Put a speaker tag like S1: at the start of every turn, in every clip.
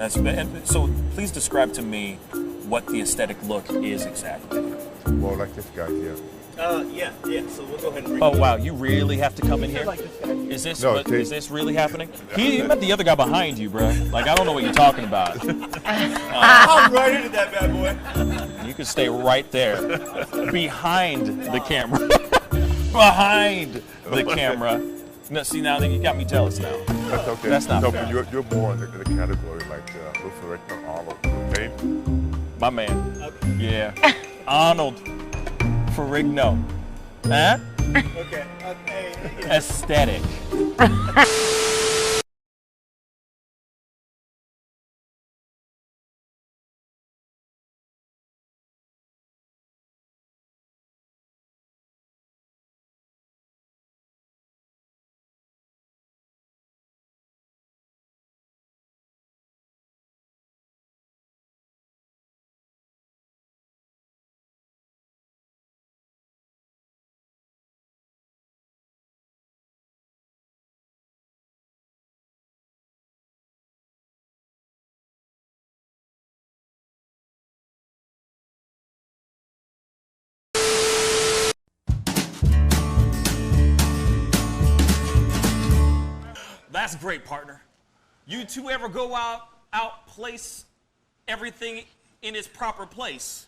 S1: So please describe to me what the aesthetic look is exactly.
S2: Well, like this guy here.
S3: Yeah. So we'll go ahead and bring
S1: Oh wow, you really have to come in here?
S3: like this guy.
S1: Is this
S2: No,
S1: is this really happening? He met the other guy behind you, bro. Like I don't know what you're talking about.
S3: I'm right into that bad boy.
S1: You can stay right there, behind the camera, behind the camera. No, see now you got me jealous now.
S2: That's okay.
S1: That's not
S2: no,
S1: fair.
S2: but you're more in the category like Luther Richter, Arnold, okay?
S1: My man.
S3: Okay.
S1: Yeah. Arnold Ferrigno. Huh?
S3: Okay.
S1: Aesthetic. That's great, partner. You two ever go out place everything in its proper place?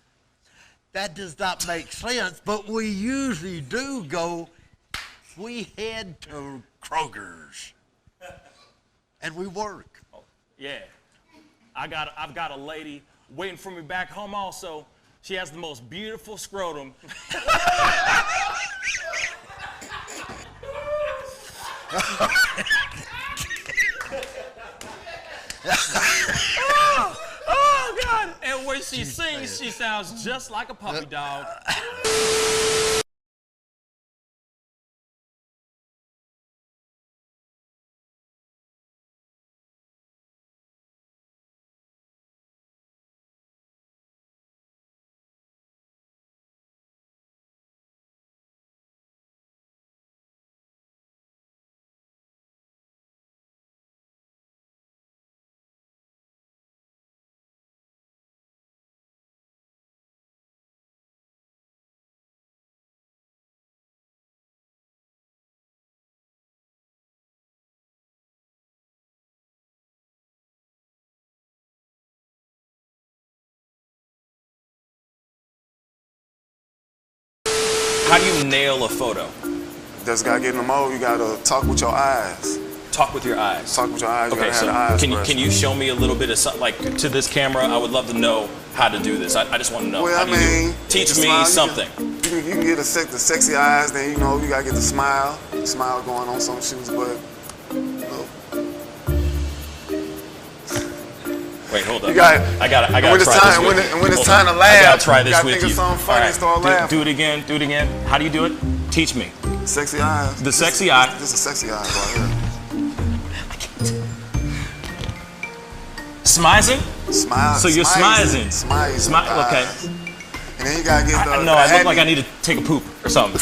S4: That does not make sense, but we usually do go. We head to Kroger's, and we work.
S1: Oh, yeah. I've got a lady waiting for me back home also. She has the most beautiful scrotum. Oh, God. And when she sings, she sounds just like a puppy dog. How do you nail a photo?
S5: Just gotta get in the mode. You gotta talk with your eyes.
S1: Talk with your eyes.
S5: Talk with your eyes. You
S1: Okay,
S5: gotta
S1: so
S5: have the eyes.
S1: can you show me a little bit of something, like to this camera? I would love to know how to do this. I just want to know.
S5: Well,
S1: How
S5: I
S1: do you do it?
S5: mean,
S1: Teach
S5: the
S1: me
S5: smile,
S1: something.
S5: You can get the sexy eyes. Then you gotta get the smile. Smile going on some shoes, but
S1: Wait, hold up.
S5: You got.
S1: I gotta
S5: when it's
S1: try
S5: time,
S1: this with
S5: when it's
S1: Hold
S5: time
S1: on.
S5: to laugh,
S1: I gotta try this
S5: you gotta
S1: with
S5: think
S1: you.
S5: of something funny and start
S1: do,
S5: laughing.
S1: do it again. Do it again. How do you do it? Teach me.
S5: Sexy eyes.
S1: The sexy eye.
S5: Just a sexy eye right here.
S1: Smizing?
S5: Smile.
S1: So you're smizing.
S5: Smile.
S1: Okay.
S5: And then you gotta get the.
S1: No, I look like I need to take a poop or something.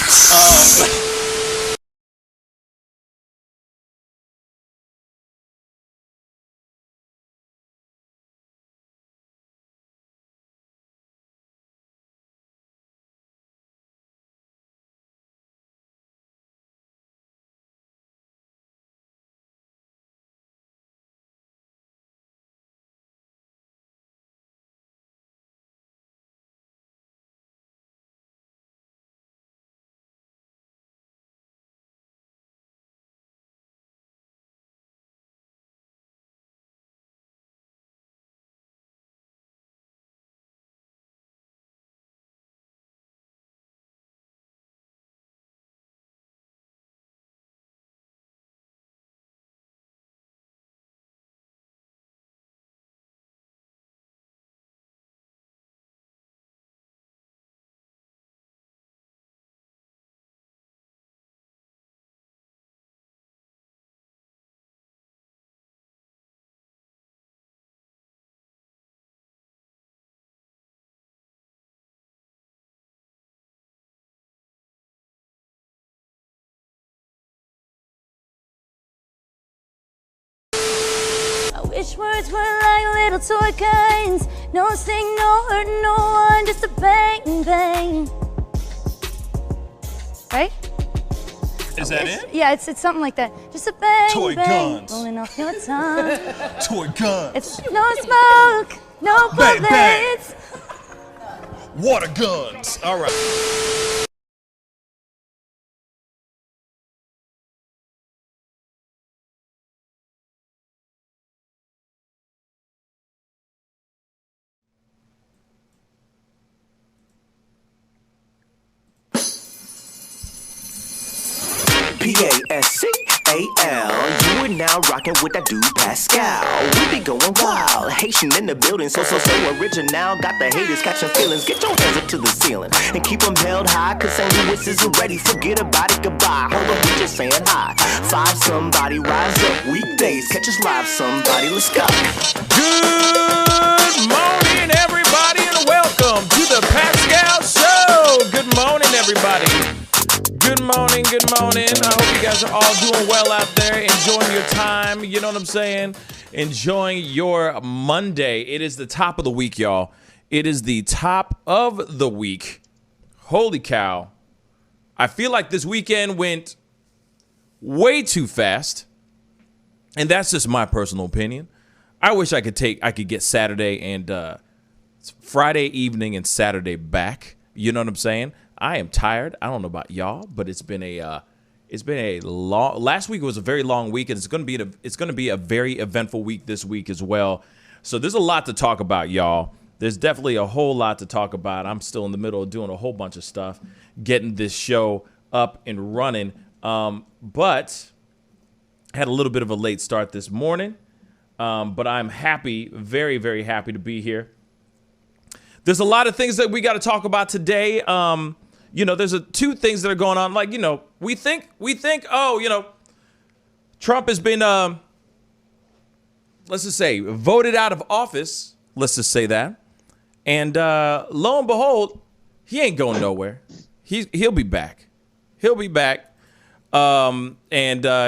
S6: Each words were like little toy guns. No sting, no hurt, no one, just a bang, bang. Right?
S1: Is that it?
S6: Yeah, it's something like that. Just a bang,
S1: Toy
S6: bang,
S1: guns.
S6: rolling off your tongue.
S1: Toy guns.
S6: It's no smoke, no
S1: Bang, bang.
S6: bullets.
S1: Water guns. All right.
S7: Pascal, you are now rocking with that dude Pascal. We be going wild, Haitian in the building, so original. Got the haters catching feelings. Get your hands up to the ceiling and keep them held high, cause St. Louis isn't ready. Forget about it, goodbye. Hold up, we just saying hi. Five somebody, rise up. Weekdays, catch us live, somebody. Let's go.
S1: Good morning, everybody, and welcome to the Pascal Show. Good morning, everybody. Good morning, good morning. I hope you guys are all doing well out there, enjoying your time, you know what I'm saying? Enjoying your Monday. It is the top of the week, y'all. It is the top of the week. Holy cow. I feel like this weekend went way too fast, and that's just my personal opinion. I wish I could get Saturday and Friday evening and Saturday back. You know what I'm saying? I am tired. I don't know about y'all, but it's been a long. Last week was a very long week, and it's going to be a very eventful week this week as well. So there's a lot to talk about, y'all. There's definitely a whole lot to talk about. I'm still in the middle of doing a whole bunch of stuff, getting this show up and running. But had a little bit of a late start this morning. But I'm happy, very, very happy to be here. There's a lot of things that we got to talk about today. There's two things that are going on. Like, we think, Trump has been, let's just say, voted out of office. Let's just say that. And lo and behold, he ain't going nowhere. He'll be back. He'll be back. And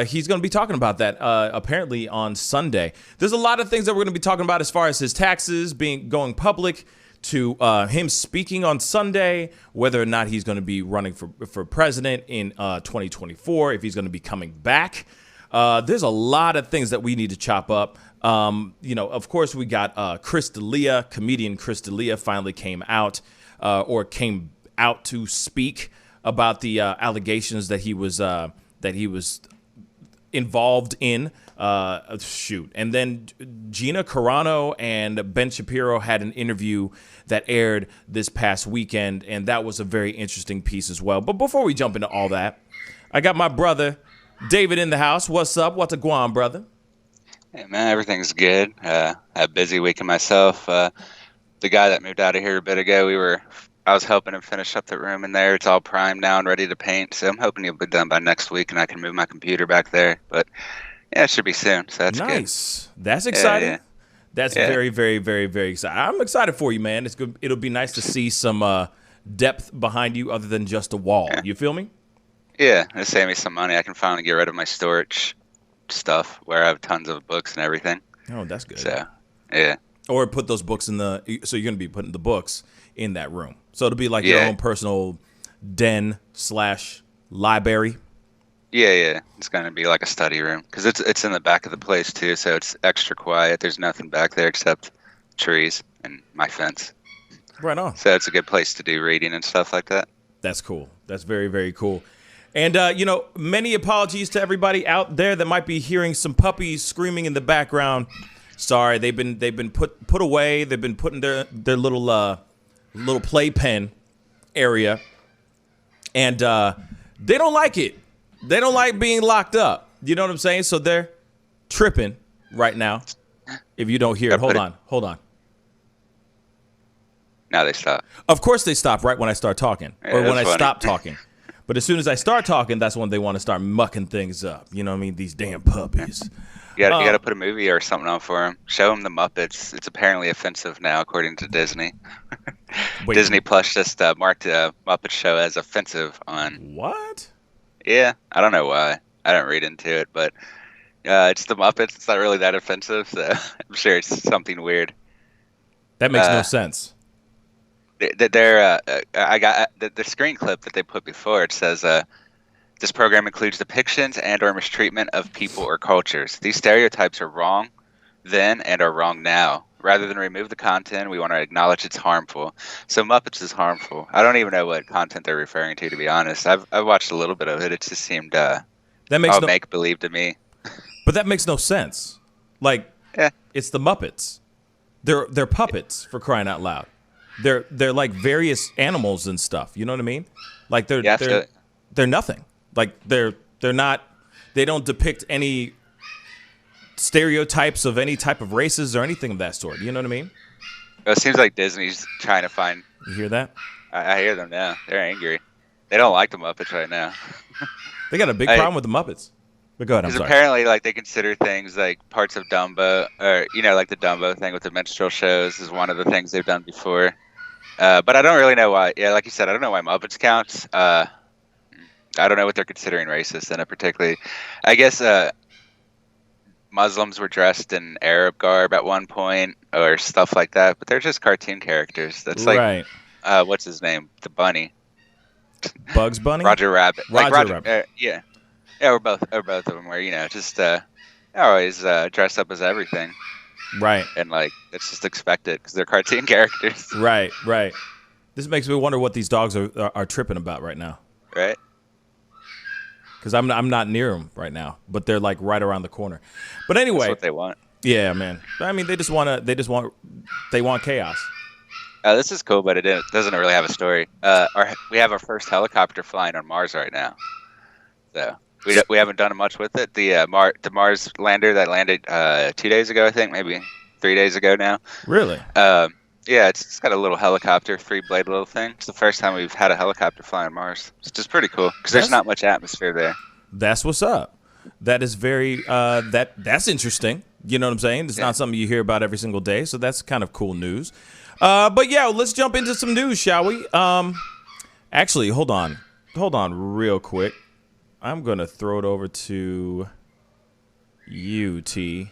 S1: he's going to be talking about that apparently on Sunday. There's a lot of things that we're going to be talking about as far as his taxes going public, to him speaking on Sunday, whether or not he's going to be running for president in 2024, if he's going to be coming back. There's a lot of things that we need to chop up. Of course, we got Chris D'Elia, comedian Chris D'Elia finally came out to speak about the allegations that he was involved in. And then Gina, Carano, and Ben Shapiro had an interview that aired this past weekend, and that was a very interesting piece as well. But before we jump into all that, I got my brother David in the house. What's up? What's a guan, brother?
S8: Hey man, everything's good. Had a busy weekend myself. The guy that moved out of here a bit ago, I was helping him finish up the room in there. It's all primed now and ready to paint, so I'm hoping he'll be done by next week and I can move my computer back there. But yeah, it should be soon, so that's
S1: nice. Good. That's exciting.
S8: Yeah.
S1: That's very, very, very, very exciting. I'm excited for you, man. It's good. It'll be nice to see some depth behind you other than just a wall. Yeah. You feel me?
S8: Yeah, it'll save me some money. I can finally get rid of my storage stuff where I have tons of books and everything.
S1: Oh, that's good.
S8: So, yeah.
S1: Or put those books so you're going to be putting the books in that room. So it'll be like your own personal den/library.
S8: Yeah. It's going to be like a study room because it's in the back of the place too, so it's extra quiet. There's nothing back there except trees and my fence.
S1: Right on.
S8: So it's a good place to do reading and stuff like that.
S1: That's cool. That's very, very cool. And, many apologies to everybody out there that might be hearing some puppies screaming in the background. Sorry, they've been put away. They've been put in their little playpen area, and they don't like it. They don't like being locked up. You know what I'm saying? So they're tripping right now. If you don't hear it, hold on.
S8: Now they stop.
S1: Of course they stop right when I start talking, or when I stop talking. But as soon as I start talking, that's when they want to start mucking things up. You know what I mean? These damn puppies.
S8: You got to put a movie or something on for them. Show them the Muppets. It's apparently offensive now, according to Disney. Disney Plus just marked the Muppet Show as offensive on.
S1: What?
S8: Yeah, I don't know why. I didn't read into it, but It's the Muppets. It's not really that offensive, so I'm sure it's something weird.
S1: That makes no sense.
S8: I got the screen clip that they put before. It says, "This program includes depictions and/or mistreatment of people or cultures. These stereotypes are wrong then and are wrong now. Rather than remove the content, we want to acknowledge it's harmful." So Muppets is harmful. I don't even know what content they're referring to be honest. I've watched a little bit of it. It just seemed
S1: That makes no
S8: make believe to me.
S1: But that makes no sense. Like,
S8: Yeah.
S1: it's the Muppets. They're puppets, for crying out loud. They're like various animals and stuff. You know what I mean? Like they're nothing. Like they're not. They don't depict any stereotypes of any type of races or anything of that sort. You know what I mean?
S8: It seems like Disney's trying to find.
S1: You hear that?
S8: I hear them now. They're angry. They don't like the Muppets right now.
S1: They got a big problem with the Muppets. But go ahead. I'm
S8: Because
S1: sorry.
S8: apparently, like, they consider things like parts of Dumbo, or like the Dumbo thing with the minstrel shows is one of the things they've done before. But I don't really know why. Yeah, like you said, I don't know why Muppets counts. I don't know what they're considering racist in it particularly. I guess Muslims were dressed in Arab garb at one point or stuff like that, but they're just cartoon characters. That's like,
S1: right.
S8: What's his name? The bunny.
S1: Bugs Bunny?
S8: Roger Rabbit.
S1: Roger Rabbit.
S8: Yeah. Yeah, we're both of them where, just always dress up as everything.
S1: Right.
S8: And, like, it's just expected because they're cartoon characters.
S1: Right. This makes me wonder what these dogs are tripping about right now.
S8: Right.
S1: Because I'm not near them right now, but they're like right around the corner. But anyway,
S8: That's what they want.
S1: Yeah, man. I mean, they want chaos.
S8: This is cool, but it doesn't really have a story. We have our first helicopter flying on Mars right now. So we haven't done much with it. The Mars lander that landed 2 days ago, I think, maybe 3 days ago now.
S1: Really?
S8: Yeah, it's got a little helicopter, 3-blade little thing. It's the first time we've had a helicopter fly on Mars. It's just pretty cool because there's not much atmosphere there.
S1: That's what's up. That is very that's interesting. You know what I'm saying? It's not something you hear about every single day, so that's kind of cool news. But yeah, let's jump into some news, shall we? Actually, hold on real quick. I'm gonna throw it over to you, T.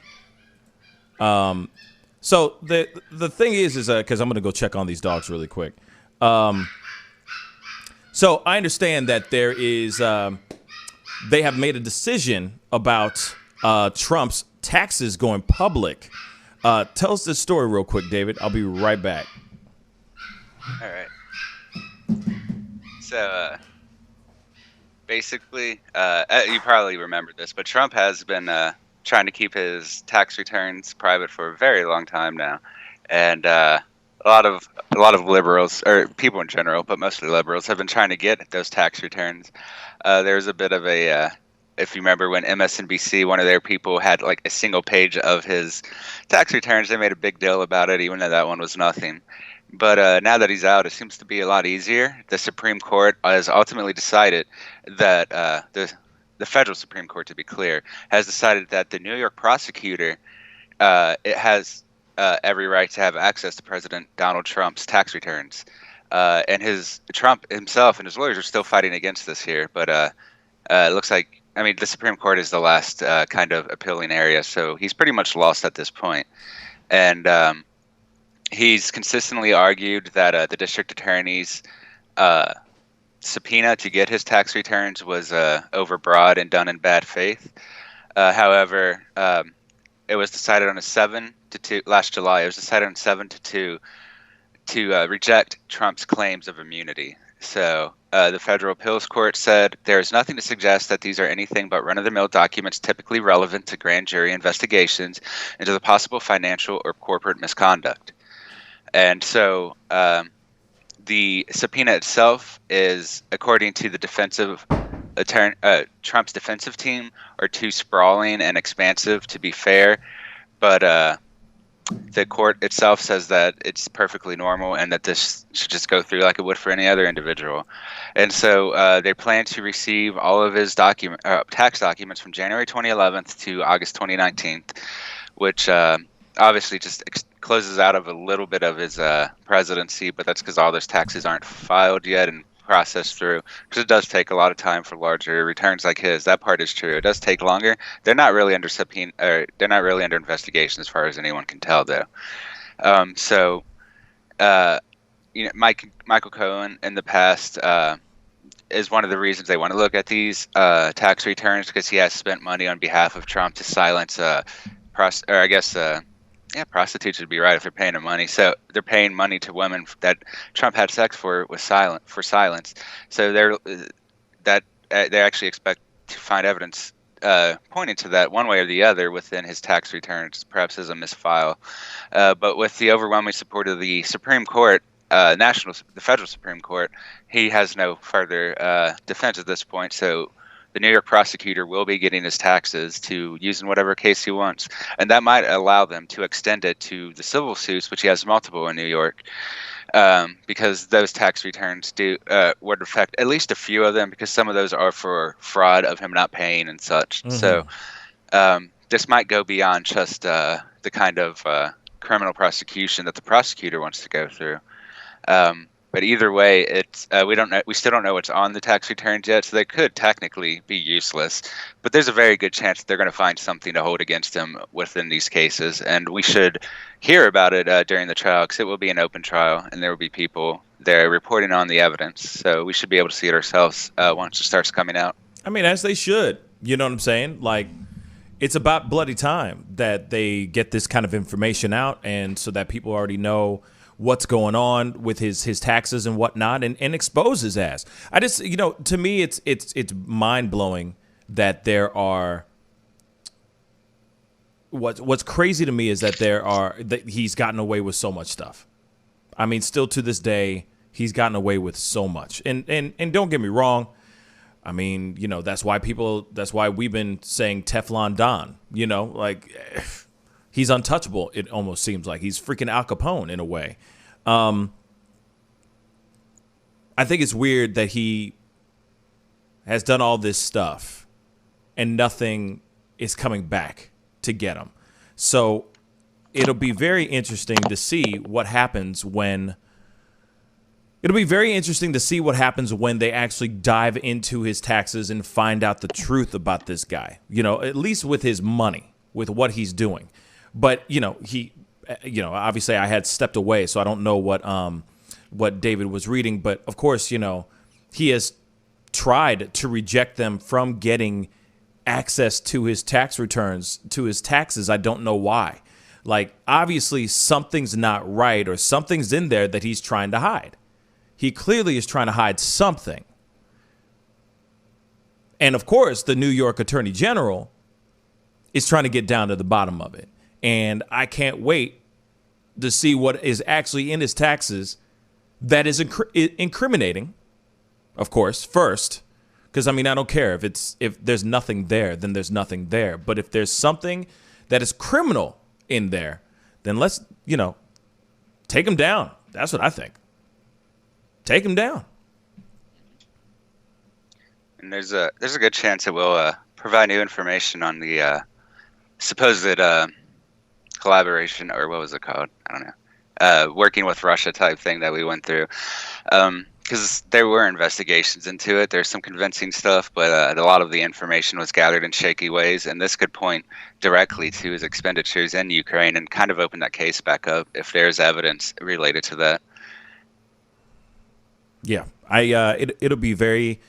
S1: So the thing is because I'm gonna go check on these dogs really quick. So I understand that there is they have made a decision about Trump's taxes going public. Tell us this story real quick, David. I'll be right back.
S8: All right. So basically, you probably remember this, but Trump has been trying to keep his tax returns private for a very long time now, and a lot of liberals, or people in general, but mostly liberals, have been trying to get those tax returns. There's a bit of a if you remember when MSNBC, one of their people, had like a single page of his tax returns, they made a big deal about it, even though that one was nothing. But now that he's out, it seems to be a lot easier. The Supreme Court has ultimately decided that the federal Supreme Court, to be clear, has decided that the New York prosecutor it has every right to have access to President Donald Trump's tax returns. And Trump himself and his lawyers are still fighting against this here. But it looks like, I mean, the Supreme Court is the last kind of appealing area, so he's pretty much lost at this point. And he's consistently argued that the district attorney's subpoena to get his tax returns was overbroad and done in bad faith. However, it was decided on a 7-2 last July. It was decided on 7-2 to reject Trump's claims of immunity. So the federal appeals court said there is nothing to suggest that these are anything but run-of-the-mill documents typically relevant to grand jury investigations into the possible financial or corporate misconduct. And so the subpoena itself is, according to the Trump's defensive team, are too sprawling and expansive to be fair. But the court itself says that it's perfectly normal and that this should just go through like it would for any other individual. And so they plan to receive all of his tax documents from January 2011 to August 2019, which obviously just closes out of a little bit of his presidency, but that's because all those taxes aren't filed yet. And process through, because it does take a lot of time for larger returns like his. That part is true. It does take longer. They're not really under subpoena, or they're not really under investigation as far as anyone can tell, though. Michael Cohen in the past is one of the reasons they want to look at these tax returns, because he has spent money on behalf of Trump to silence prostitutes would be right if they're paying him money. So they're paying money to women that Trump had sex for silence. So they actually expect to find evidence pointing to that one way or the other within his tax returns, perhaps as a misfile. But with the overwhelming support of the Supreme Court, the federal Supreme Court, he has no further defense at this point. So the New York prosecutor will be getting his taxes to use in whatever case he wants. And that might allow them to extend it to the civil suits, which he has multiple in New York, because those tax returns would affect at least a few of them, because some of those are for fraud of him not paying and such. Mm-hmm. So this might go beyond just the kind of criminal prosecution that the prosecutor wants to go through. But either way, it's we don't know. We still don't know what's on the tax returns yet, so they could technically be useless. But there's a very good chance that they're going to find something to hold against him within these cases, and we should hear about it during the trial, because it will be an open trial, and there will be people there reporting on the evidence. So we should be able to see it ourselves once it starts coming out.
S1: I mean, as they should. You know what I'm saying? Like, it's about bloody time that they get this kind of information out, and so that people already know what's going on with his taxes and whatnot, and expose his ass. I just, to me, it's mind blowing that there are. What's crazy to me is that that he's gotten away with so much stuff. I mean, still to this day, he's gotten away with so much. And don't get me wrong. I mean, that's why we've been saying Teflon Don. He's untouchable. It almost seems like he's freaking Al Capone in a way. I think it's weird that he has done all this stuff and nothing is coming back to get him. So it'll be very interesting to see what happens when they actually dive into his taxes and find out the truth about this guy, at least with his money, with what he's doing. But, obviously I had stepped away, so I don't know what David was reading. But, of course, he has tried to reject them from getting access to his tax returns, to his taxes. I don't know why. Like, obviously something's not right, or something's in there that he's trying to hide. He clearly is trying to hide something. And, of course, the New York Attorney General is trying to get down to the bottom of it. And I can't wait to see what is actually in his taxes that is incriminating, of course, first. Because, I don't care. If there's nothing there, then there's nothing there. But if there's something that is criminal in there, then let's, take him down. That's what I think. Take him down.
S8: And there's a good chance it will provide new information on the supposed collaboration, or what was it called? I don't know. Working with Russia type thing that we went through. Because there were investigations into it. There's some convincing stuff, but a lot of the information was gathered in shaky ways, and this could point directly to his expenditures in Ukraine and kind of open that case back up if there's evidence related to that.
S1: Yeah, it'll be very.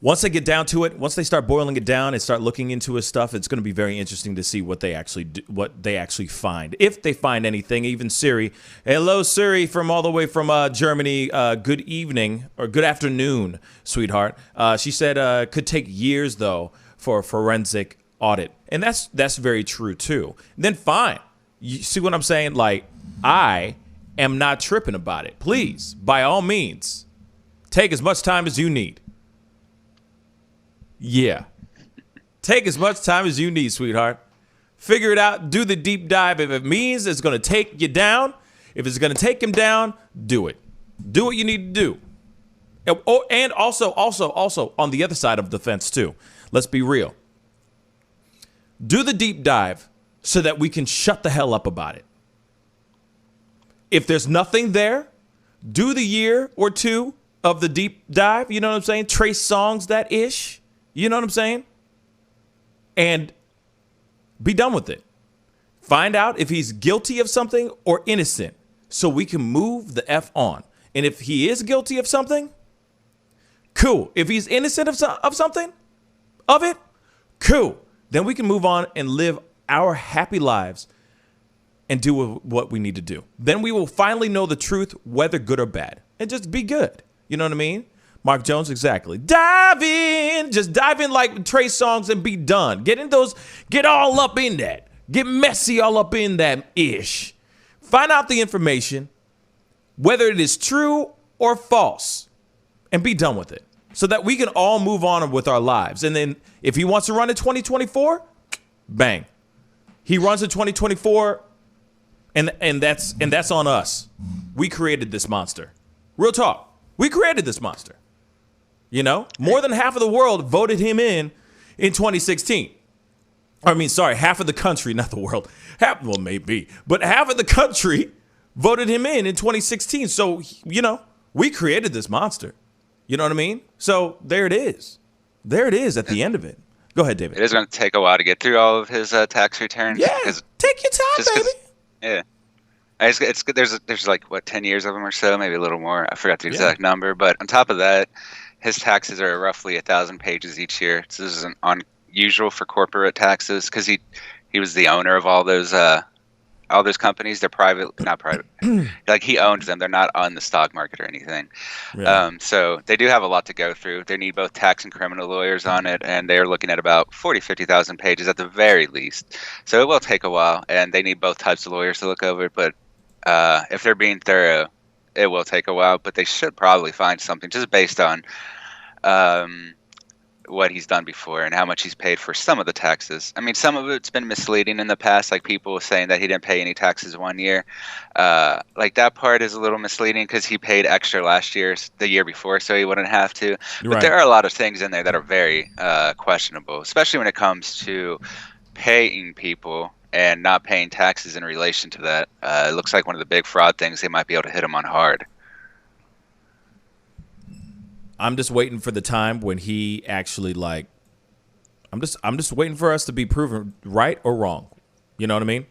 S1: Once they get down to it, once they start boiling it down and start looking into his stuff, it's going to be very interesting to see what they actually do, what they actually find, if they find anything. Even Siri, hello Siri, from all the way from Germany. Good evening or good afternoon, sweetheart. She said could take years though for a forensic audit, and that's very true too. Then fine, you see what I'm saying? Like, I am not tripping about it. Please, by all means, take as much time as you need. Yeah. Take as much time as you need, sweetheart. Figure it out. Do the deep dive. If it means it's going to take you down, if it's going to take him down, do it. Do what you need to do. And also, on the other side of the fence, too. Let's be real. Do the deep dive so that we can shut the hell up about it. If there's nothing there, do the year or two of the deep dive. You know what I'm saying? Trace songs that ish. You know what I'm saying? And be done with it. Find out if he's guilty of something or innocent so we can move the F on. And if he is guilty of something, cool. If he's innocent of something, of it, cool. Then we can move on and live our happy lives and do what we need to do. Then we will finally know the truth, whether good or bad, and just be good. You know what I mean? Mark Jones, exactly. Dive in. Just dive in like Trey songs and be done. Get all up in that. Get messy all up in that ish. Find out the information, whether it is true or false, and be done with it so that we can all move on with our lives. And then if he wants to run in 2024, bang. He runs in 2024, and that's on us. We created this monster. Real talk. We created this monster. You know, more than half of the world voted him in 2016. I mean, sorry, half of the country, not the world. Well, maybe, but half of the country voted him in 2016. So, you know, we created this monster. You know what I mean? So there it is. There it is at the end of it. Go ahead, David.
S8: It is going to take a while to get through all of his tax returns.
S1: Yeah, take your time, baby.
S8: Yeah. There's like, 10 years of them or so, maybe a little more. I forgot the exact number. But on top of that, his taxes are roughly 1,000 pages each year. So this isn't unusual for corporate taxes because he was the owner of all those companies. They're not private. Like he owns them. They're not on the stock market or anything. Yeah. So they do have a lot to go through. They need both tax and criminal lawyers on it, and they're looking at about 50,000 pages at the very least. So it will take a while, and they need both types of lawyers to look over it. But if they're being thorough, it will take a while. But they should probably find something just based on what he's done before and how much he's paid for some of the taxes. I mean, some of it's been misleading in the past, like people saying that he didn't pay any taxes one year. Like that part is a little misleading because he paid extra the year before, so he wouldn't have to. But there are a lot of things in there that are very questionable, especially when it comes to paying people and not paying taxes in relation to that. It looks like one of the big fraud things. They might be able to hit him on hard.
S1: I'm just waiting for the time when he actually I'm just waiting for us to be proven right or wrong. You know what I mean?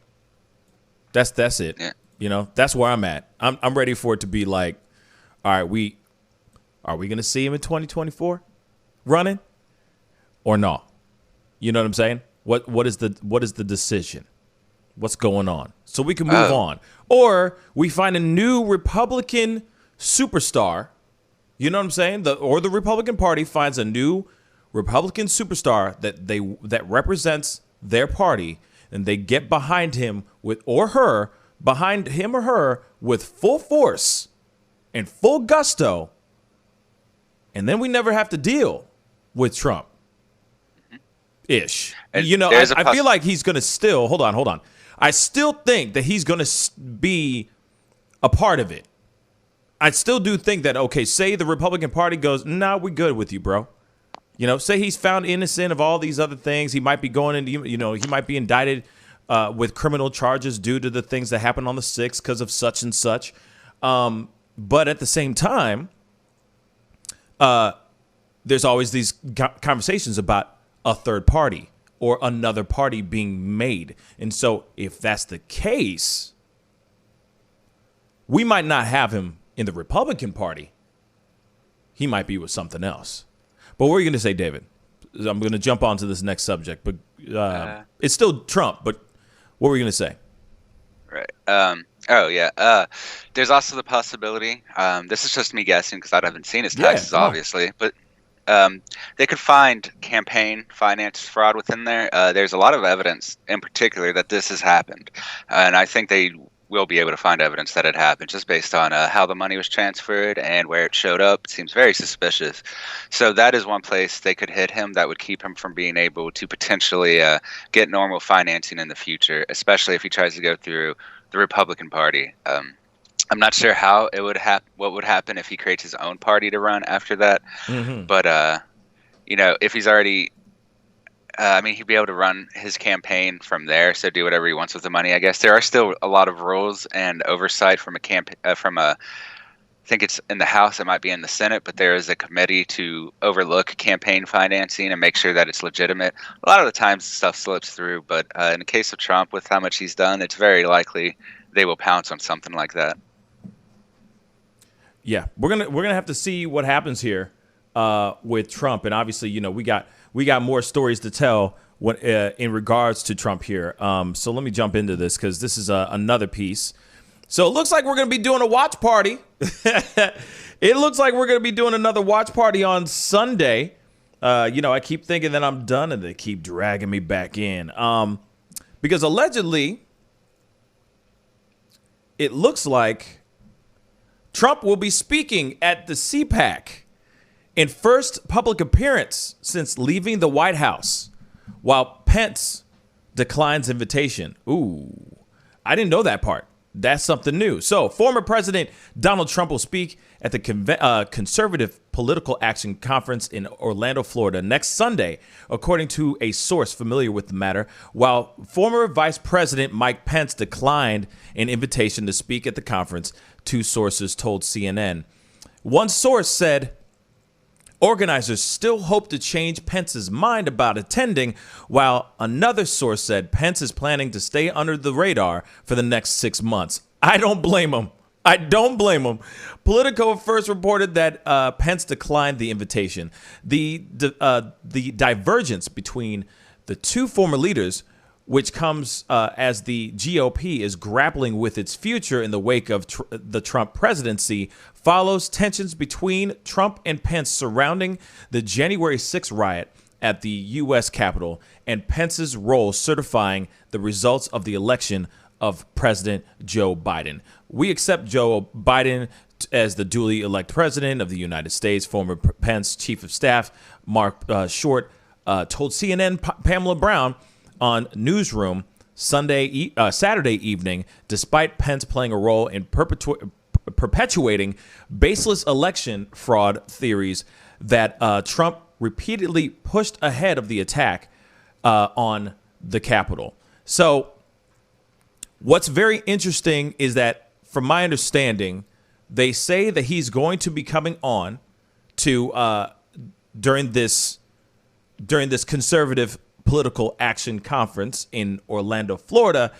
S1: That's it. Yeah. You know, that's where I'm at. I'm ready for it to be like, all right, are we gonna see him in 2024 running or no? You know what I'm saying? What is the decision? What's going on? So we can move on. Or we find a new Republican superstar. You know what I'm saying? The Republican Party finds a new Republican superstar that represents their party, and they get behind him with or her with full force and full gusto, and then we never have to deal with Trump. Ish. And you know, I feel like he's gonna still hold on. I still think that he's gonna be a part of it. I still do think that, okay, say the Republican Party goes, nah, we're good with you, bro. You know, say he's found innocent of all these other things. He might be going into, you know, he might be indicted with criminal charges due to the things that happened on the 6th because of such and such. But at the same time, there's always these conversations about a third party or another party being made. And so if that's the case, we might not have him in the Republican Party. He might be with something else. But what are you going to say, David? I'm going to jump on to this next subject, but it's still Trump. But what were you going to say? Right.
S8: There's also the possibility. This is just me guessing because I haven't seen his taxes, obviously. But they could find campaign finance fraud within there. There's a lot of evidence, in particular, that this has happened, and I think they will be able to find evidence that it happened just based on how the money was transferred and where it showed up. It seems very suspicious. So that is one place they could hit him that would keep him from being able to potentially get normal financing in the future, especially if he tries to go through the Republican Party. I'm not sure how it would what would happen if he creates his own party to run after that. Mm-hmm. But, you know, if he's already he'd be able to run his campaign from there, so do whatever he wants with the money, I guess. There are still a lot of rules and oversight from the think it's in the House, it might be in the Senate, but there is a committee to overlook campaign financing and make sure that it's legitimate. A lot of the times stuff slips through, but in the case of Trump, with how much he's done, it's very likely they will pounce on something like that.
S1: Yeah, we're gonna have to see what happens here with Trump, and obviously, you know, we got more stories to tell in regards to Trump here. So let me jump into this because this is another piece. So it looks like we're gonna be doing a watch party. It looks like we're gonna be doing another watch party on Sunday. You know, I keep thinking that I'm done, and they keep dragging me back in because allegedly, it looks like Trump will be speaking at the CPAC in first public appearance since leaving the White House, while Pence declines invitation. Ooh, I didn't know that part. That's something new. So former President Donald Trump will speak at the Conservative Political Action Conference in Orlando, Florida next Sunday, according to a source familiar with the matter, while former Vice President Mike Pence declined an invitation to speak at the conference, two sources told CNN. One source said organizers still hope to change Pence's mind about attending, while another source said Pence is planning to stay under the radar for the next 6 months. I don't blame him. I don't blame him. Politico first reported that Pence declined the invitation. The divergence between the two former leaders, which comes as the GOP is grappling with its future in the wake of the Trump presidency, follows tensions between Trump and Pence surrounding the January 6th riot at the U.S. Capitol and Pence's role certifying the results of the election of President Joe Biden. We accept Joe Biden as the duly elected president of the United States. Former Pence chief of staff Mark Short told CNN Pamela Brown on Newsroom Saturday evening, despite Pence playing a role in perpetuating baseless election fraud theories, that Trump repeatedly pushed ahead of the attack on the Capitol. So what's very interesting is that, from my understanding, they say that he's going to be coming on to during this conservative political action conference in Orlando, Florida.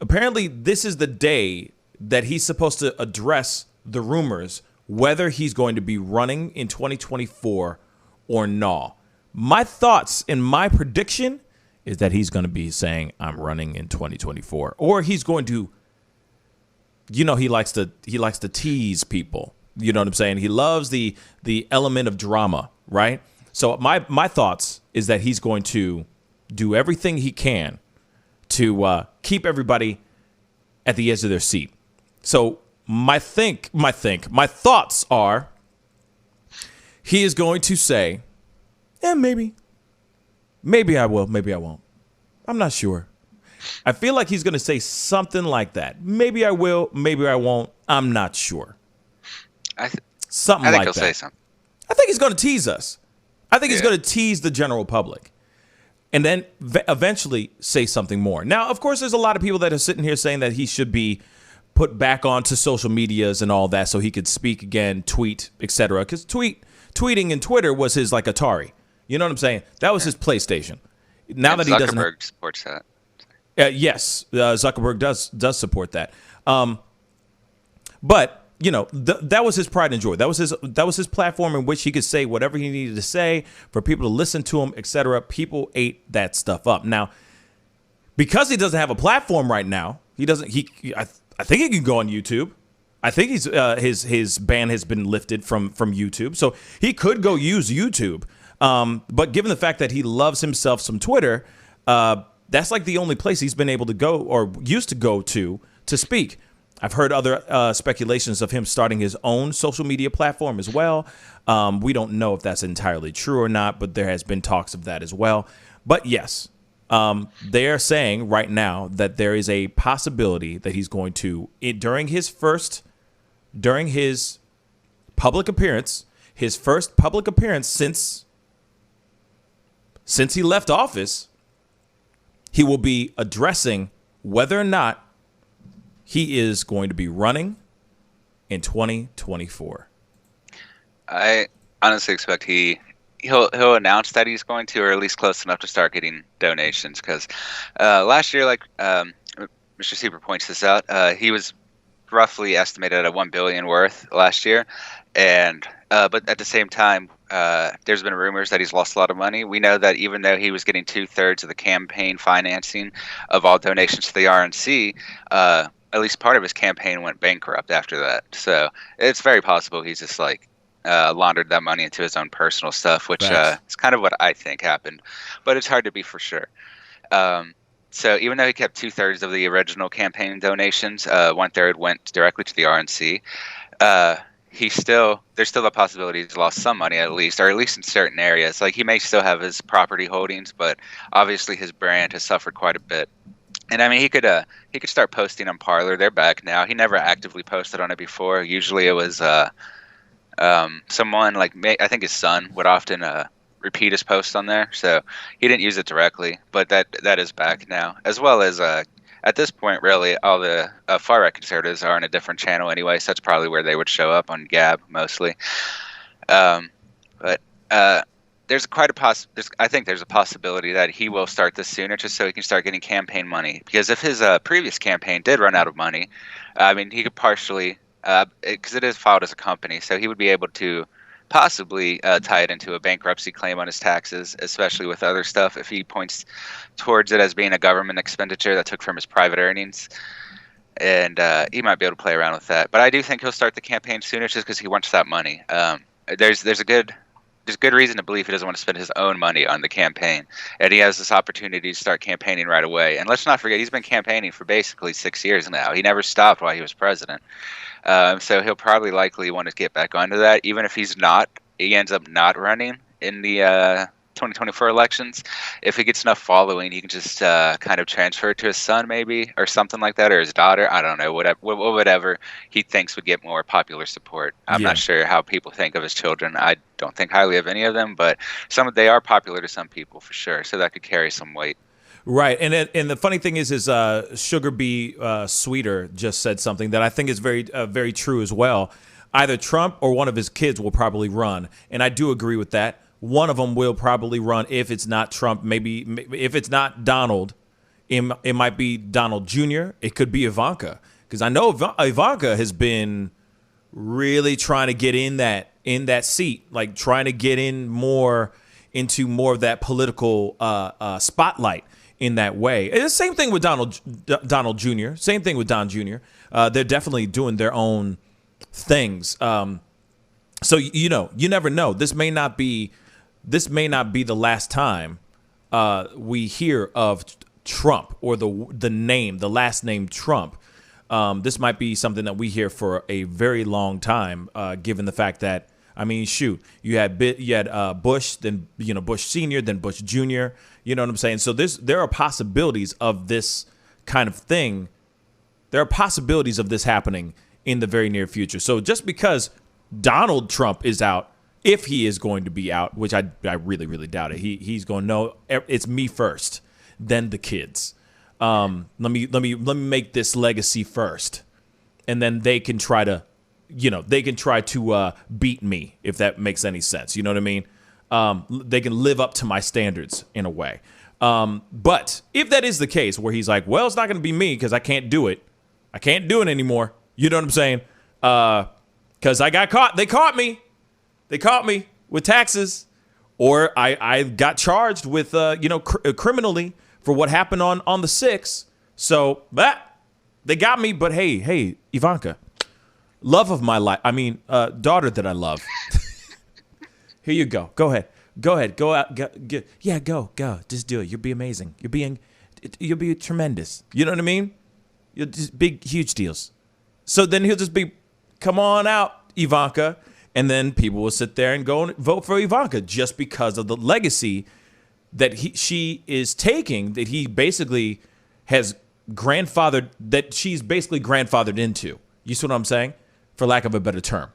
S1: Apparently, this is the day that he's supposed to address the rumors whether he's going to be running in 2024 or not. My thoughts and my prediction is that he's going to be saying, I'm running in 2024, or he's going to, you know, he likes to tease people. You know what I'm saying? He loves the element of drama, right? So my thoughts is that he's going to do everything he can to keep everybody at the edge of their seat. So my thoughts are he is going to say, yeah, maybe I will, maybe I won't. I'm not sure. I feel like he's going to say something like that. Maybe I will, maybe I won't. I'm not sure.
S8: I think
S1: like
S8: he'll
S1: that.
S8: say something.
S1: I think he's going to tease us. I think he's going to tease the general public and then eventually say something more. Now, of course, there's a lot of people that are sitting here saying that he should be put back onto social medias and all that so he could speak again, tweet, etc. Because tweeting and Twitter was his like Atari. You know what I'm saying? That was his PlayStation. Now
S8: and
S1: that he doesn't,
S8: Zuckerberg supports that.
S1: Yes, Zuckerberg does support that. But you know, that was his pride and joy. That was his platform in which he could say whatever he needed to say for people to listen to him, etc. People ate that stuff up. Now, because he doesn't have a platform right now, I think he can go on YouTube. I think his ban has been lifted from YouTube, so he could go use YouTube. But given the fact that he loves himself some Twitter, that's like the only place he's been able to go or used to go to speak. I've heard other speculations of him starting his own social media platform as well. We don't know if that's entirely true or not, but there has been talks of that as well. But yes, they're saying right now that there is a possibility that he's going to, during his first public appearance since he left office, he will be addressing whether or not he is going to be running in 2024?
S8: I honestly expect he'll announce that he's going to, or at least close enough to start getting donations. Because last year, like Mr. Super points this out, he was roughly estimated at $1 billion worth last year, and but at the same time, there's been rumors that he's lost a lot of money. We know that even though he was getting 2/3 of the campaign financing of all donations to the RNC, at least part of his campaign went bankrupt after that. So it's very possible he's just like laundered that money into his own personal stuff, which is kind of what I think happened, but it's hard to be for sure. So even though he kept 2/3 of the original campaign donations, 1/3 went directly to the RNC. There's still a possibility he's lost some money at least, or at least in certain areas. Like he may still have his property holdings, but obviously his brand has suffered quite a bit. And I mean, he could start posting on Parler. They're back now. He never actively posted on it before. Usually it was someone like I think his son would often repeat his post on there, so he didn't use it directly. But that is back now, as well as at this point, really, all the far right conservatives are on a different channel anyway, so that's probably where they would show up, on Gab mostly. But there's I think there's a possibility that he will start this sooner, just so he can start getting campaign money. Because if his previous campaign did run out of money, I mean, he could partially, because it is filed as a company, so he would be able to possibly tie it into a bankruptcy claim on his taxes, especially with other stuff, if he points towards it as being a government expenditure that took from his private earnings. And he might be able to play around with that. But I do think he'll start the campaign sooner, just because he wants that money. There's good reason to believe he doesn't want to spend his own money on the campaign, and he has this opportunity to start campaigning right away. And let's not forget, he's been campaigning for basically 6 years now. He never stopped while he was president. So he'll probably likely want to get back onto that, even if he ends up not running in the 2024 elections. If he gets enough following, he can just kind of transfer it to his son maybe, or something like that, or his daughter. I don't know, whatever he thinks would get more popular support. I'm not sure how people think of his children. I don't think highly of any of them, but they are popular to some people for sure, so that could carry some weight.
S1: Right, and the funny thing is Sugar Bee Sweeter just said something that I think is very true as well. Either Trump or one of his kids will probably run, and I do agree with that. One of them will probably run if it's not Trump. Maybe if it's not Donald, it might be Donald Jr. It could be Ivanka, because I know Ivanka has been really trying to get in that seat, like trying to get into more of that political spotlight in that way. And the same thing with Donald Jr. Same thing with Don Jr. They're definitely doing their own things. So you never know. This may not be the last time we hear of Trump, or the last name Trump. This might be something that we hear for a very long time, given the fact that, I mean, shoot, you had Bush, then Bush Sr., then Bush Jr. You know what I'm saying? So there are possibilities of this kind of thing. There are possibilities of this happening in the very near future. So just because Donald Trump is out, if he is going to be out, which I really, really doubt it, he's going, no, it's me first, then the kids. Let me make this legacy first, and then they can try to beat me, if that makes any sense. You know what I mean? They can live up to my standards in a way. But if that is the case, where he's like, well, it's not going to be me because I can't do it. I can't do it anymore. You know what I'm saying? Because I got caught. They caught me. They caught me with taxes, or I got charged with criminally for what happened on the 6th. So they got me. But hey, Ivanka, love of my life. I mean, daughter that I love. Here you go. Go ahead. Go out. Go. Just do it. You'll be amazing. You'll be tremendous. You know what I mean? You'll just big, huge deals. So then he'll just be, come on out, Ivanka. And then people will sit there and go and vote for Ivanka just because of the legacy that she is taking, that he basically has grandfathered, that she's basically grandfathered into. You see what I'm saying? For lack of a better term.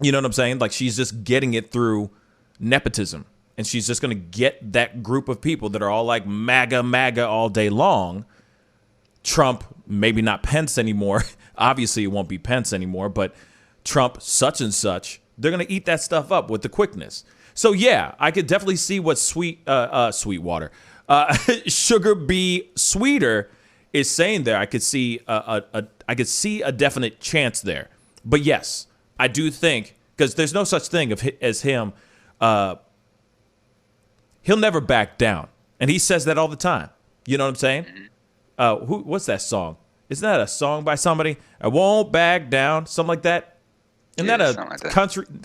S1: You know what I'm saying? Like, she's just getting it through nepotism. And she's just going to get that group of people that are all like MAGA all day long. Trump, maybe not Pence anymore, Obviously, it won't be Pence anymore, but Trump, such and such, they're going to eat that stuff up with the quickness. So, yeah, I could definitely see what Sweetwater, Sugar Bee Sweeter is saying there. I could see a definite chance there. But, yes, I do think, because there's no such thing as him, he'll never back down. And he says that all the time. You know what I'm saying? What's that song? Isn't that a song by somebody? I won't back down, something like that. Isn't that a like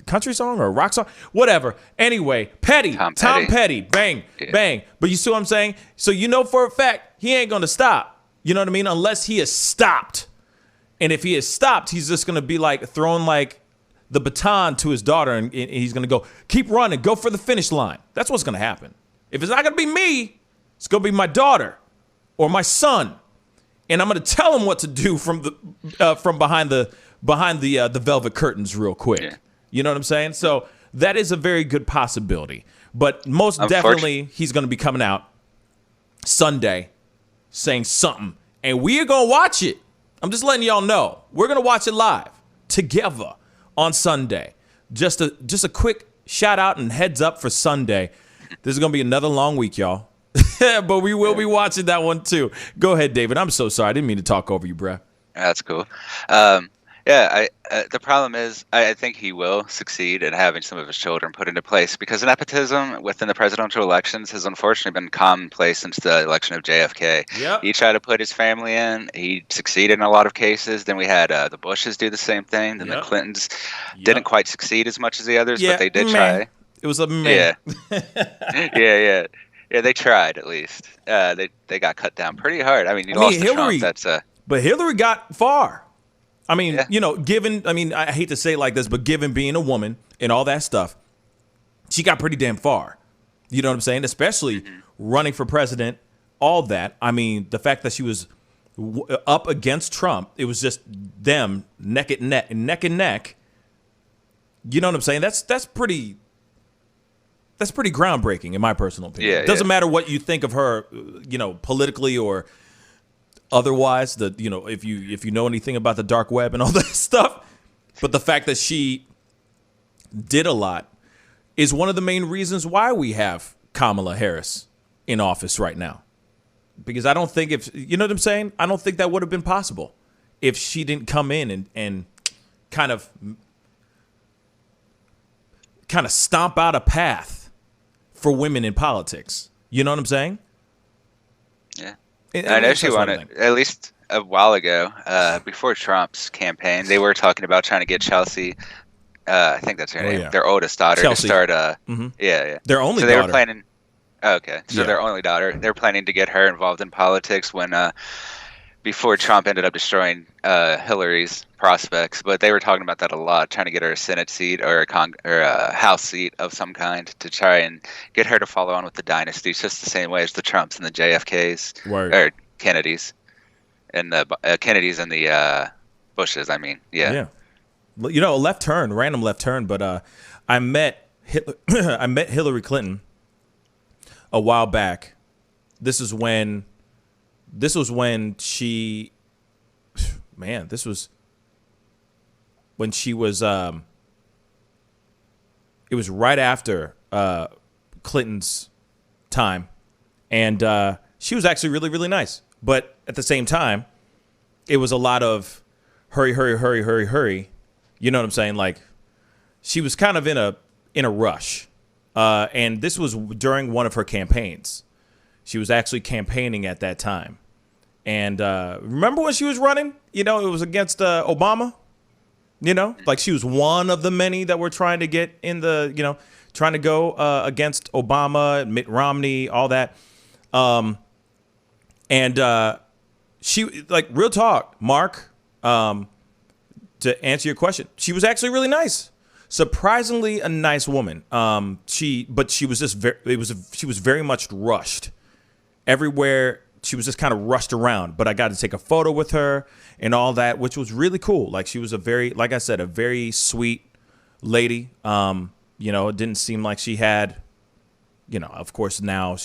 S1: country song or a rock song? Whatever. Anyway, Tom Petty. Bang, bang. But you see what I'm saying? So you know for a fact he ain't going to stop. You know what I mean? Unless he is stopped. And if he is stopped, he's just going to be like throwing like the baton to his daughter, and he's going to go, keep running, go for the finish line. That's what's going to happen. If it's not going to be me, it's going to be my daughter or my son. And I'm going to tell him what to do from behind the velvet curtains real quick. Yeah. You know what I'm saying? So that is a very good possibility. But most definitely he's going to be coming out Sunday saying something. And we are going to watch it. I'm just letting y'all know. We're going to watch it live together on Sunday. Just a quick shout out and heads up for Sunday. This is going to be another long week, y'all. But we will be watching that one too. Go ahead, David. I'm so sorry. I didn't mean to talk over you, bruh.
S8: That's cool. The problem is I think he will succeed in having some of his children put into place, because nepotism within the presidential elections has unfortunately been commonplace since the election of JFK.
S1: Yep.
S8: He tried to put his family in. He succeeded in a lot of cases. Then we had the Bushes do the same thing. Then the Clintons didn't quite succeed as much as the others, but they did try.
S1: It was a man.
S8: Yeah. Yeah, they tried at least. They got cut down pretty hard. I mean, lost
S1: Hillary,
S8: to Trump.
S1: But Hillary got far. I mean, I hate to say it like this, but given being a woman and all that stuff, she got pretty damn far. You know what I'm saying? Especially running for president, all that. I mean, the fact that she was up against Trump, it was just them neck and neck. You know what I'm saying? That's pretty groundbreaking in my personal opinion. It doesn't matter what you think of her, politically or otherwise, if you know anything about the dark web and all that stuff, but the fact that she did a lot is one of the main reasons why we have Kamala Harris in office right now. Because I don't think you know what I'm saying? I don't think that would have been possible if she didn't come in and kind of stomp out a path for women in politics. You know what I'm saying?
S8: Yeah. I know she wanted, at least a while ago, before Trump's campaign, they were talking about trying to get Chelsea, I think that's her name, their oldest daughter, Chelsea. To start
S1: their only daughter.
S8: So they were planning, their only daughter, they're planning to get her involved in politics before Trump ended up destroying Hillary's prospects. But they were talking about that a lot, trying to get her a Senate seat or a House seat of some kind to try and get her to follow on with the dynasty, just the same way as the Trumps and the JFKs or Kennedys and the Kennedys and the Bushes. I mean, yeah. Random left turn. But I met Hillary Clinton a while back. This was when she was it was right after Clinton's time, and she was actually really, really nice. But at the same time, it was a lot of hurry. You know what I'm saying? Like, she was kind of in a rush, and this was during one of her campaigns. She was actually campaigning at that time. And remember when she was running? It was against Obama. Like she was one of the many that were trying to get in trying to go against Obama, Mitt Romney, all that. And she, like, real talk, Mark, to answer your question, she was actually really nice. Surprisingly a nice woman. She was just she was very much rushed. Everywhere she was just kind of rushed around, but I got to take a photo with her and all that, which was really cool. Like, she was a very sweet lady. It didn't seem like she had, of course now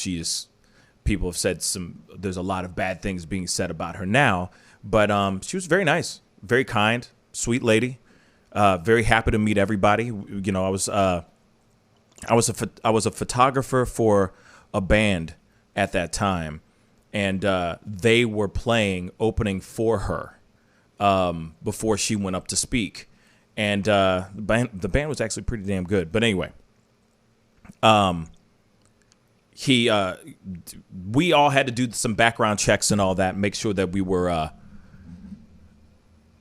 S8: people have said there's a lot of bad things being said about her now, but she was very nice,
S1: very kind, sweet lady. Very happy to meet everybody. You know, I was a photographer for a band at that time, and they were playing opening for her before she went up to speak, and the band was actually pretty damn good. But anyway, we all had to do some background checks and all that, make sure that we were.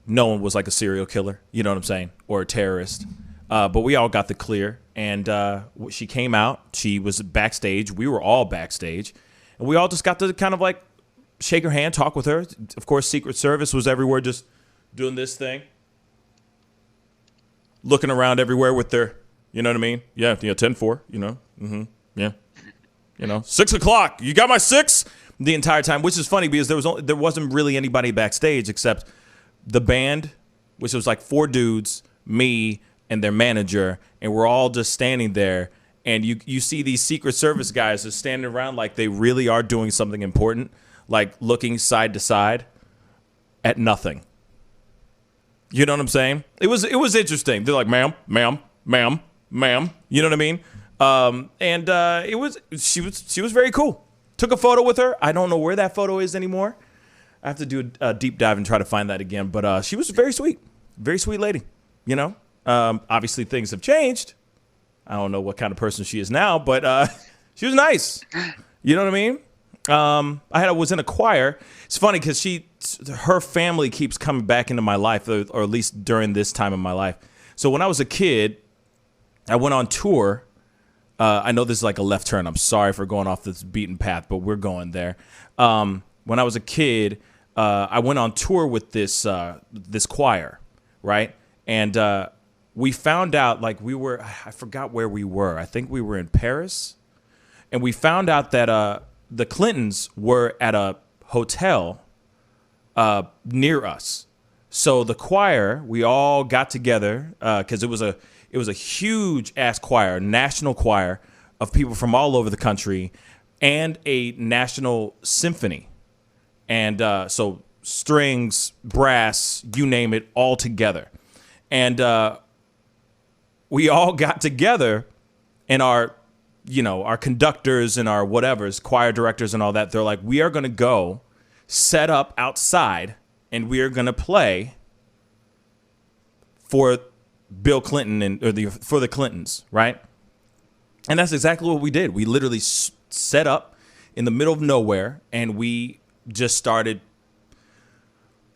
S1: No one was like a serial killer, you know what I'm saying, or a terrorist. But we all got the clear, and she came out. She was backstage. We were all backstage, and we all just got to kind of like shake her hand, talk with her. Of course, Secret Service was everywhere, just doing this thing, looking around everywhere with their, you know what I mean? Yeah, 10-4, you know, yeah, you know, 6 o'clock. You got my 6 the entire time, which is funny because there wasn't really anybody backstage except the band, which was like 4 dudes, me, and their manager, and we're all just standing there, and you see these Secret Service guys just standing around like they really are doing something important, like looking side to side at nothing. You know what I'm saying? It was interesting. They're like, ma'am, ma'am, ma'am, ma'am. You know what I mean? She was very cool. Took a photo with her. I don't know where that photo is anymore. I have to do a deep dive and try to find that again. But she was very sweet lady, you know. Obviously, things have changed. I don't know what kind of person she is now, but she was nice. You know what I mean? I was in a choir. It's funny because her family keeps coming back into my life, or at least during this time in my life. So when I was a kid, I went on tour. I know this is like a left turn. I'm sorry for going off this beaten path, but we're going there. When I was a kid, I went on tour with this choir, right? And we found out, like, I forgot where we were. I think we were in Paris. And we found out that the Clintons were at a hotel near us. So the choir, we all got together because it was a huge ass choir, national choir of people from all over the country, and a national symphony. And so strings, brass, you name it, all together. And we all got together, and our conductors and our whatevers, choir directors and all that, they're like, we are going to go set up outside, and we are going to play for Bill Clinton for the Clintons, right? And that's exactly what we did. We literally set up in the middle of nowhere, and we just started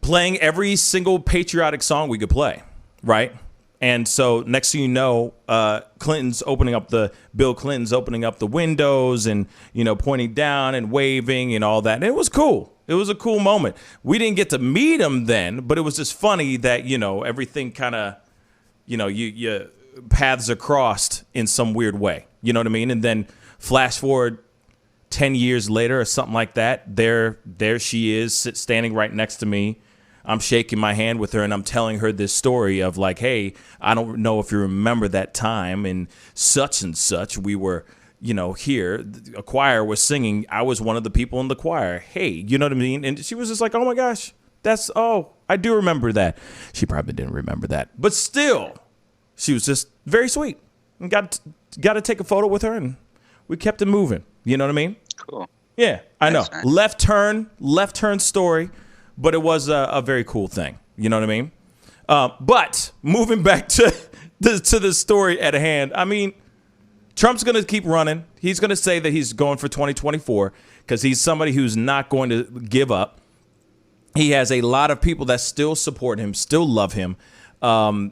S1: playing every single patriotic song we could play, right? And so next thing you know, Bill Clinton's opening up the windows and, you know, pointing down and waving and all that. And it was cool. It was a cool moment. We didn't get to meet him then, but it was just funny that, you know, everything kind of, you know, your paths are crossed in some weird way. You know what I mean? And then flash forward 10 years later or something like that. There she is standing right next to me. I'm shaking my hand with her, and I'm telling her this story of like, hey, I don't know if you remember that time and such. We were, you know, here. A choir was singing. I was one of the people in the choir. Hey, you know what I mean? And she was just like, oh, my gosh, I do remember that. She probably didn't remember that. But still, she was just very sweet. And got to take a photo with her, and we kept it moving. You know what I mean?
S8: Cool.
S1: Yeah, I know.
S8: Nice.
S1: Left turn story. But it was a very cool thing. You know what I mean? But moving back to the story at hand, I mean, Trump's going to keep running. He's going to say that he's going for 2024 because he's somebody who's not going to give up. He has a lot of people that still support him, still love him. He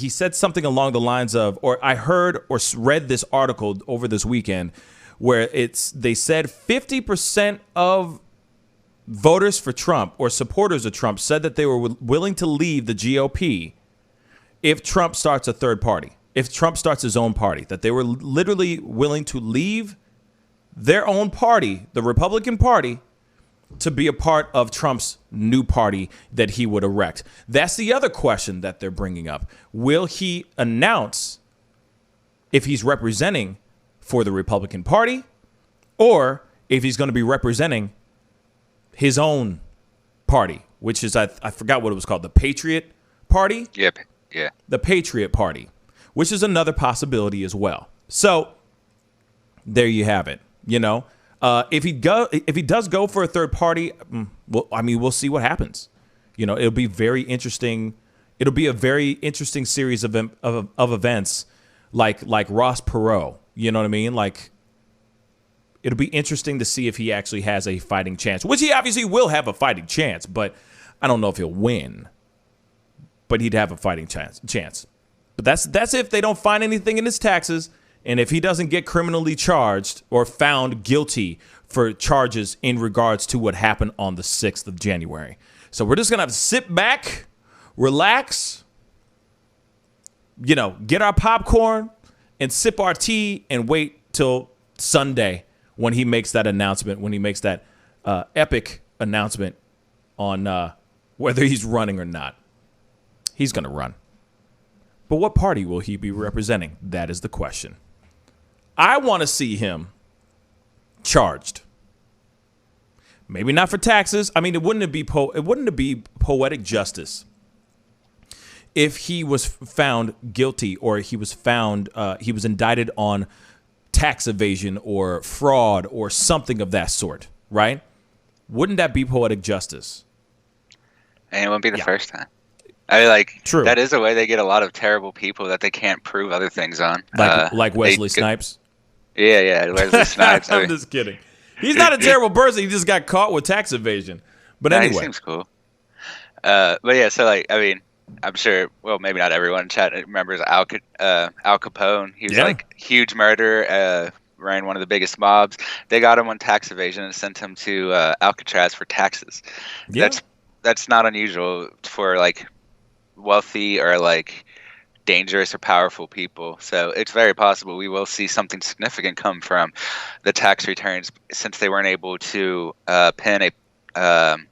S1: said something along the lines of, or I heard or read this article over this weekend where they said 50% of voters for Trump or supporters of Trump said that they were willing to leave the GOP if Trump starts a third party, if Trump starts his own party, that they were literally willing to leave their own party, the Republican Party, to be a part of Trump's new party that he would erect. That's the other question that they're bringing up. Will he announce if he's representing for the Republican Party or if he's going to be representing his own party which is I forgot what it was called, the Patriot Party.
S8: Yep. Yeah.
S1: The Patriot Party, which is another possibility as well. So there you have it. If he does go for a third party, we'll see what happens. It'll be very interesting. It'll be a very interesting series of events, like Ross Perot. You know what I mean? Like, it'll be interesting to see if he actually has a fighting chance, which he obviously will have a fighting chance, but I don't know if he'll win. But he'd have a fighting chance. But that's if they don't find anything in his taxes, and if he doesn't get criminally charged or found guilty for charges in regards to what happened on the 6th of January. So we're just going to have to sit back, relax, get our popcorn and sip our tea and wait till Sunday when he makes that announcement, when he makes that epic announcement on whether he's running or not. He's going to run. But what party will he be representing? That is the question. I want to see him charged. Maybe not for taxes. I mean, it wouldn't be poetic justice if he was found guilty or he was indicted on tax evasion or fraud or something of that sort, right? Wouldn't that be poetic justice?
S8: And it wouldn't be the first time. I mean,
S1: True.
S8: That is a way they get a lot of terrible people that they can't prove other things on.
S1: Like Wesley Snipes?
S8: Yeah, Wesley Snipes.
S1: I'm just kidding. He's not a terrible person. He just got caught with tax evasion. But anyway.
S8: He seems cool. But yeah, so I'm sure, well, maybe not everyone in chat remembers Al Capone. He was huge murderer, ran one of the biggest mobs. They got him on tax evasion and sent him to Alcatraz for taxes. Yeah. That's not unusual for wealthy or dangerous or powerful people. So it's very possible we will see something significant come from the tax returns, since they weren't able to pin a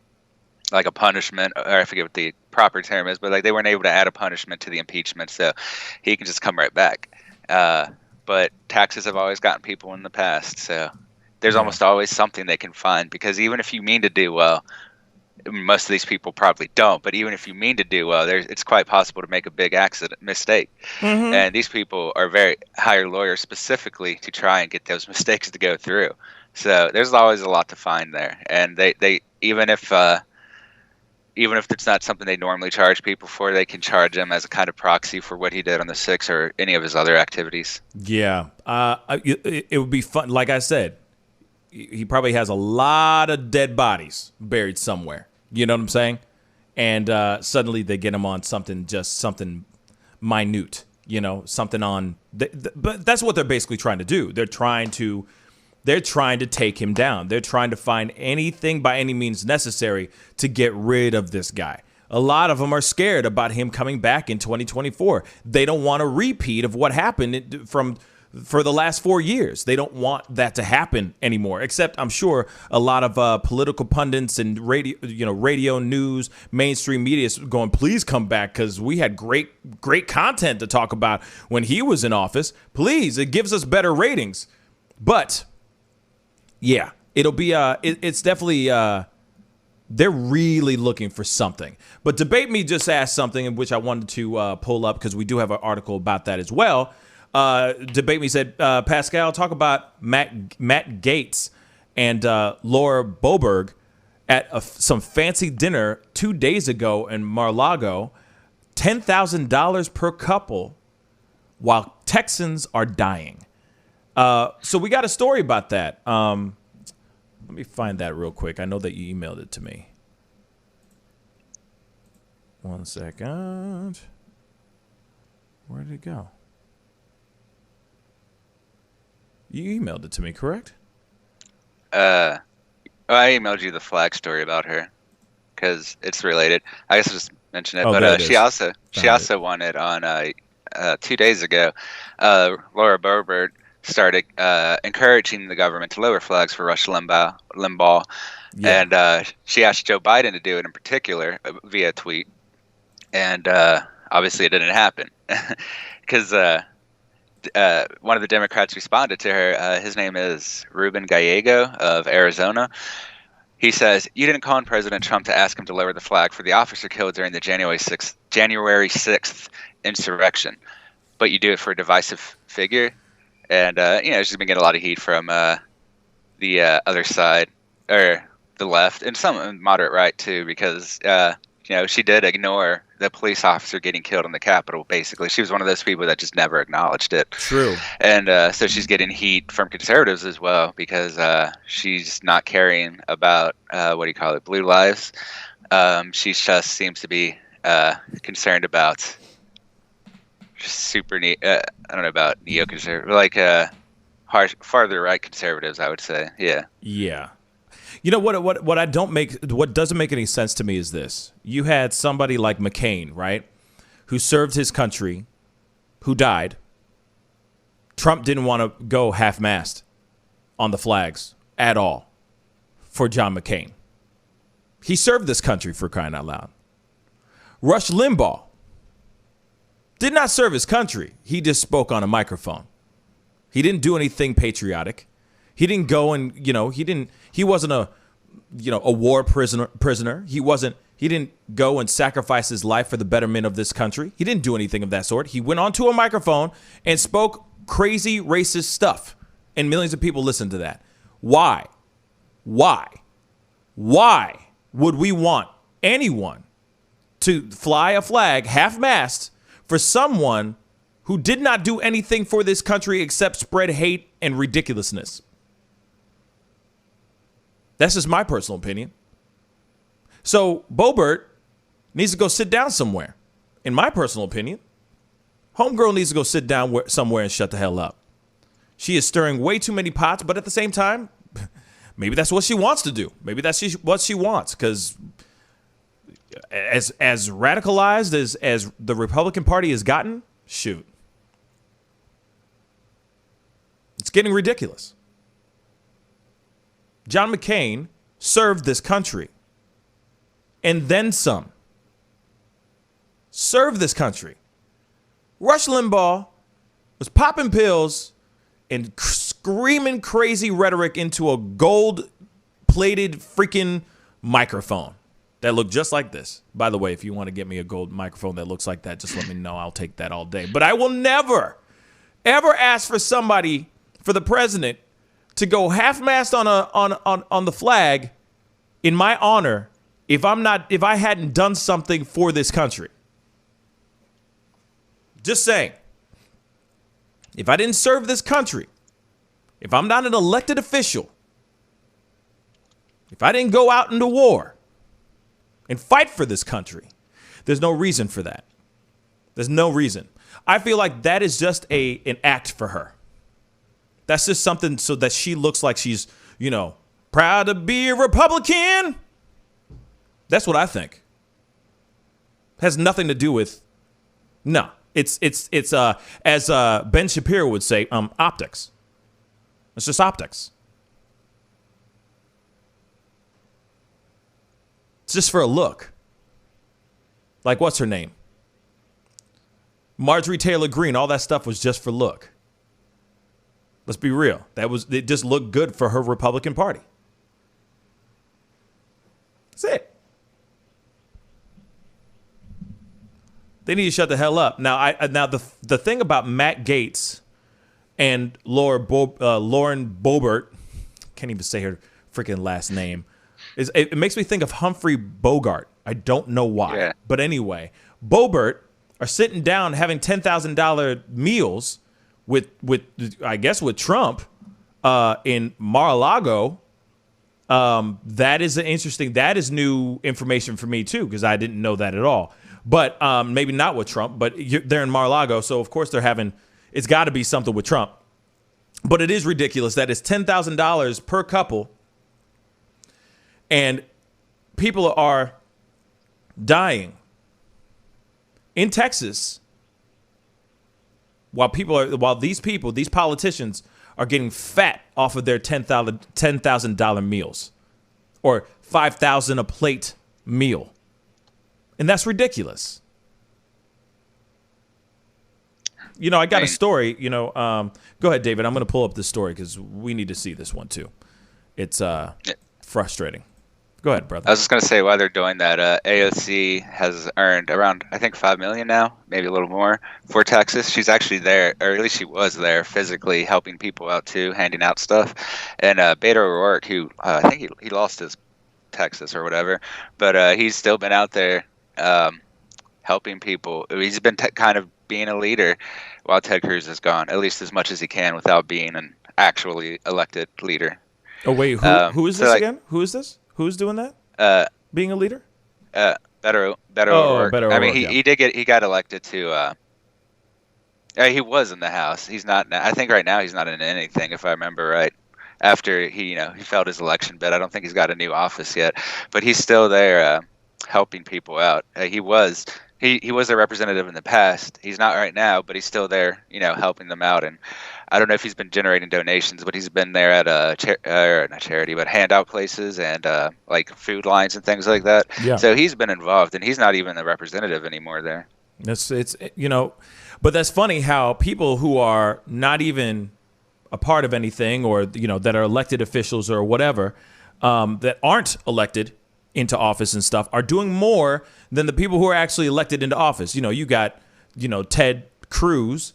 S8: punishment, or I forget what the proper term is, but they weren't able to add a punishment to the impeachment, so he can just come right back. But taxes have always gotten people in the past, so there's almost always something they can find, because even if you mean to do well, most of these people probably don't, but even if you mean to do well, it's quite possible to make a big mistake. Mm-hmm. And these people are hire lawyers specifically to try and get those mistakes to go through. So there's always a lot to find there. And they even if it's not something they normally charge people for, they can charge him as a kind of proxy for what he did on the 6th or any of his other activities. Yeah. It would be fun. Like I said, he probably has a lot of dead bodies buried somewhere. You know what I'm saying? And suddenly they get him on something minute, something on. But that's what they're basically trying to do. They're trying to take him down. They're trying to find anything by any means necessary to get rid of this guy. A lot of them are scared about him coming back in 2024. They don't want a repeat of what happened for the last 4 years. They don't want that to happen anymore, except I'm sure a lot of political pundits and radio news, mainstream media is going, please come back, because we had great content to talk about when he was in office. Please, it gives us better ratings. But yeah, it'll be it's definitely they're really looking for something. But Debate Me just asked something in which I wanted to pull up, because we do have an article about that as well. Debate Me said, Pascal, talk about Matt Gaetz and Laura Boberg at some fancy dinner 2 days ago in Mar-a-Lago, $10,000 per couple, while Texans are dying. So we got a story about that. Let me find that real quick. I know that you emailed it to me. 1 second. Where did it go? You emailed it to me, correct? I emailed you the flag story about her because it's related. I guess I'll just mention it. But she also wanted on 2 days ago. Laura Boebert started encouraging the government to lower flags for Rush Limbaugh. Yeah. And she asked Joe Biden to do it in particular via tweet. And obviously it didn't happen because one of the Democrats responded to her. His name is Ruben Gallego of Arizona. He says, "You didn't call on President Trump to ask him to lower the flag for the officer killed during the January 6th insurrection, but you do it for a divisive figure." And she's been getting a lot of heat from the other side, or the left, and some moderate right too, because she did ignore the police officer getting killed in the Capitol. Basically, she was one of those people that just never acknowledged it.
S1: True.
S8: And so she's getting heat from conservatives as well, because she's not caring about blue lives. She just seems to be concerned about I don't know about neoconservative, like farther right conservatives, I would say. Yeah.
S1: Yeah. You know what doesn't make any sense to me is this. You had somebody like McCain, right, who served his country, who died. Trump didn't want to go half-mast on the flags at all for John McCain. He served this country, for crying out loud. Rush Limbaugh did not serve his country. He just spoke on a microphone. He didn't do anything patriotic. He didn't go and, he wasn't a war prisoner. He didn't go and sacrifice his life for the betterment of this country. He didn't do anything of that sort. He went onto a microphone and spoke crazy racist stuff, and millions of people listened to that. Why would we want anyone to fly a flag half-mast for someone who did not do anything for this country except spread hate and ridiculousness? That's just my personal opinion. So Boebert needs to go sit down somewhere. In my personal opinion, homegirl needs to go sit down somewhere and shut the hell up. She is stirring way too many pots, but at the same time, maybe that's what she wants to do. Maybe that's what she wants, because as radicalized as the Republican Party has gotten, shoot, it's getting ridiculous. John McCain served this country and then some. Served this country. Rush Limbaugh was popping pills and screaming crazy rhetoric into a gold-plated freaking microphone that looked just like this. By the way, if you want to get me a gold microphone that looks like that, just let me know. I'll take that all day. But I will never, ever ask for the president, to go half-mast on the flag in my honor if I hadn't done something for this country. Just saying. If I didn't serve this country, if I'm not an elected official, if I didn't go out into war and fight for this country, there's no reason for that. There's no reason. I feel like that is just an act for her. That's just something so that she looks like she's, proud to be a Republican. That's what I think. Has nothing to do with, no. It's as Ben Shapiro would say, optics. It's just optics. It's just for a look. Like, what's her name? Marjorie Taylor Greene. All that stuff was just for look. Let's be real. It just looked good for her Republican Party. That's it. They need to shut the hell up. Now, the thing about Matt Gaetz and Lauren Boebert, can't even say her freaking last name, is it makes me think of Humphrey Bogart. I don't know why. Yeah. But anyway, Boebert are sitting down having $10,000 meals with Trump in Mar-a-Lago. That is new information for me too, because I didn't know that at all. But maybe not with Trump, but they're in Mar-a-Lago, so of course it's got to be something with Trump. But it is ridiculous that it's $10,000 per couple, and people are dying in Texas while these politicians are getting fat off of their $10,000 meals or $5,000 a plate meal. And that's ridiculous. I got a story, go ahead, David. I'm going to pull up this story because we need to see this one too. It's frustrating. Go ahead, brother.
S8: I was just gonna say while they're doing that, AOC has earned around I think $5 million now, maybe a little more for Texas. She's actually there, or at least she was there physically helping people out too, handing out stuff. And Beto O'Rourke, who I think he lost his Texas or whatever, but he's still been out there helping people. He's been kind of being a leader while Ted Cruz is gone, at least as much as he can without being an actually elected leader.
S1: Oh wait, who is this again? Who is this? Who's doing that? Being a leader?
S8: Beto O'Rourke.
S1: Beto
S8: I mean,
S1: O'Rourke,
S8: he got elected to. He was in the House. He's not. I think right now he's not in anything, if I remember right. After he failed his election bid, I don't think he's got a new office yet, but he's still there helping people out. He was a representative in the past. He's not right now, but he's still there, helping them out. And I don't know if he's been generating donations, but he's been there at not charity, but handout places and like food lines and things like that.
S1: Yeah.
S8: So he's been involved, and he's not even a representative anymore there.
S1: But that's funny how people who are not even a part of anything, or that are elected officials or whatever, that aren't elected into office and stuff, are doing more than the people who are actually elected into office. You got Ted Cruz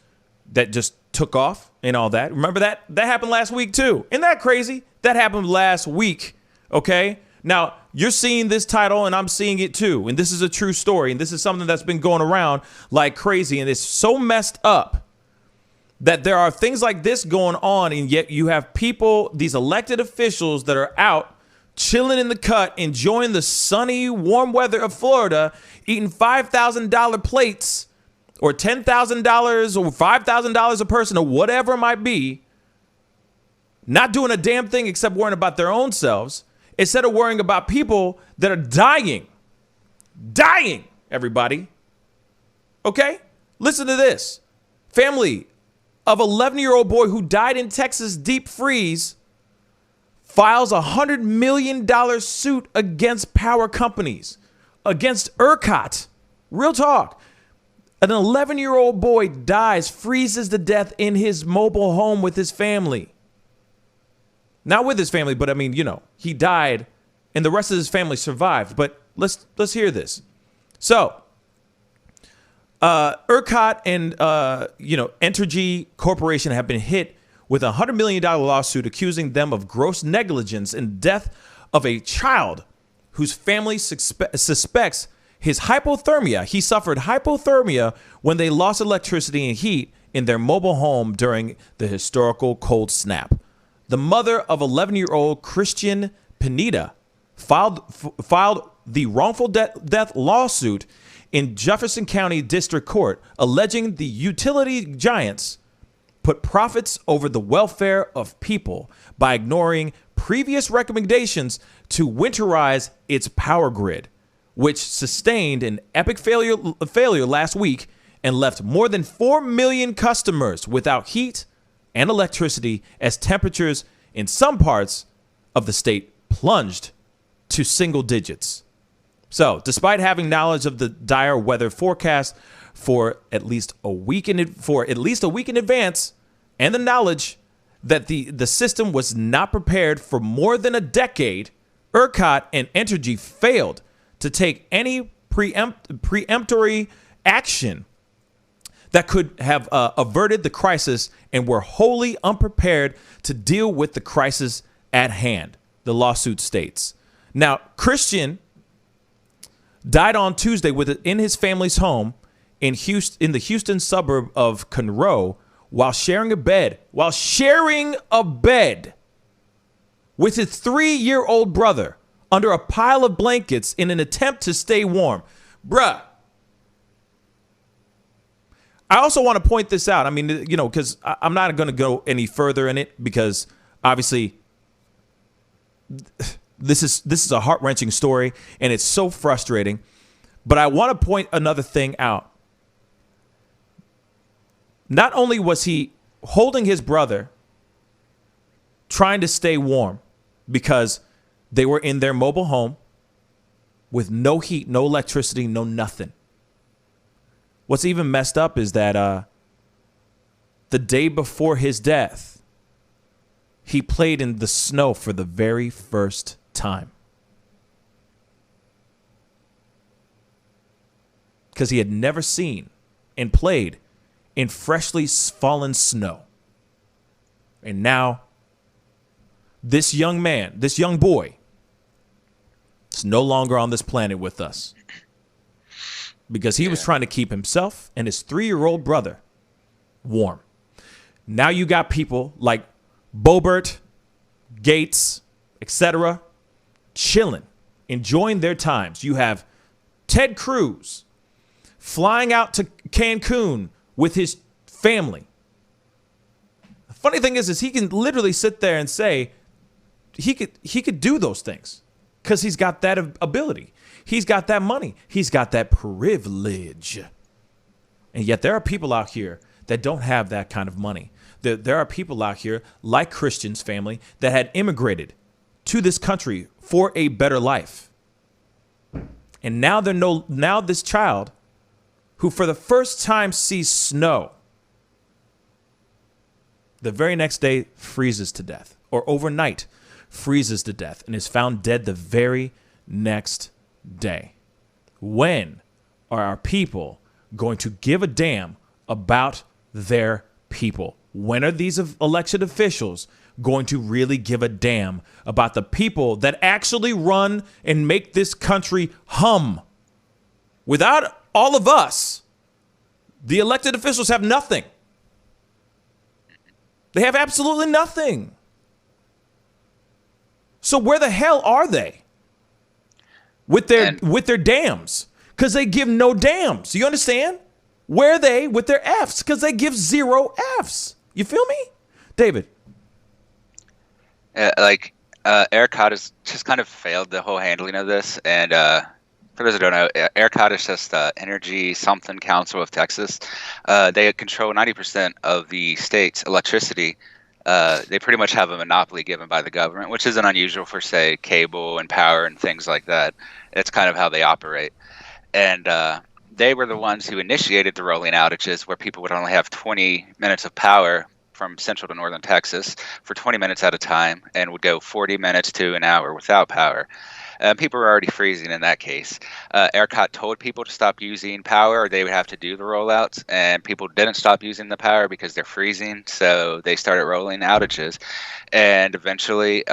S1: that just took off and all that. Remember that happened last week too. Isn't that crazy? That happened last week. Okay. Now you're seeing this title and I'm seeing it too. And this is a true story. And this is something that's been going around like crazy. And it's so messed up that there are things like this going on. And yet you have people, these elected officials that are out chilling in the cut, enjoying the sunny, warm weather of Florida, eating $5,000 plates or $10,000 or $5,000 a person or whatever it might be, not doing a damn thing except worrying about their own selves, instead of worrying about people that are dying, everybody. Okay? Listen to this. Family of 11-year-old boy who died in Texas deep freeze files a $100 million suit against power companies, against ERCOT. Real talk. An 11-year-old boy dies, freezes to death in his mobile home with his family. Not with his family, but I mean, he died and the rest of his family survived. But let's hear this. So, ERCOT and, Entergy Corporation have been hit with a $100 million lawsuit accusing them of gross negligence and death of a child whose family suspects his hypothermia. He suffered hypothermia when they lost electricity and heat in their mobile home during the historical cold snap. The mother of 11-year-old Christian Pineda filed the wrongful death lawsuit in Jefferson County District Court, alleging the utility giants put profits over the welfare of people by ignoring previous recommendations to winterize its power grid, which sustained an epic failure last week and left more than 4 million customers without heat and electricity as temperatures in some parts of the state plunged to single digits. So, despite having knowledge of the dire weather forecast for at least a week in advance, and the knowledge that the system was not prepared for more than a decade, ERCOT and Entergy failed to take any preemptory action that could have averted the crisis and were wholly unprepared to deal with the crisis at hand, the lawsuit states. Now, Christian died on Tuesday in his family's home in the Houston suburb of Conroe while sharing a bed with his 3-year-old brother under a pile of blankets in an attempt to stay warm. Bruh. I also want to point this out. I mean, because I'm not going to go any further in it because obviously this is a heart-wrenching story and it's so frustrating. But I want to point another thing out. Not only was he holding his brother, trying to stay warm because they were in their mobile home with no heat, no electricity, no nothing. What's even messed up is that the day before his death, he played in the snow for the very first time. because he had never seen and played in freshly fallen snow. And now this young man, this young boy, is no longer on this planet with us because he was trying to keep himself and his 3-year-old brother warm. Now you got people like Bobert, Gates, etc., chilling, enjoying their times. You have Ted Cruz flying out to Cancun with his family. The funny thing is he can literally sit there and say he could do those things because he's got that ability. He's got that money. He's got that privilege. And yet there are people out here that don't have that kind of money. There are people out here like Christian's family that had immigrated to this country for a better life. And now now this child who for the first time sees snow, the very next day freezes to death, or overnight freezes to death and is found dead the very next day. When are our people going to give a damn about their people? When are these elected officials going to really give a damn about the people that actually run and make this country hum? Without all of us, the elected officials have nothing. They have absolutely nothing. So where the hell are they with their dams? Because they give no dams. You understand? Where are they with their Fs? Because they give 0 Fs. You feel me? David?
S8: ERCOT has just kind of failed the whole handling of this. And for those who don't know, ERCOT is just Energy Something Council of Texas. They control 90% of the state's electricity. They pretty much have a monopoly given by the government, which isn't unusual for, say, cable and power and things like that. It's kind of how they operate. And they were the ones who initiated the rolling outages where people would only have 20 minutes of power from central to northern Texas for 20 minutes at a time and would go 40 minutes to an hour without power. People were already freezing in that case. ERCOT told people to stop using power or they would have to do the rollouts, and people didn't stop using the power because they're freezing, so they started rolling outages and eventually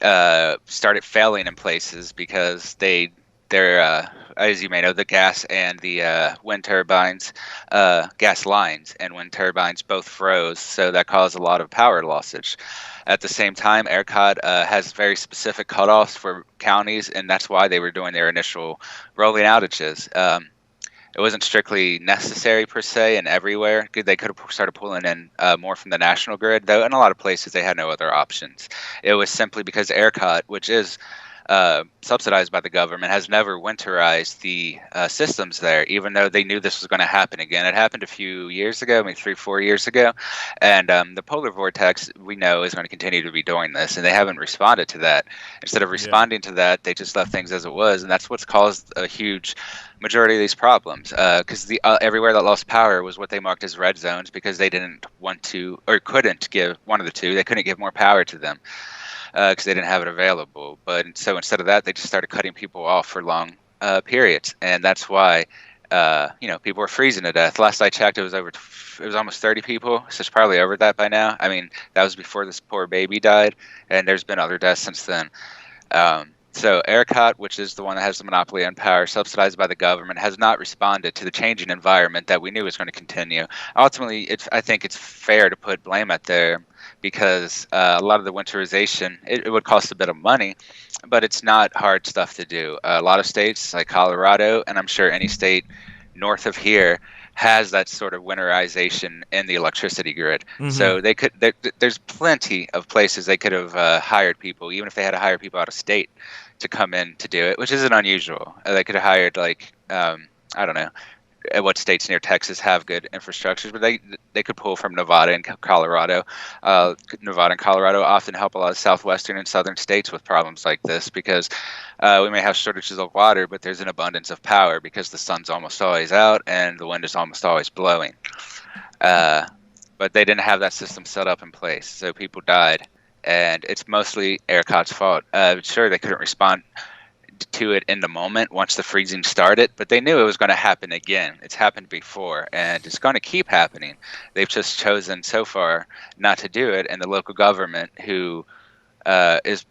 S8: started failing in places because they're as you may know, the gas and the wind turbines, gas lines and wind turbines both froze, so that caused a lot of power lossage. At the same time, ERCOT has very specific cutoffs for counties, and that's why they were doing their initial rolling outages. It wasn't strictly necessary per se and everywhere. They could have started pulling in more from the national grid, though in a lot of places they had no other options. It was simply because ERCOT, which is subsidized by the government, has never winterized the systems there, even though they knew this was going to happen again. It happened a few years ago, maybe 3-4 years ago, and the polar vortex, we know, is going to continue to be doing this, and they haven't responded to that. Instead of responding to that, they just left things as it was, and that's what's caused a huge majority of these problems, because everywhere that lost power was what they marked as red zones because they didn't want to or couldn't give one of the two. They couldn't give more power to them because they didn't have it available. But so instead of that, they just started cutting people off for long periods, and that's why people were freezing to death. Last I checked, it was almost 30 people, so it's probably over that by now. I mean, that was before this poor baby died, and there's been other deaths since then. So ERCOT, which is the one that has the monopoly on power, subsidized by the government, has not responded to the changing environment that we knew was going to continue. Ultimately, I think it's fair to put blame at there because a lot of the winterization, it would cost a bit of money, but it's not hard stuff to do. A lot of states like Colorado, and I'm sure any state north of here, has that sort of winterization in the electricity grid. Mm-hmm. So they could. There's plenty of places they could have hired people, even if they had to hire people out of state to come in to do it, which isn't unusual. They could have hired I don't know what states near Texas have good infrastructures, but they could pull from Nevada and Colorado. Nevada and Colorado often help a lot of southwestern and southern states with problems like this because we may have shortages of water, but there's an abundance of power because the sun's almost always out and the wind is almost always blowing. But they didn't have that system set up in place, so people died, and it's mostly ERCOT's fault. Sure, they couldn't respond to it in the moment once the freezing started, but they knew it was going to happen again. It's happened before, and it's going to keep happening. They've just chosen so far not to do it, and the local government, who is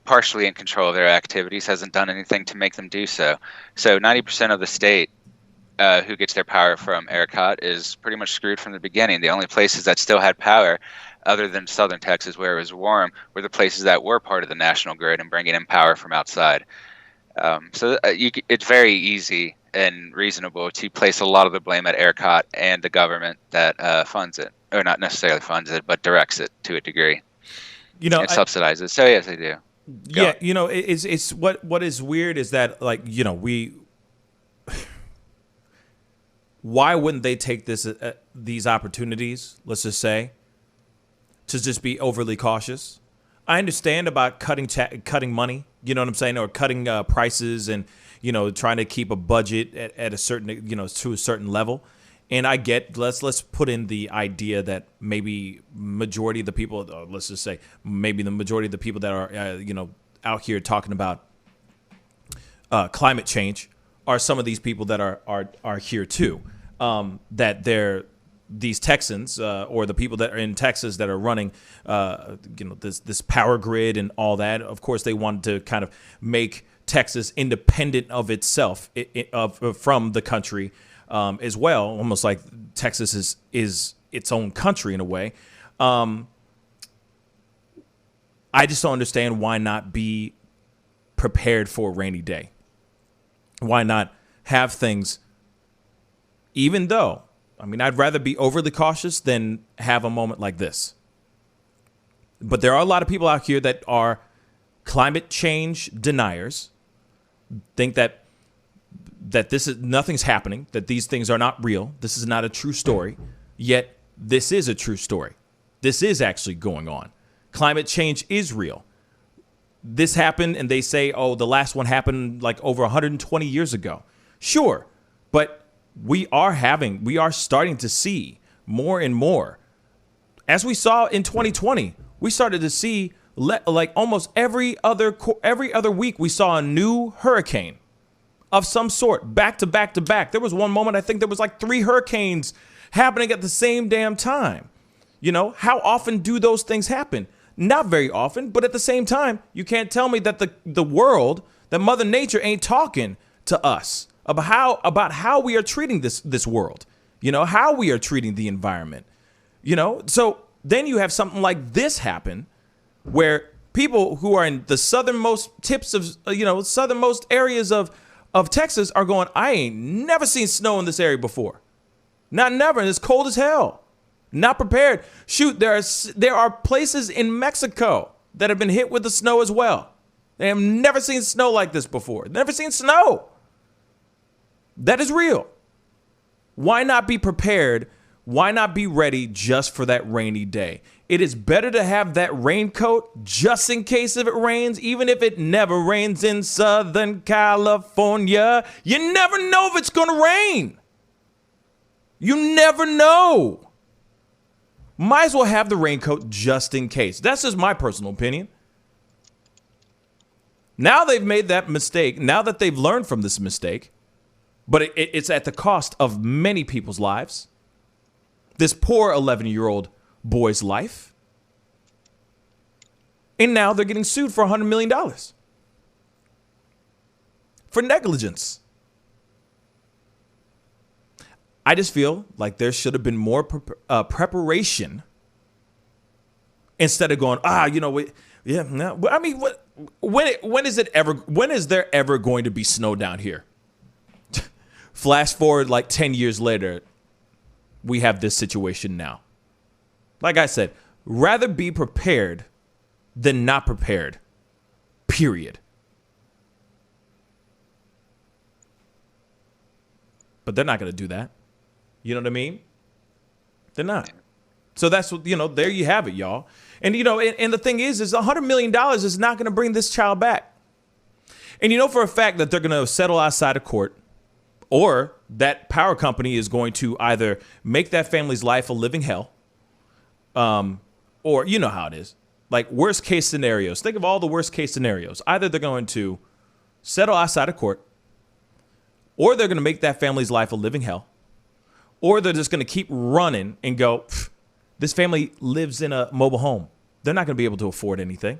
S8: partially in control of their activities, hasn't done anything to make them do so. So 90% of the state who gets their power from ERCOT is pretty much screwed from the beginning. The only places that still had power, other than southern Texas where it was warm, were the places that were part of the national grid and bringing in power from outside. It's very easy and reasonable to place a lot of the blame at ERCOT and the government that funds it, or not necessarily funds it, but directs it to a degree. And subsidizes. So yes, they do.
S1: Yeah, it's what is weird is that, like, why wouldn't they take these opportunities, let's just say, to just be overly cautious? I understand about cutting money, you know what I'm saying, or cutting prices and, trying to keep a budget at a certain, to a certain level. And I get, let's put in the idea that maybe majority of the people, let's just say maybe the majority of the people that are, out here talking about climate change are some of these people that are here too. That they're these Texans or the people that are in Texas that are running, this power grid and all that. Of course, they wanted to kind of make Texas independent of itself, from the country as well, almost like Texas is its own country in a way. I just don't understand why not be prepared for a rainy day. Why not have things, even though, I'd rather be overly cautious than have a moment like this. But there are a lot of people out here that are climate change deniers, think that this is nothing's happening, that these things are not real. This is not a true story. Yet this is a true story. This is actually going on. Climate change is real. This happened, and they say, oh, the last one happened like over 120 years ago. Sure, but we are starting to see more and more. As we saw in 2020, we started to see like almost every other week we saw a new hurricane of some sort, back to back to back. There was one moment I think there was like 3 hurricanes happening at the same damn time. How often do those things happen? Not very often, but at the same time, you can't tell me that the world, that Mother Nature ain't talking to us about how we are treating this world, how we are treating the environment, So then you have something like this happen, where people who are in the southernmost tips of, southernmost areas of Texas are going, I ain't never seen snow in this area before. Not never. And it's cold as hell. Not prepared. Shoot, there are places in Mexico that have been hit with the snow as well. They have never seen snow like this before. Never seen snow. That is real. Why not be prepared? Why not be ready just for that rainy day? It is better to have that raincoat just in case if it rains, even if it never rains in Southern California. You never know if it's going to rain. You never know. Might as well have the raincoat just in case. That's just my personal opinion. Now they've made that mistake. Now that they've learned from this mistake, but it's at the cost of many people's lives. This poor 11-year-old boy's life. And now they're getting sued for $100 million for negligence. I just feel like there should have been more preparation instead of going, when is there ever going to be snow down here? Flash forward like 10 years later, we have this situation now. Like I said, rather be prepared than not prepared. Period. But they're not going to do that. You know what I mean? They're not. So that's what, there you have it, y'all. And, and the thing is $100 million is not going to bring this child back. And for a fact that they're going to settle outside of court, or that power company is going to either make that family's life a living hell, or how it is. Like worst case scenarios. Think of all the worst case scenarios. Either they're going to settle outside of court, or they're going to make that family's life a living hell, or they're just going to keep running and go, this family lives in a mobile home. They're not going to be able to afford anything,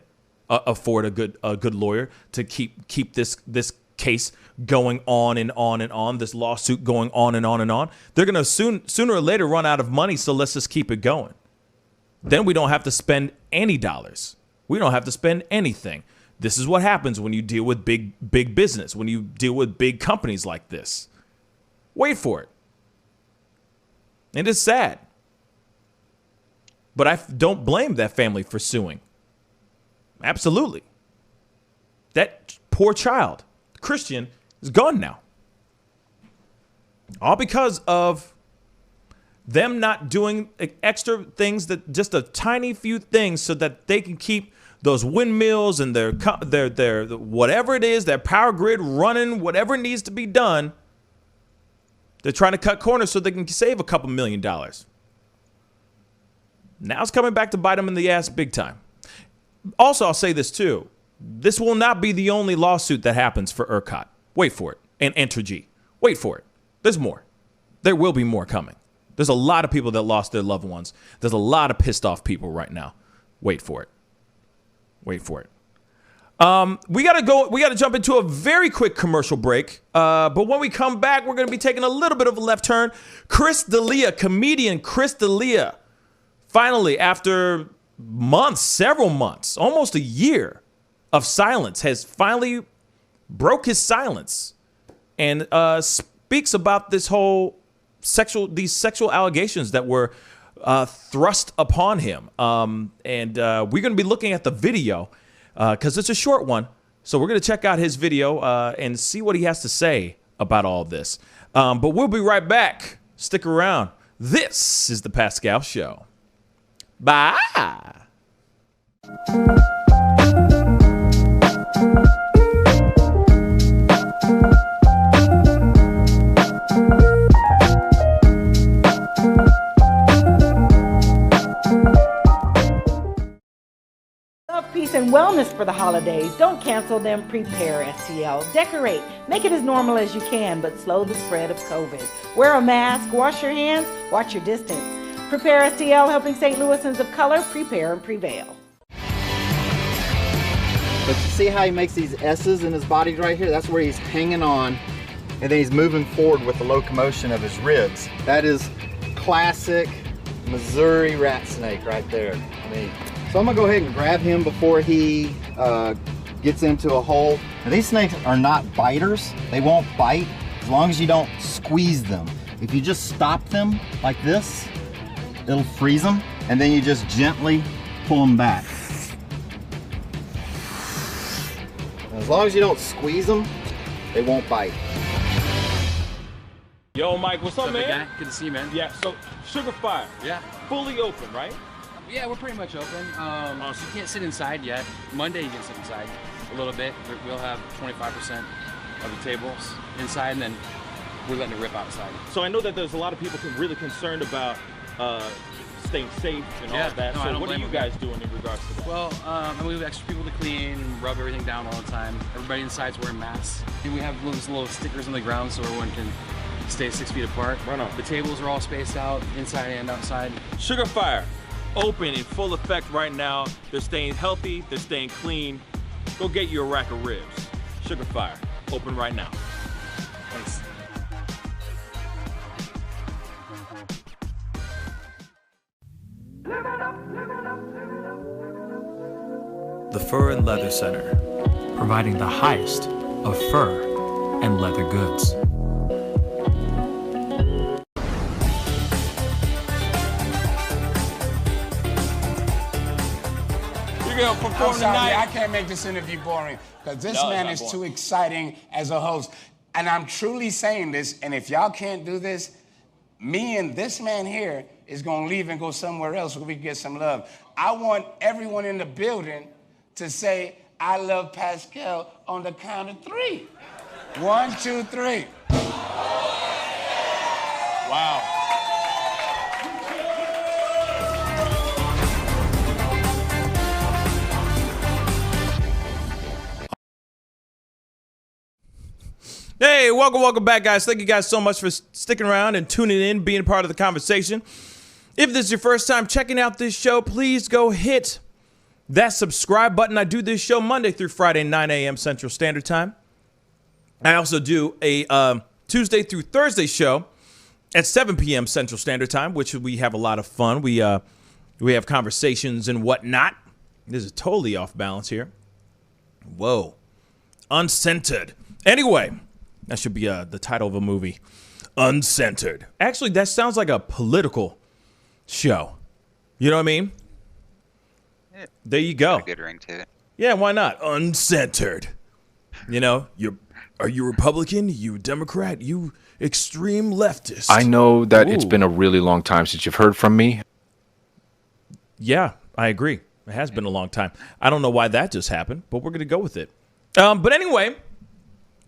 S1: afford a good lawyer to keep this case going on and on and on, this lawsuit going on and on and on. They're going to sooner or later run out of money, so let's just keep it going. Then we don't have to spend any dollars. We don't have to spend anything. This is what happens when you deal with big business, when you deal with big companies like this. Wait for it. And it's sad. But I don't blame that family for suing. Absolutely. That poor child, Christian, is gone now. All because of them not doing extra things, that just a tiny few things, so that they can keep those windmills and their whatever it is, their power grid running, whatever needs to be done. They're trying to cut corners so they can save a couple $1 million. Now it's coming back to bite them in the ass big time. Also, I'll say this too. This will not be the only lawsuit that happens for ERCOT. Wait for it. And Entergy. Wait for it. There's more. There will be more coming. There's a lot of people that lost their loved ones. There's a lot of pissed off people right now. Wait for it. Wait for it. We gotta jump into a very quick commercial break. But when we come back, we're gonna be taking a little bit of a left turn. Chris D'Elia, comedian Chris D'Elia, finally, after months, several months, almost a year of silence, has finally broke his silence and speaks about this whole these sexual allegations that were thrust upon him. And we're going to be looking at the video because it's a short one. So we're going to check out his video and see what he has to say about all this. But we'll be right back. Stick around. This is the Pascal Show. Bye.
S9: Love, peace, and wellness for the holidays. Don't cancel them. Prepare STL. Decorate. Make it as normal as you can, but slow the spread of COVID. Wear a mask. Wash your hands. Watch your distance. Prepare STL, helping St. Louisans of color prepare and prevail.
S10: But you see how he makes these S's in his body right here? That's where he's hanging on, and then he's moving forward with the locomotion of his ribs. That is classic Missouri rat snake right there. So I'm gonna go ahead and grab him before he gets into a hole. Now, these snakes are not biters. They won't bite as long as you don't squeeze them. If you just stop them like this, it'll freeze them, and then you just gently pull them back. As long as you don't squeeze them, they won't bite.
S1: Yo, Mike, what's up, man?
S11: Guy? Good to see you, man.
S1: Yeah, so Sugar Fire.
S11: Yeah.
S1: Fully open, right?
S11: Yeah, we're pretty much open. So you can't sit inside yet. Monday you can sit inside a little bit. We'll have 25% of the tables inside, and then we're letting it rip outside.
S1: So I know that there's a lot of people really concerned about staying safe and all of that.
S11: No,
S1: so what are you guys doing in regards to that?
S11: Well, we have extra people to clean and rub everything down all the time. Everybody inside's wearing masks. And we have those little stickers on the ground so everyone can stay 6 feet apart.
S1: Right on.
S11: The tables are all spaced out, inside and outside.
S1: Sugar Fire, open in full effect right now. They're staying healthy, they're staying clean. Go get you a rack of ribs. Sugar Fire, open right now.
S11: Thanks.
S12: The Fur and Leather Center, providing the highest of fur and leather goods.
S1: You're gonna perform
S13: I'm sorry,
S1: tonight.
S13: I can't make this interview boring because this
S1: No,
S13: man
S1: it's
S13: is
S1: not
S13: too
S1: boring.
S13: exciting as a host. And I'm truly saying this, and if y'all can't do this, me and this man here is gonna leave and go somewhere else where we can get some love. I want everyone in the building to say, I love Pascal on the count of 3. 1, 2, 3.
S1: Wow. welcome back, guys. Thank you guys so much for sticking around and tuning in, being part of the conversation. If this is your first time checking out this show, please go hit that subscribe button. I do this show Monday through Friday, 9 a.m. Central Standard Time. I also do a Tuesday through Thursday show at 7 p.m. Central Standard Time, which we have a lot of fun. We have conversations and whatnot. This is totally off balance here. Whoa. Uncentered. Anyway, that should be the title of a movie. Uncentered. Actually, that sounds like a political show. You know what I mean?
S8: Yeah.
S1: There you go.
S8: Good ring to it.
S1: Yeah, why not? Uncentered. You know, are you Republican? You Democrat? You extreme leftist?
S14: I know that
S1: Ooh.
S14: It's been a really long time since you've heard from me.
S1: Yeah, I agree. It has been a long time. I don't know why that just happened, but we're going to go with it. But anyway,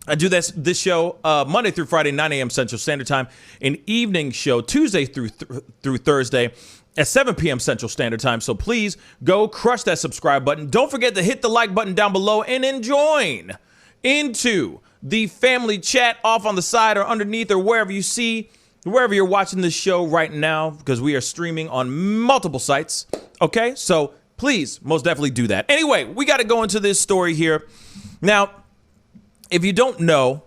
S1: I do this show Monday through Friday, 9 a.m. Central Standard Time, an evening show Tuesday through Thursday at 7 p.m. Central Standard Time. So please go crush that subscribe button. Don't forget to hit the like button down below and then join into the family chat off on the side or underneath or wherever you're watching this show right now, because we are streaming on multiple sites. Okay, so please most definitely do that. Anyway, we got to go into this story here. Now, if you don't know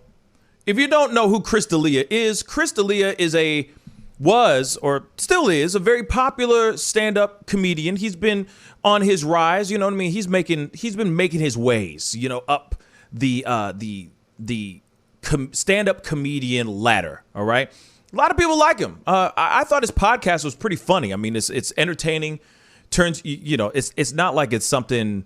S1: who Chris D'Elia is, Chris D'Elia was or still is a very popular stand-up comedian. He's been on his rise, you know what I mean? He's been making his ways, you know, up the stand-up comedian ladder, all right? A lot of people like him. I thought his podcast was pretty funny. I mean, it's entertaining. It's not like it's something.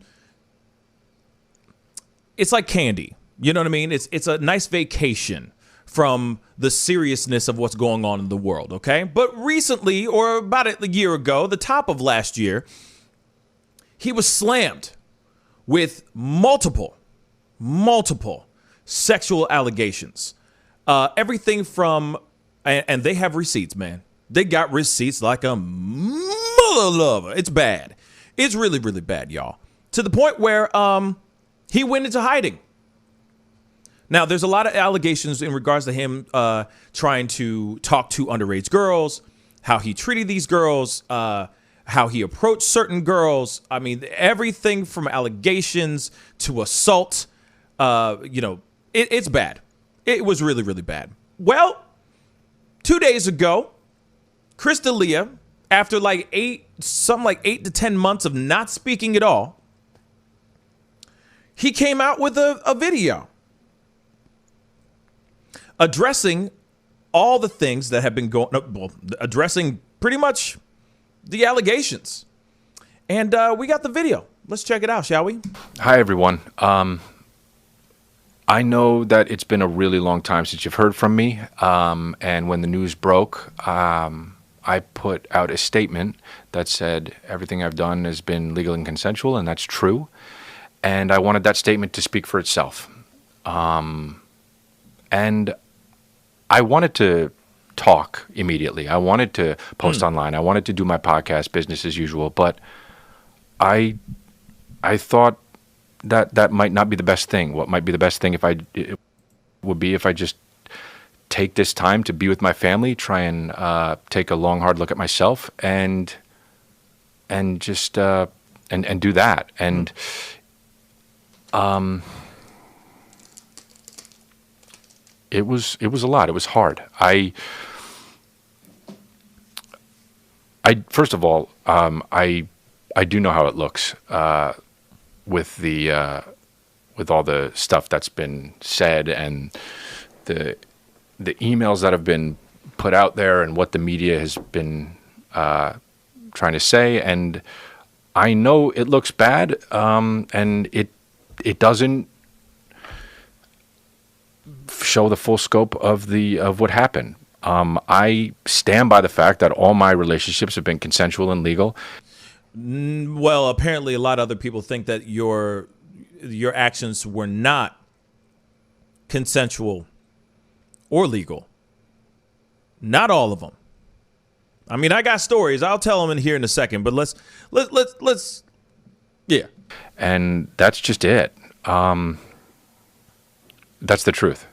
S1: It's like candy. You know what I mean? It's a nice vacation from the seriousness of what's going on in the world, okay? But recently, or about a year ago, the top of last year, he was slammed with multiple sexual allegations. Everything from, and they have receipts, man. They got receipts like a mother lover. It's bad. It's really, really bad, y'all. To the point where he went into hiding. Now, there's a lot of allegations in regards to him trying to talk to underage girls, how he treated these girls, how he approached certain girls. I mean, everything from allegations to assault. It's bad. It was really, really bad. Well, 2 days ago, Chris D'Elia, after like 8 to 10 months of not speaking at all, he came out with a video addressing all the things that have been addressing pretty much the allegations. And we got the video. Let's check it out, shall we?
S14: Hi, everyone. I know that it's been a really long time since you've heard from me. And when the news broke, I put out a statement that said everything I've done has been legal and consensual, and that's true. And I wanted that statement to speak for itself. And I wanted to talk immediately. I wanted to post online. I wanted to do my podcast, business as usual. But I thought that might not be the best thing. What might be the best thing would be if I just take this time to be with my family, try and take a long, hard look at myself, and just and do that. And it was a lot. It was hard. I first of all, I do know how it looks with all the stuff that's been said and the emails that have been put out there and what the media has been trying to say. And I know it looks bad, and it doesn't show the full scope of what happened. I stand by the fact that all my relationships have been consensual and legal.
S1: Well, apparently a lot of other people think that your actions were not consensual or legal. Not all of them. I mean, I got stories. I'll tell them in here in a second, but let's yeah.
S14: And that's just it. That's the truth.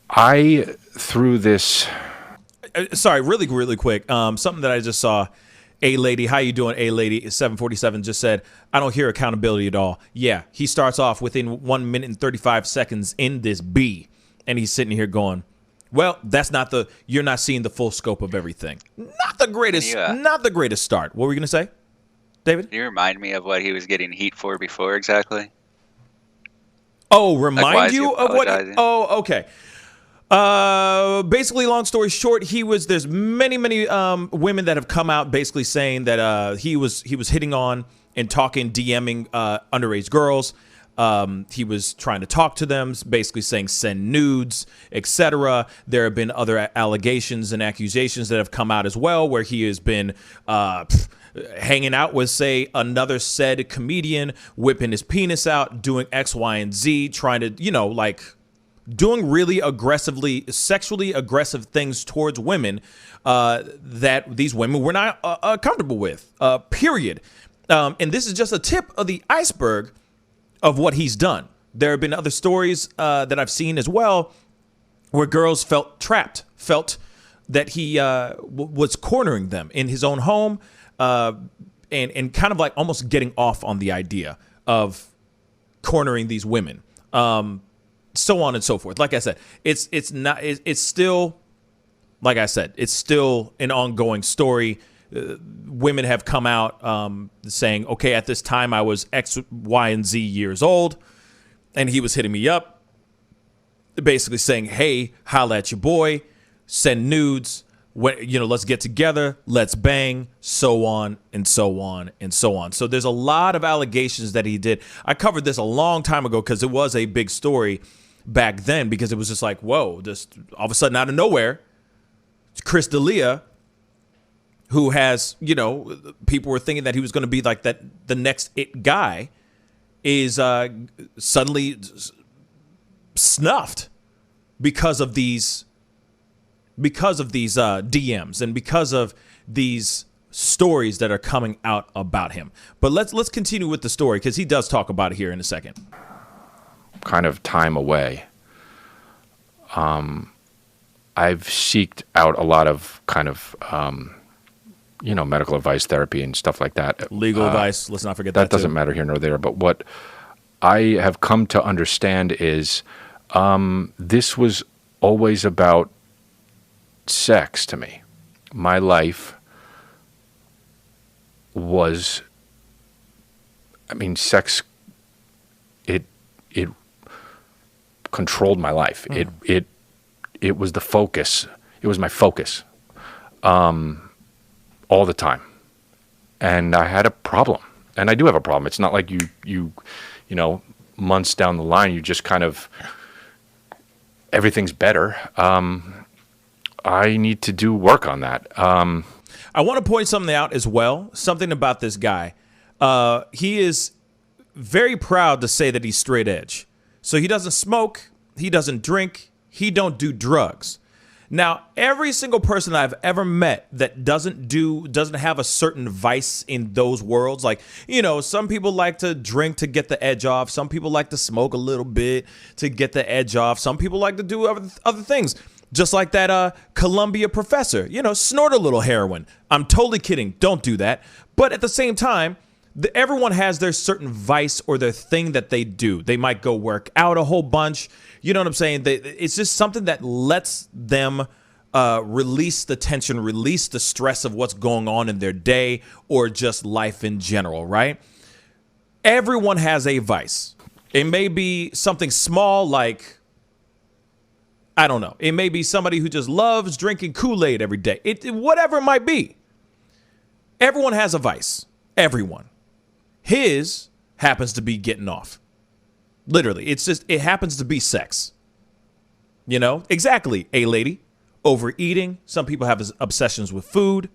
S14: through this.
S1: Sorry, really, really quick. Something that I just saw. A lady, how you doing? A lady 747 just said, I don't hear accountability at all. Yeah, he starts off within 1 minute and 35 seconds in this B, and he's sitting here going, well, you're not seeing the full scope of everything. Not the greatest start. What were you going to say, David?
S8: Can you remind me of what he was getting heat for before exactly?
S1: Oh, remind you of what? Oh, okay. Basically, long story short, there's many women that have come out basically saying that he was hitting on and talking, DMing underage girls. He was trying to talk to them, basically saying send nudes, etc. There have been other allegations and accusations that have come out as well, where he has been hanging out with, say, another said comedian, whipping his penis out, doing X, Y, and Z, trying to, doing really sexually aggressive things towards women that these women were not comfortable with, period. And this is just a tip of the iceberg of what he's done. There have been other stories that I've seen as well where girls felt trapped, felt that he was cornering them in his own home, and kind of like almost getting off on the idea of cornering these women. So on and so forth. Like I said, it's still, like I said, it's still an ongoing story. Women have come out saying, okay, at this time I was X, Y, and Z years old, and he was hitting me up, basically saying, hey, holla at your boy, send nudes, let's get together, let's bang, so on and so on and so on. So there's a lot of allegations that he did. I covered this a long time ago because it was a big story back then, because it was just like, whoa, just all of a sudden out of nowhere, Chris D'Elia, who has, people were thinking that he was going to be like that, the next it guy, is suddenly snuffed because of these DMs and because of these stories that are coming out about him. But let's continue with the story, because he does talk about it here in a second.
S14: Kind of time away. I've seeked out a lot of kind of medical advice, therapy, and stuff like that.
S1: Legal advice. Let's not forget that.
S14: That doesn't matter here nor there. But what I have come to understand is this was always about sex to me. My life was, sex. It controlled my life. It was the focus. It was my focus. All the time. And I had a problem. And I do have a problem. It's not like you months down the line, you just kind of, everything's better. I need to do work on that.
S1: I want to point something out as well. Something about this guy. He is very proud to say that he's straight edge. So he doesn't smoke. He doesn't drink. He don't do drugs. Now, every single person I've ever met that doesn't have a certain vice in those worlds, like, some people like to drink to get the edge off. Some people like to smoke a little bit to get the edge off. Some people like to do other things. Just like that Columbia professor, snort a little heroin. I'm totally kidding. Don't do that. But at the same time, everyone has their certain vice or their thing that they do. They might go work out a whole bunch. You know what I'm saying? It's just something that lets them release the tension, release the stress of what's going on in their day or just life in general, right? Everyone has a vice. It may be something small like, I don't know. It may be somebody who just loves drinking Kool-Aid every day. Whatever it might be. Everyone has a vice. Everyone. His happens to be getting off. Literally. It happens to be sex. Exactly. A lady. Overeating. Some people have obsessions with food.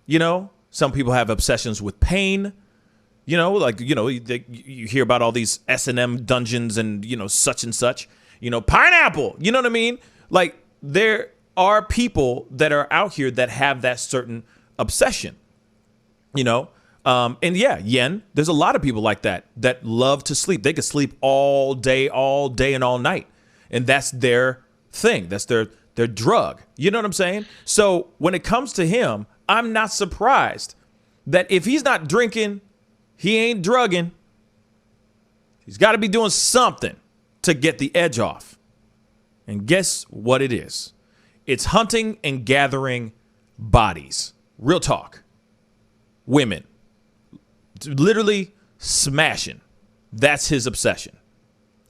S1: Some people have obsessions with pain. You hear about all these S&M dungeons and, such and such. Pineapple. You know what I mean? Like, there are people that are out here that have that certain obsession. And yeah, Yen, there's a lot of people like that love to sleep. They could sleep all day and all night. And that's their thing. That's their drug. You know what I'm saying? So when it comes to him, I'm not surprised that if he's not drinking, he ain't drugging. He's got to be doing something to get the edge off. And guess what it is? It's hunting and gathering bodies. Real talk. Women. Literally smashing. That's his obsession.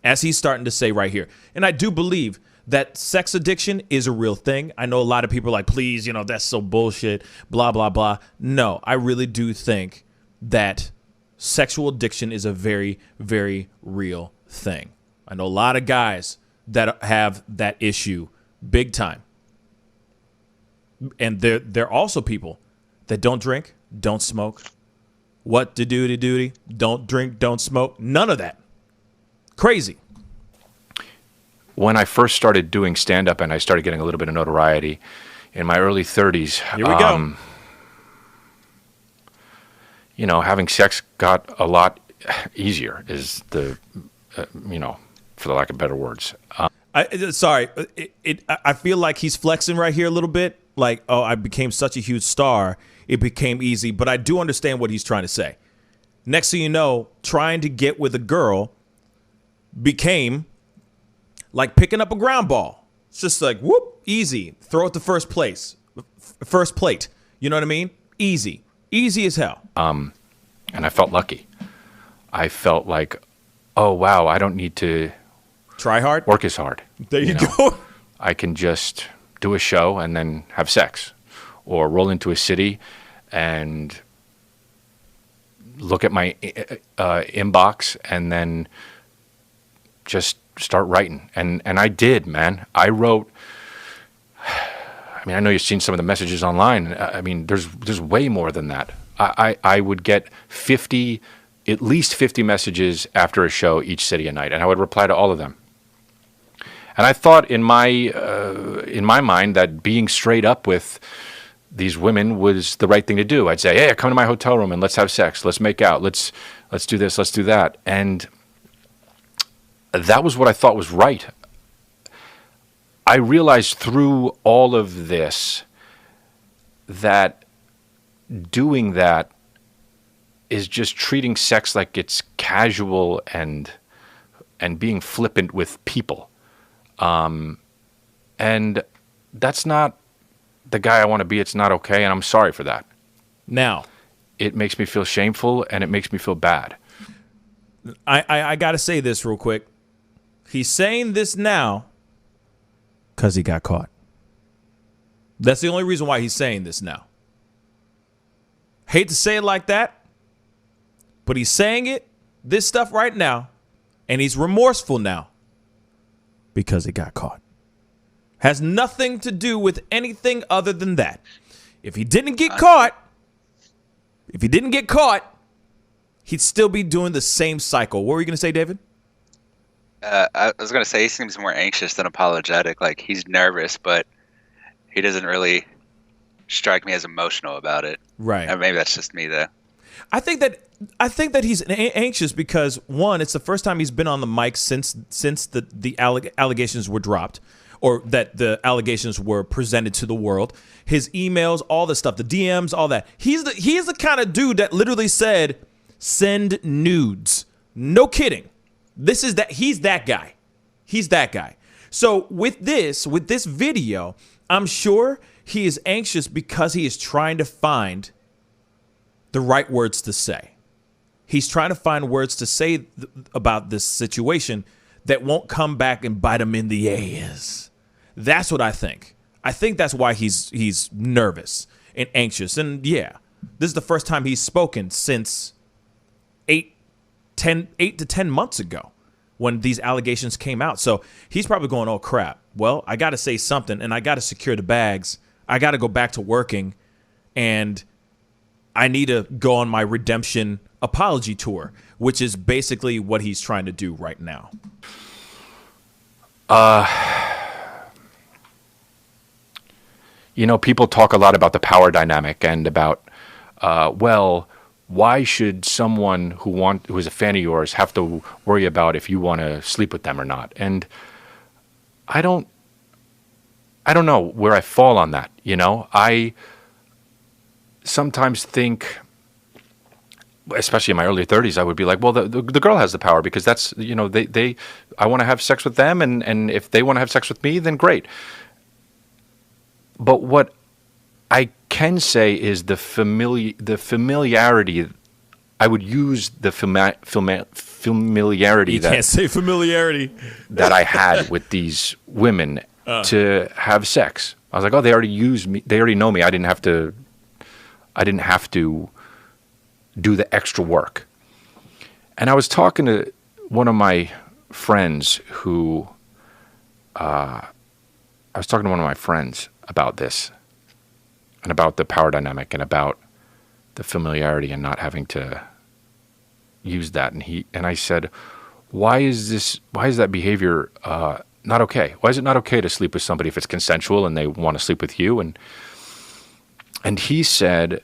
S1: As he's starting to say right here. And I do believe that sex addiction is a real thing. I know a lot of people are like, please, that's so bullshit, blah, blah, blah. No, I really do think that sexual addiction is a very, very real thing. I know a lot of guys that have that issue big time. And there are also people that don't drink, don't smoke. What to do, don't drink, don't smoke. None of that. Crazy.
S14: When I first started doing stand-up and I started getting a little bit of notoriety in my early 30s.
S1: Here we go.
S14: Having sex got a lot easier is for the lack of better words.
S1: I feel like he's flexing right here a little bit. Like, oh, I became such a huge star. It became easy. But I do understand what he's trying to say. Next thing you know, trying to get with a girl became like picking up a ground ball. It's just like, whoop, easy. Throw it to first plate. You know what I mean? Easy. Easy as hell.
S14: And I felt lucky. I felt like, oh, wow, I don't need to
S1: try hard,
S14: work as hard.
S1: There you go.
S14: I can just do a show and then have sex, or roll into a city and look at my inbox and then just start writing. And I did, man. I wrote. I know you've seen some of the messages online. There's way more than that. I would get at least 50 messages after a show each city a night, and I would reply to all of them. And I thought in my mind that being straight up with these women was the right thing to do. I'd say, hey, come to my hotel room and let's have sex. Let's make out. Let's do this. Let's do that. And that was what I thought was right. I realized through all of this that doing that is just treating sex like it's casual and being flippant with people. And that's not the guy I want to be. It's not okay, and I'm sorry for that.
S1: Now,
S14: it makes me feel shameful, and it makes me feel bad.
S1: I got to say this real quick. He's saying this now because he got caught. That's the only reason why he's saying this now. Hate to say it like that, but he's saying this stuff right now, and he's remorseful now because he got caught. Has nothing to do with anything other than that. If he didn't get caught, he'd still be doing the same cycle. What were you going to say, David?
S8: I was going to say he seems more anxious than apologetic. Like, he's nervous, but he doesn't really strike me as emotional about it.
S1: Right.
S8: Or maybe that's just me, though.
S1: I think that he's anxious because, one, it's the first time he's been on the mic since the allegations were dropped, or that the allegations were presented to the world. His emails, all the stuff, the DMs, all that. He's the kind of dude that literally said, "Send nudes." No kidding. He's that guy. He's that guy. So with this video, I'm sure he is anxious because he is trying to find the right words to say. He's trying to find words to say about this situation that won't come back and bite him in the ass. That's what I think. I think that's why he's nervous and anxious. And yeah, this is the first time he's spoken since 8 to 10 months ago when these allegations came out. So he's probably going, oh, crap. Well, I got to say something, and I got to secure the bags. I got to go back to working, and I need to go on my redemption apology tour, which is basically what he's trying to do right now.
S14: People talk a lot about the power dynamic and about, why should someone who is a fan of yours have to worry about if you want to sleep with them or not? And I don't I don't know where I fall on that. I sometimes think, especially in my early 30s, I would be like, well, the girl has the power because that's, I want to have sex with them, and if they want to have sex with me, then great. But what I can say is the familiarity. I would use the familiarity.
S1: You can't say familiarity
S14: that I had with these women to have sex. I was like, oh, they already use me. They already know me. I didn't have to do the extra work. And I was talking to one of my friends about this and about the power dynamic and about the familiarity and not having to use that. And I said, why is that behavior not okay? Why is it not okay to sleep with somebody if it's consensual and they want to sleep with you? And he said,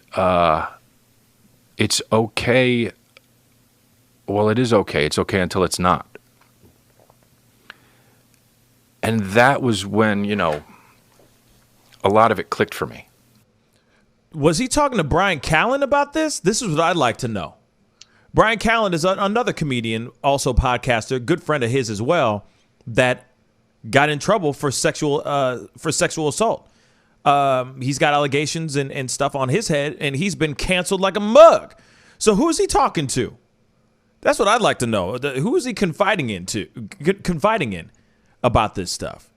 S14: it's okay. Well, it is okay. It's okay until it's not. And that was when, a lot of it clicked for me.
S1: Was he talking to Brian Callen about this? This is what I'd like to know. Brian Callen is another comedian, also podcaster, good friend of his as well, that got in trouble for sexual assault. He's got allegations and stuff on his head, and he's been canceled like a mug. So who is he talking to? That's what I'd like to know. Who is he confiding in about this stuff?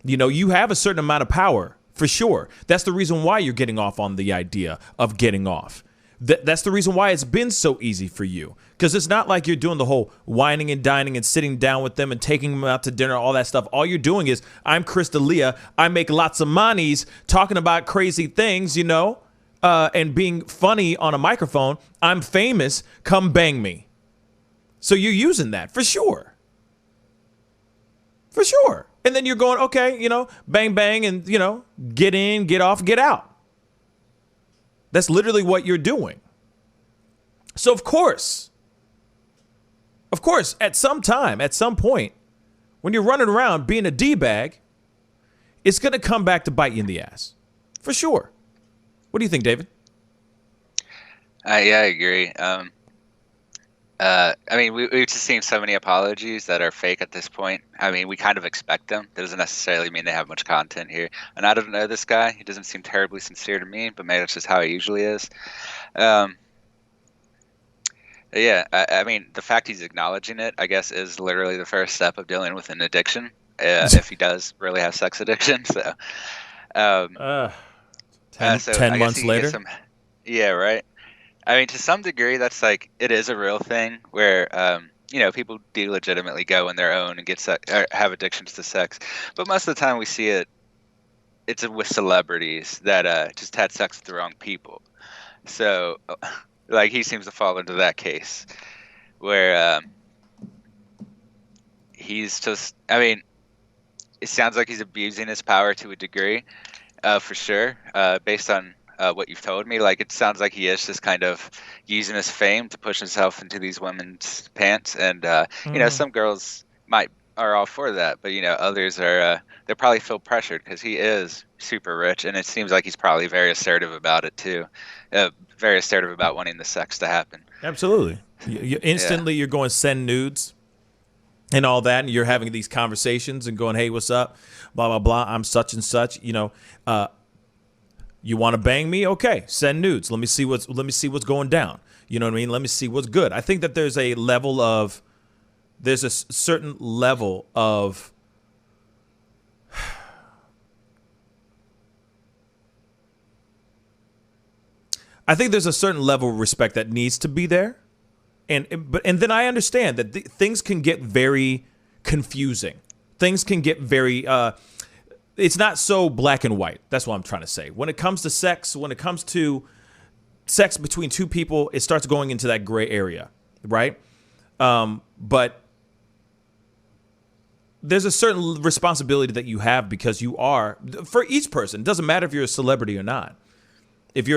S1: You have a certain amount of power, for sure. That's the reason why you're getting off on the idea of getting off. That's the reason why it's been so easy for you. Because it's not like you're doing the whole whining and dining and sitting down with them and taking them out to dinner, all that stuff. All you're doing is, I'm Chris D'Elia. I make lots of monies talking about crazy things, and being funny on a microphone. I'm famous. Come bang me. So you're using that for sure. For sure. And then you're going, okay, bang, bang, and, get in, get off, get out. That's literally what you're doing. So, of course, at some time, at some point, when you're running around being a D-bag, it's going to come back to bite you in the ass. For sure. What do you think, David?
S8: Yeah, I agree. We've just seen so many apologies that are fake at this point. We kind of expect them. That doesn't necessarily mean they have much content here. And I don't know this guy. He doesn't seem terribly sincere to me, but maybe that's just how he usually is. The fact he's acknowledging it, I guess, is literally the first step of dealing with an addiction, if he does really have sex addiction. So,
S1: 10 months later?
S8: Yeah, right. To some degree, that's like, it is a real thing where, people do legitimately go on their own and get or have addictions to sex. But most of the time we see it's with celebrities that just had sex with the wrong people. So, he seems to fall into that case where he's just, it sounds like he's abusing his power to a degree, for sure, based on what you've told me. It sounds like he is just kind of using his fame to push himself into these women's pants, and some girls are all for that, but others are they probably feel pressured because he is super rich, and it seems like he's probably very assertive about it too, very assertive about wanting the sex to happen.
S1: Absolutely. You instantly you're going send nudes and all that, and you're having these conversations and going, hey, what's up, blah blah blah, I'm such and such, you want to bang me? Okay, send nudes. Let me see what's going down. You know what I mean? Let me see what's good. I think that there's a certain level of I think there's a certain level of respect that needs to be there, and then I understand that things can get very confusing. Things can get very it's not so black and white. That's what I'm trying to say. When it comes to sex, between two people, it starts going into that gray area, right? But there's a certain responsibility that you have because you are, for each person, it doesn't matter if you're a celebrity or not. If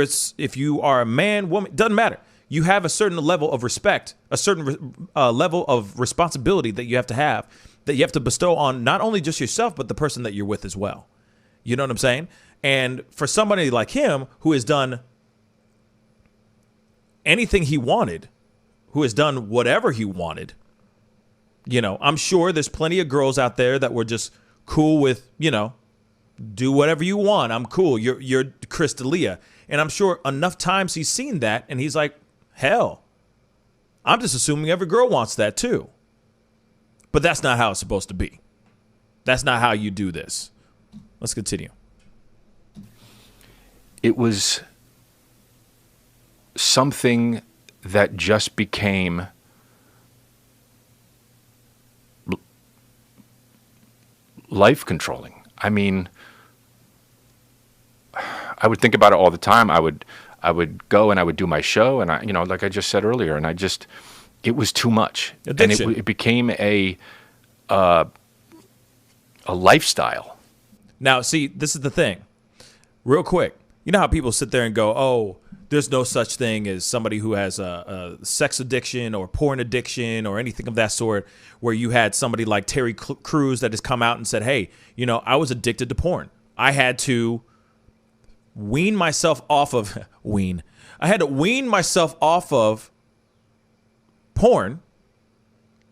S1: you are a man, woman, doesn't matter. You have a certain level of respect, a certain level of responsibility that you have to bestow on not only just yourself, but the person that you're with as well. You know what I'm saying? And for somebody like him who has done anything he wanted, who has done whatever he wanted, I'm sure there's plenty of girls out there that were just cool with, do whatever you want. I'm cool. You're Chris D'Elia. And I'm sure enough times he's seen that and he's like, hell, I'm just assuming every girl wants that too. But that's not how it's supposed to be. That's not how you do this. Let's continue.
S14: It was something that just became life controlling. I mean, I would think about it all the time. I would go and I would do my show, and like I just said earlier, and it was too much.
S1: Addiction.
S14: And it became a lifestyle.
S1: Now, see, this is the thing. Real quick. You know how people sit there and go, oh, there's no such thing as somebody who has a sex addiction or porn addiction or anything of that sort, where you had somebody like Terry Crews that has come out and said, hey, I was addicted to porn. I had to wean myself off of I had to wean myself off of porn,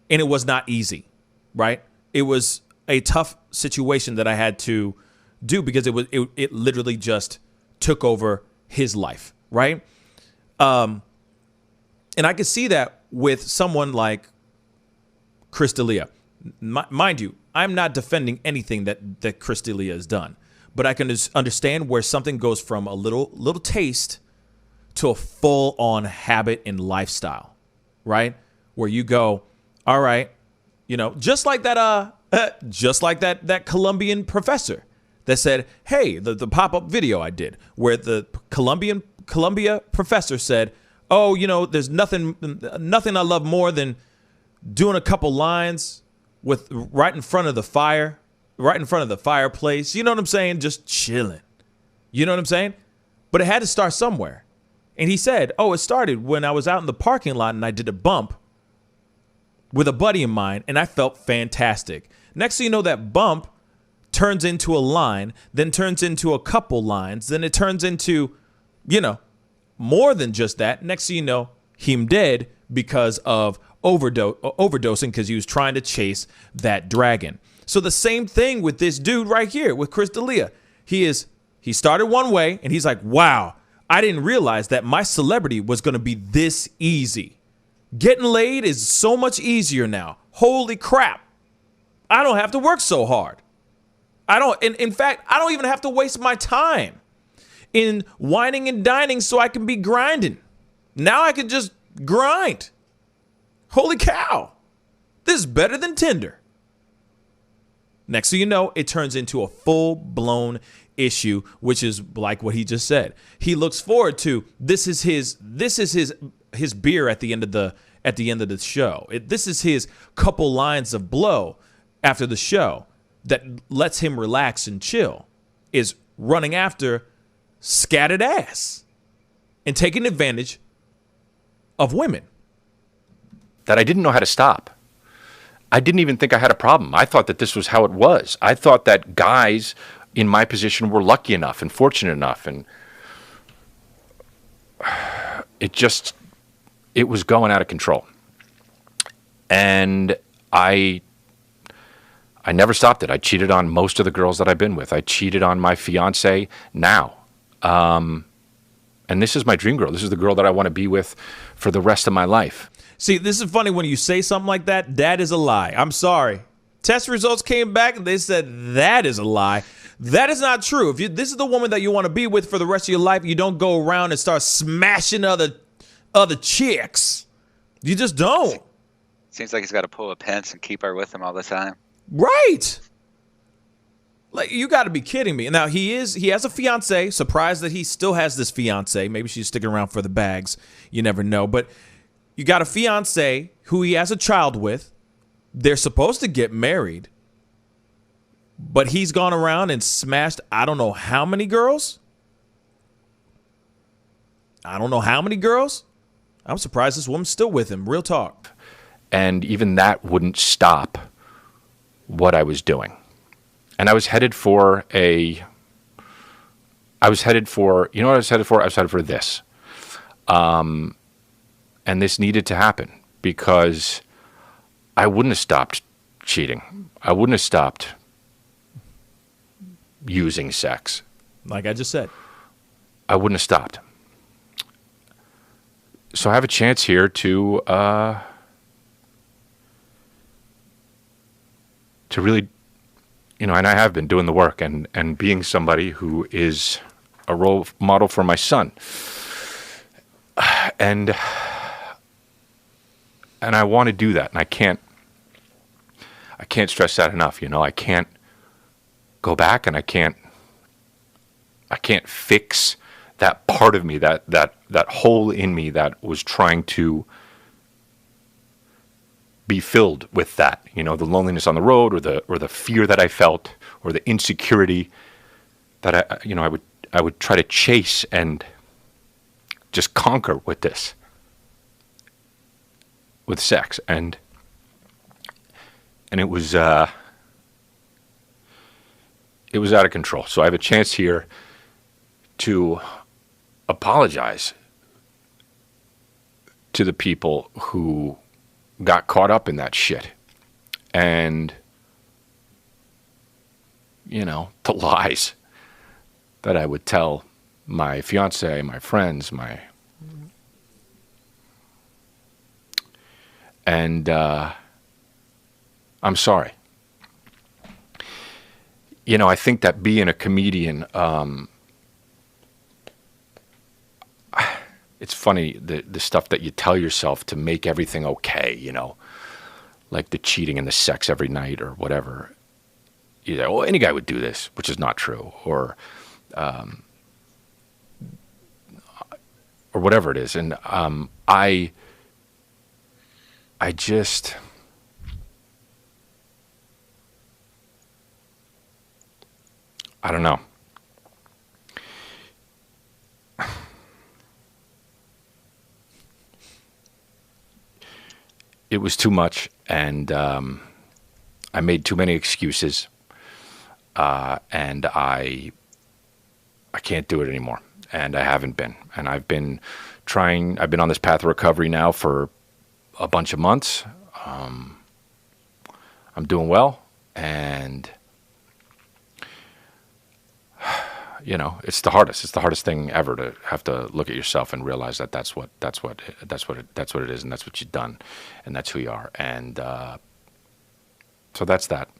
S1: and it was not easy, right? It was a tough situation that I had to do because it literally just took over his life, right? And I could see that with someone like Chris D'Elia. Mind you, I'm not defending anything that Chris D'Elia has done, but I can just understand where something goes from a little taste to a full-on habit and lifestyle, right? Where you go, all right, just like that Colombian professor that said, hey, the pop-up video I did where the Columbia professor said, oh, there's nothing I love more than doing a couple lines right in front of the fireplace. You know what I'm saying? Just chilling. You know what I'm saying? But it had to start somewhere. And he said, oh, it started when I was out in the parking lot and I did a bump with a buddy of mine and I felt fantastic. Next thing you know, that bump turns into a line, then turns into a couple lines, then it turns into, more than just that. Next thing you know, him dead because of overdosing because he was trying to chase that dragon. So the same thing with this dude right here, with Chris D'Elia. He started one way, and he's like, wow, I didn't realize that my celebrity was going to be this easy. Getting laid is so much easier now. Holy crap. I don't have to work so hard. In fact, I don't even have to waste my time in whining and dining so I can be grinding. Now I can just grind. Holy cow. This is better than Tinder. Next thing you know, it turns into a full-blown issue, which is like what he just said. He looks forward to this is his beer at the end of the show. This is his couple lines of blow after the show that lets him relax and chill, is running after scattered ass and taking advantage of women.
S14: That I didn't know how to stop. I didn't even think I had a problem. I thought that this was how it was. I thought that guys in my position were lucky enough and fortunate enough, and it was going out of control. And I never stopped it. I cheated on most of the girls that I've been with. I cheated on my fiance now. And this is my dream girl. This is the girl that I want to be with for the rest of my life.
S1: See, this is funny when you say something like that. That is a lie. I'm sorry. Test results came back and they said that is a lie. That is not true. If this is the woman that you want to be with for the rest of your life, you don't go around and start smashing other chicks. You just don't.
S8: Seems like he's got to pull a Pence and keep her with him all the time.
S1: Right. Like, you got to be kidding me. Now, he has a fiance. Surprised that he still has this fiance. Maybe she's sticking around for the bags. You never know. But you got a fiance who he has a child with. They're supposed to get married. But he's gone around and smashed I don't know how many girls. I'm surprised this woman's still with him. Real talk.
S14: And even that wouldn't stop what I was doing. And I was headed for a I was headed for, you know what I was headed for? I was headed for this. And this needed to happen because I wouldn't have stopped cheating. I wouldn't have stopped using sex.
S1: Like I just said.
S14: I wouldn't have stopped. So I have a chance here to really, you know, and I have been doing the work and being somebody who is a role model for my son. And I want to do that, and I can't stress that enough. You know, I can't go back, and I can't fix that part of me, that hole in me that was trying to be filled with that. You know, the loneliness on the road, or the fear that I felt, or the insecurity that I would try to chase and just conquer with this, with sex, and it was out of control. So I have a chance here to apologize to the people who got caught up in that shit, and you know, the lies that I would tell my fiance, my friends, and I'm sorry. You know, I think that being a comedian, it's funny, the stuff that you tell yourself to make everything okay, you know, like the cheating and the sex every night or whatever. You know, well, any guy would do this, which is not true, or whatever it is. And I just, I don't know. It was too much, and I made too many excuses, and I can't do it anymore, and I haven't been. And I've been on this path of recovery now for a bunch of months. I'm doing well, and you know, it's the hardest thing ever, to have to look at yourself and realize that that's what it is, and that's what you've done, and that's who you are. And so that's that.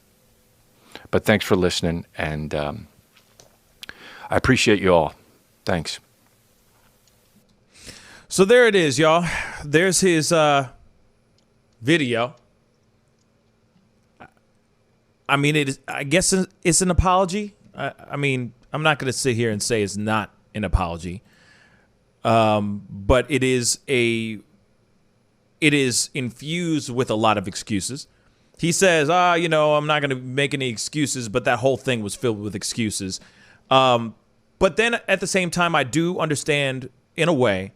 S14: But thanks for listening, and I appreciate you all. Thanks.
S1: So there it is, y'all. There's his video. I mean, it is. I guess it's an apology. I mean, I'm not going to sit here and say it's not an apology, but it is infused with a lot of excuses. He says, you know, I'm not going to make any excuses, but that whole thing was filled with excuses. But then at the same time, I do understand in a way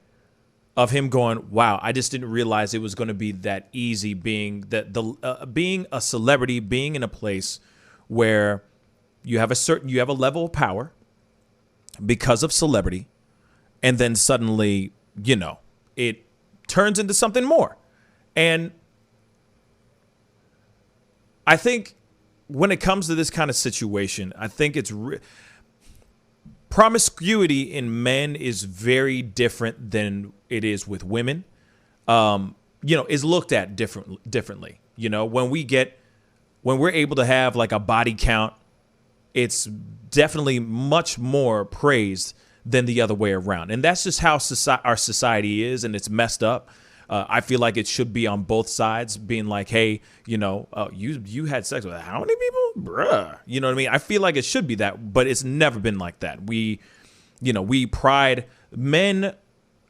S1: of him going, wow, I just didn't realize it was going to be that easy, being being a celebrity, being in a place where you have a level of power because of celebrity, and then suddenly, you know, it turns into something more. And I think when it comes to this kind of situation, I think it's promiscuity in men is very different than it is with women. You know, is looked at differently. You know, when we're able to have like a body count, it's definitely much more praised than the other way around. And that's just how our society is, and it's messed up. I feel like it should be on both sides, being like, hey, you know, you had sex with how many people? Bruh. You know what I mean? I feel like it should be that, but it's never been like that. Men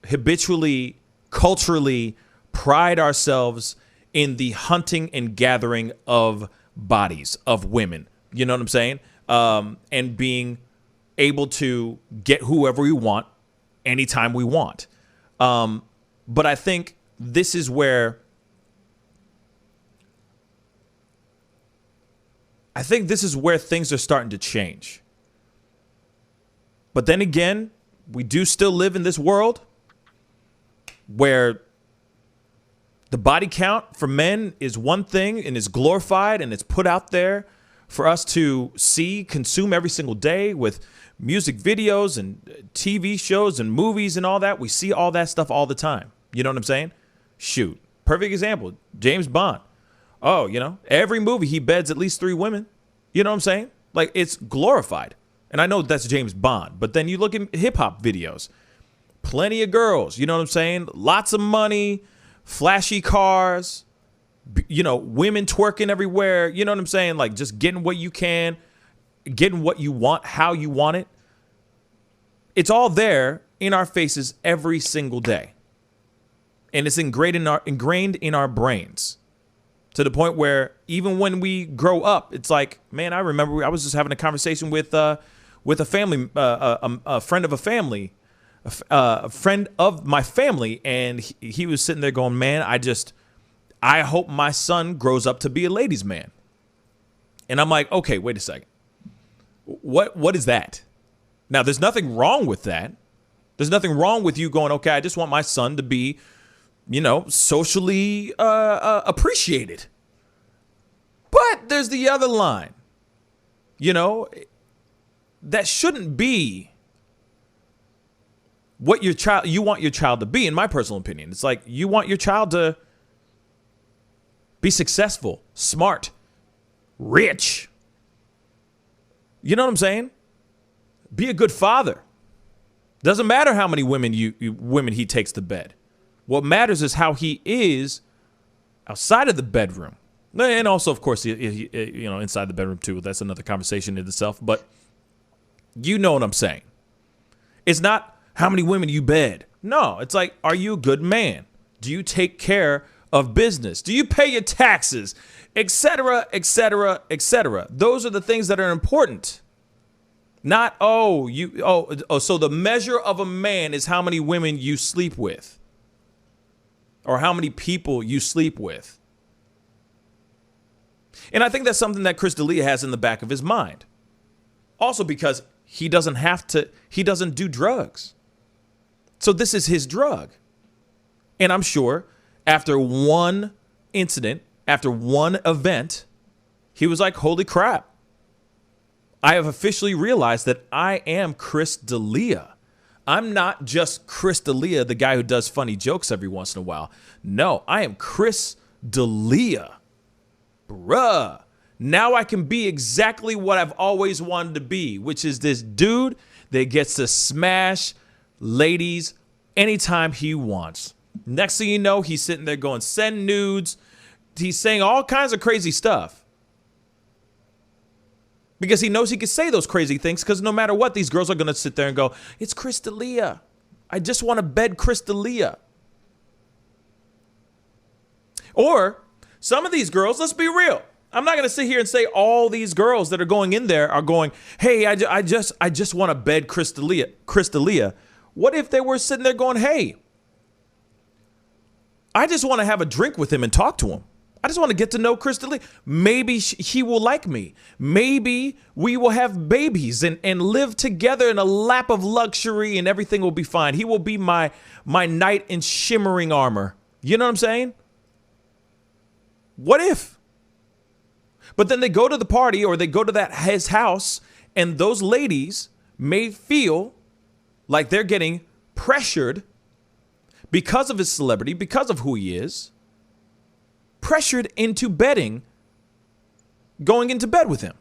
S1: habitually, culturally pride ourselves in the hunting and gathering of bodies of women. You know what I'm saying? And being able to get whoever we want anytime we want. But I think this is where things are starting to change. But then again, we do still live in this world where the body count for men is one thing and is glorified and it's put out there for us to see, consume every single day with music videos and TV shows and movies and all that. We see all that stuff all the time. You know what I'm saying? Shoot. Perfect example. James Bond. Oh, every movie he beds at least 3 women. You know what I'm saying? Like, it's glorified. And I know that's James Bond, but then you look at hip hop videos. Plenty of girls, you know what I'm saying? Lots of money, flashy cars, women twerking everywhere. You know what I'm saying? Like, just getting what you can, getting what you want, how you want it. It's all there in our faces every single day. And it's ingrained in our brains to the point where even when we grow up, it's like, man, I remember I was just having a conversation with a family, a friend of a family, a friend of my family, and he was sitting there going, man, I hope my son grows up to be a ladies' man. And I'm like, okay, wait a second. What is that? Now, there's nothing wrong with that. There's nothing wrong with you going, okay, I just want my son to be, socially appreciated. But there's the other line, that shouldn't be what you want your child to be, in my personal opinion. It's like you want your child to be successful, smart, rich. You know what I'm saying? Be a good father. Doesn't matter how many women women he takes to bed. What matters is how he is outside of the bedroom. And also, of course, inside the bedroom too. That's another conversation in itself. But you know what I'm saying. It's not how many women you bed. No, it's like, are you a good man? Do you take care of business? Do you pay your taxes? Etc., etc., etc. Those are the things that are important. Not, so the measure of a man is how many women you sleep with. Or how many people you sleep with. And I think that's something that Chris D'Elia has in the back of his mind. Also because he doesn't do drugs. So this is his drug. And I'm sure after one incident, after one event, he was like, holy crap. I have officially realized that I am Chris D'Elia. I'm not just Chris D'Elia, the guy who does funny jokes every once in a while. No, I am Chris D'Elia. Bruh. Now I can be exactly what I've always wanted to be, which is this dude that gets to smash ladies anytime he wants. Next thing you know, he's sitting there going, send nudes. He's saying all kinds of crazy stuff. Because he knows he can say those crazy things because no matter what, these girls are going to sit there and go, it's Chris D'Elia. I just want to bed Chris D'Elia. Or some of these girls, let's be real. I'm not going to sit here and say all these girls that are going in there are going, hey, I just want to bed Chris D'Elia. Chris D'Elia. What if they were sitting there going, hey, I just want to have a drink with him and talk to him. I just want to get to know Chris D'Elia. Maybe he will like me. Maybe we will have babies and live together in a lap of luxury and everything will be fine. He will be my knight in shimmering armor. You know what I'm saying? What if? But then they go to the party or they go to his house and those ladies may feel like they're getting pressured because of his celebrity, because of who he is. Pressured into going into bed with him.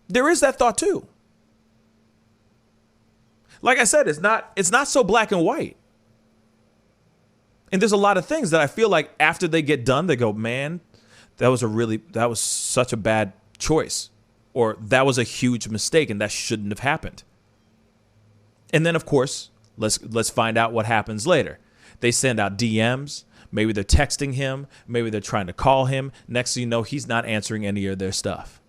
S1: There is that thought too. Like I said, it's not so black and white. And there's a lot of things that I feel like after they get done, they go, man, that was such a bad choice. Or that was a huge mistake and that shouldn't have happened. And then of course, let's find out what happens later. They send out DMs. Maybe they're texting him. Maybe they're trying to call him. Next thing you know, he's not answering any of their stuff.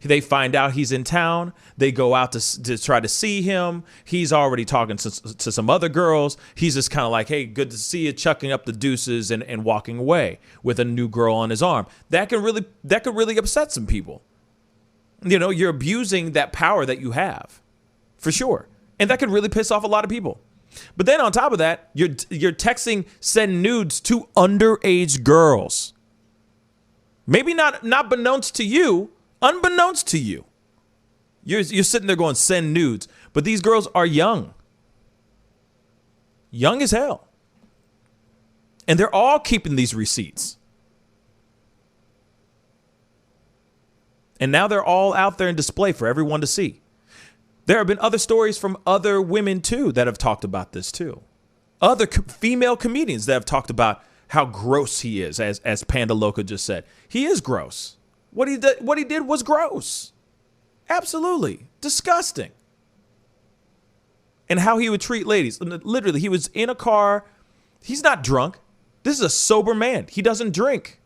S1: They find out he's in town. They go out to try to see him. He's already talking to some other girls. He's just kind of like, hey, good to see you, chucking up the deuces and walking away with a new girl on his arm. That could really upset some people. You know, you're abusing that power that you have for sure. And that could really piss off a lot of people. But then on top of that, you're texting, send nudes to underage girls. Maybe not unbeknownst to you. You're sitting there going, send nudes. But these girls are young. Young as hell. And they're all keeping these receipts. And now they're all out there in display for everyone to see. There have been other stories from other women, too, that have talked about this, too. Other female comedians that have talked about how gross he is, as Panda Loca just said. He is gross. What he did was gross. Absolutely. Disgusting. And how he would treat ladies. Literally, he was in a car. He's not drunk. This is a sober man. He doesn't drink.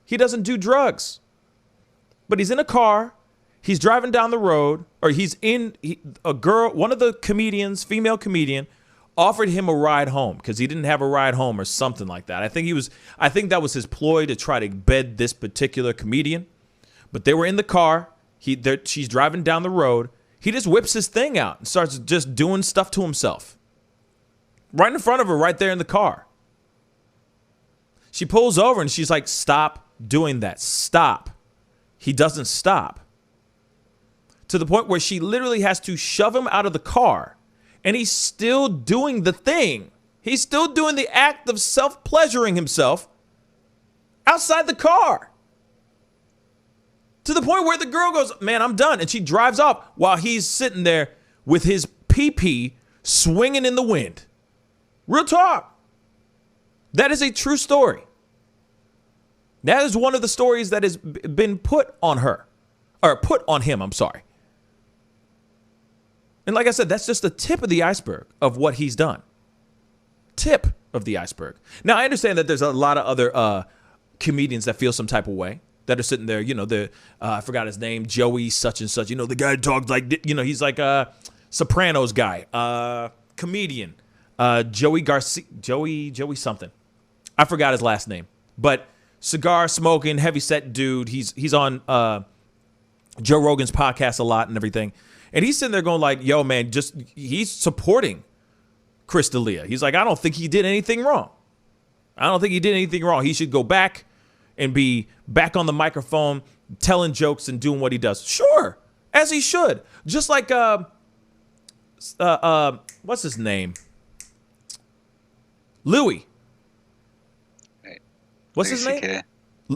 S1: He doesn't do drugs. But he's in a car. He's driving down the road, or one of the comedians, female comedian, offered him a ride home because he didn't have a ride home or something like that. I think that was his ploy to try to bed this particular comedian. But they were in the car. She's driving down the road. He just whips his thing out and starts just doing stuff to himself. Right in front of her, right there in the car. She pulls over and she's like, stop doing that. Stop. He doesn't stop. To the point where she literally has to shove him out of the car. And he's still doing the thing. He's still doing the act of self-pleasuring himself outside the car. To the point where the girl goes, man, I'm done. And she drives off while he's sitting there with his pee-pee swinging in the wind. Real talk. That is a true story. That is one of the stories that has been put on her. Or put on him, I'm sorry. And like I said, that's just the tip of the iceberg of what he's done. Tip of the iceberg. Now, I understand that there's a lot of other comedians that feel some type of way, that are sitting there, I forgot his name, Joey such and such, the guy who talks like, he's like a Sopranos guy, comedian, Joey Garcia, Joey something. I forgot his last name, but cigar smoking, heavyset dude. He's on Joe Rogan's podcast a lot and everything. And he's sitting there going like, yo, man, he's supporting Chris D'Elia. He's like, I don't think he did anything wrong. He should go back and be back on the microphone, telling jokes and doing what he does. Sure, as he should. Just like, what's his name? Louis. What's his name?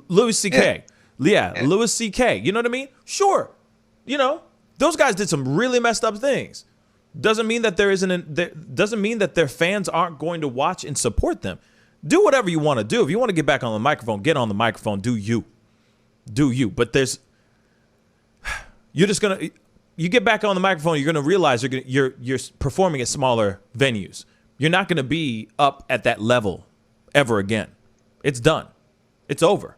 S1: Louis C.K. Yeah, Louis C.K. You know what I mean? Sure. Those guys did some really messed up things. Doesn't mean that doesn't mean that their fans aren't going to watch and support them. Do whatever you want to do. If you want to get back on the microphone, get on the microphone. Do you. But you get back on the microphone, you're going to realize you're performing at smaller venues. You're not going to be up at that level ever again. It's done. It's over.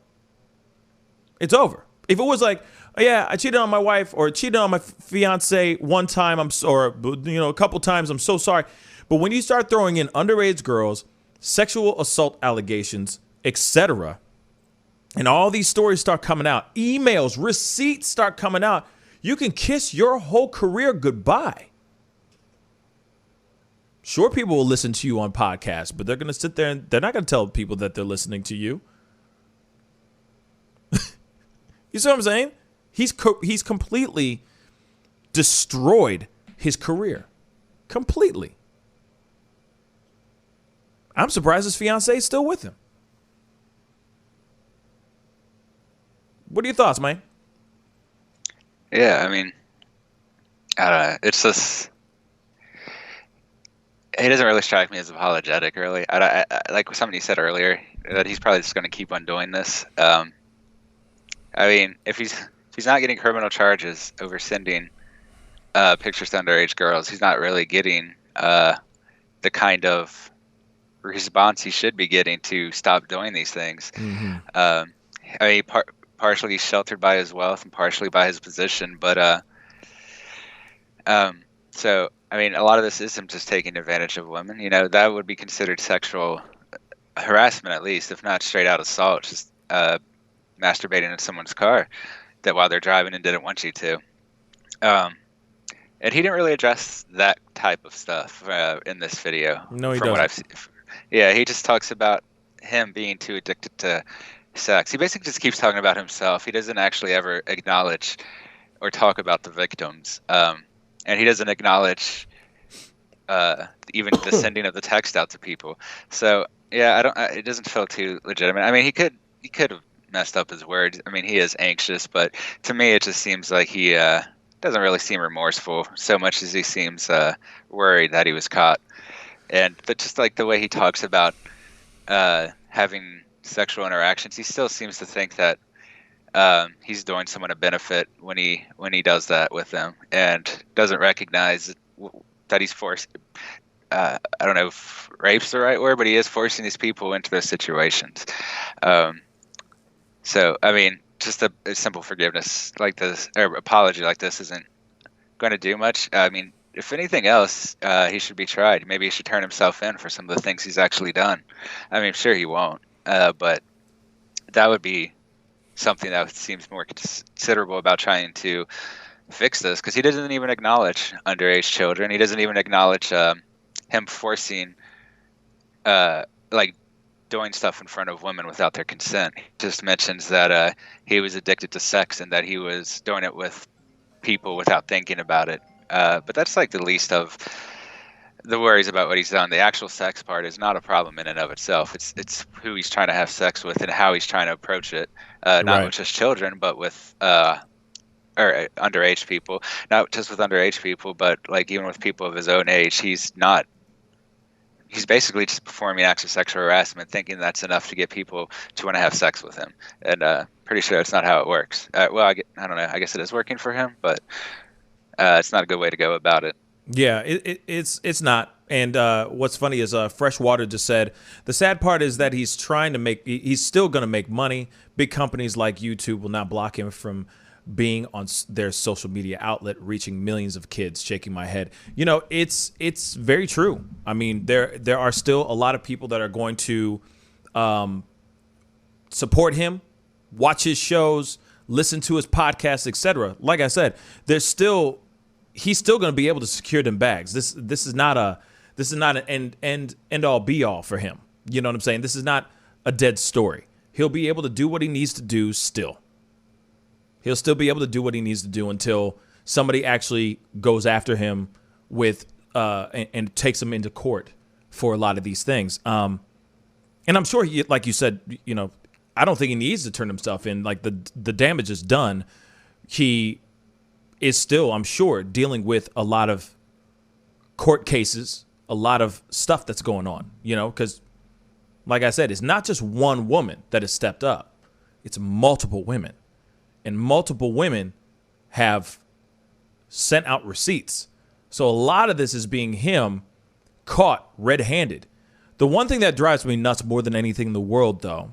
S1: It's over. If it was like, oh, yeah, I cheated on my wife or cheated on my fiance one time, a couple times, I'm so sorry. But when you start throwing in underage girls, sexual assault allegations, etc., and all these stories start coming out, emails, receipts start coming out, you can kiss your whole career goodbye. Sure, people will listen to you on podcasts, but they're going to sit there and they're not going to tell people that they're listening to you. You see what I'm saying? He's completely destroyed his career. Completely. I'm surprised his fiance is still with him. What are your thoughts, man?
S8: Yeah, I mean, I don't know. It's just, he doesn't really strike me as apologetic, really. I like somebody said earlier, that he's probably just going to keep on doing this. I mean, if he's not getting criminal charges over sending pictures to underage girls, he's not really getting the kind of response he should be getting to stop doing these things. Mm-hmm. I mean, partially he's sheltered by his wealth and partially by his position, but so I mean, a lot of this is him just taking advantage of women. That would be considered sexual harassment, at least, if not straight out assault. Just masturbating in someone's car that while they're driving and didn't want you to. And he didn't really address that type of stuff in this video.
S1: No, he
S8: from what
S1: doesn't.
S8: I've seen. Yeah, he just talks about him being too addicted to sex. He basically just keeps talking about himself. He doesn't actually ever acknowledge or talk about the victims. And he doesn't acknowledge even the sending of the text out to people. So yeah, it doesn't feel too legitimate. I mean, he could have messed up his words. I mean, he is anxious, but to me, it just seems like he doesn't really seem remorseful so much as he seems worried that he was caught. But just like the way he talks about having sexual interactions, he still seems to think that he's doing someone a benefit when he does that with them, and doesn't recognize that he's forced. I don't know if rape's the right word, but he is forcing these people into those situations. So I mean, just a simple forgiveness like this, or apology like this, isn't going to do much. I mean, if anything else, he should be tried. Maybe he should turn himself in for some of the things he's actually done. I mean, sure he won't, but that would be something that seems more considerable about trying to fix this, because he doesn't even acknowledge underage children. He doesn't even acknowledge him forcing, like, doing stuff in front of women without their consent. He just mentions that he was addicted to sex and that he was doing it with people without thinking about it. But that's like the least of the worries about what he's done. The actual sex part is not a problem in and of itself. It's who he's trying to have sex with and how he's trying to approach it. Not with just children, but with or underage people. Not just with underage people, but like even with people of his own age. He's basically just performing acts of sexual harassment, thinking that's enough to get people to want to have sex with him. And pretty sure that's not how it works. Well, I don't know. I guess it is working for him, but it's not a good way to go about it.
S1: Yeah, it's not. And what's funny is Freshwater just said, the sad part is that he's still going to make money. Big companies like YouTube will not block him from being on their social media outlet, reaching millions of kids. Shaking my head. You know, it's very true. I mean, there are still a lot of people that are going to support him, watch his shows, listen to his podcasts, etc. Like I said, he's still going to be able to secure them bags. This is not an end all be all for him. You know what I'm saying? This is not a dead story. He'll be able to do what he needs to do still. He'll still be able to do what he needs to do until somebody actually goes after him with and takes him into court for a lot of these things. And I'm sure he, like you said, you know, I don't think he needs to turn himself in. Like the damage is done. He is still, I'm sure, dealing with a lot of court cases, a lot of stuff that's going on, you know, because like I said, it's not just one woman that has stepped up. It's multiple women. And multiple women have sent out receipts. So a lot of this is being him caught red-handed. The one thing that drives me nuts more than anything in the world, though,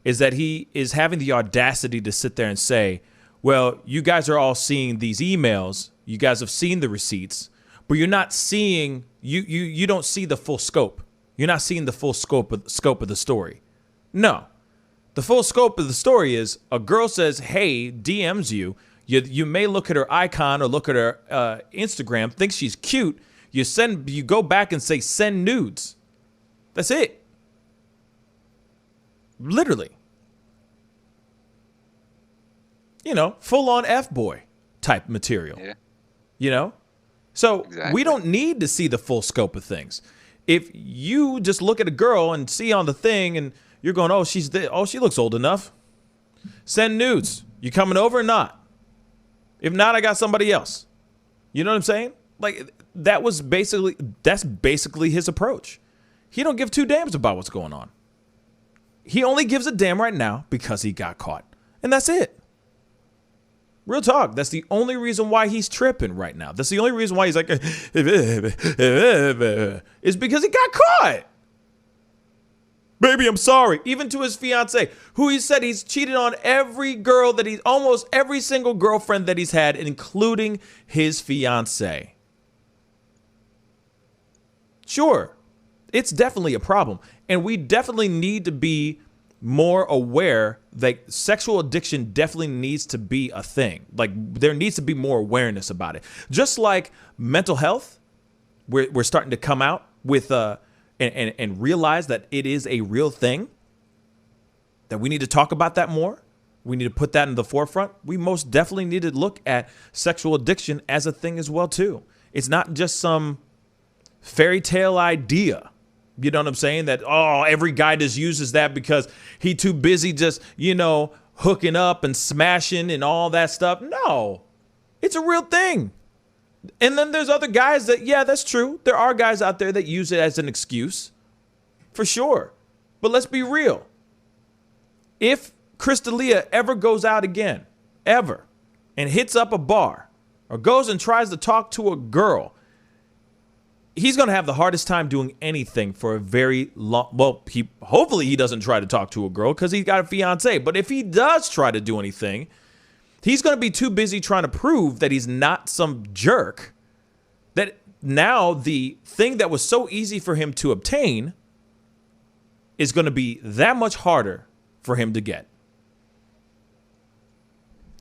S1: is that he is having the audacity to sit there and say, well, you guys are all seeing these emails. You guys have seen the receipts, but you're not seeing, you don't see the full scope. You're not seeing the full scope of the story. No. The full scope of the story is a girl says, hey, DMs you. You may look at her icon or look at her Instagram, think she's cute. You go back and say, send nudes. That's it. Literally. You know, full on F-boy type material. Yeah. You know? So we don't need to see the full scope of things. If you just look at a girl and see on the thing and you're going, oh, she looks old enough. Send nudes. You coming over or not? If not, I got somebody else. You know what I'm saying? Like that's basically his approach. He don't give two damns about what's going on. He only gives a damn right now because he got caught. And that's it. Real talk. That's the only reason why he's tripping right now. That's the only reason why he's like, is because he got caught. Baby, I'm sorry. Even to his fiance, who he said he's cheated on almost every single girlfriend that he's had, including his fiance. Sure, it's definitely a problem. And we definitely need to be more aware that sexual addiction definitely needs to be a thing. Like there needs to be more awareness about it. Just like mental health, we're starting to come out with and realize that it is a real thing, that we need to talk about that more. We need to put that in the forefront. We most definitely need to look at sexual addiction as a thing as well, too. It's not just some fairy tale idea. You know what I'm saying? That, oh, every guy just uses that because he too busy just, hooking up and smashing and all that stuff. No, it's a real thing. And then there's other guys that, yeah, that's true. There are guys out there that use it as an excuse, for sure. But let's be real. If Crystalia ever goes out again, ever, and hits up a bar or goes and tries to talk to a girl, he's going to have the hardest time doing anything for a very long, well, hopefully he doesn't try to talk to a girl because he's got a fiance. But if he does try to do anything, he's going to be too busy trying to prove that he's not some jerk, that now the thing that was so easy for him to obtain is going to be that much harder for him to get.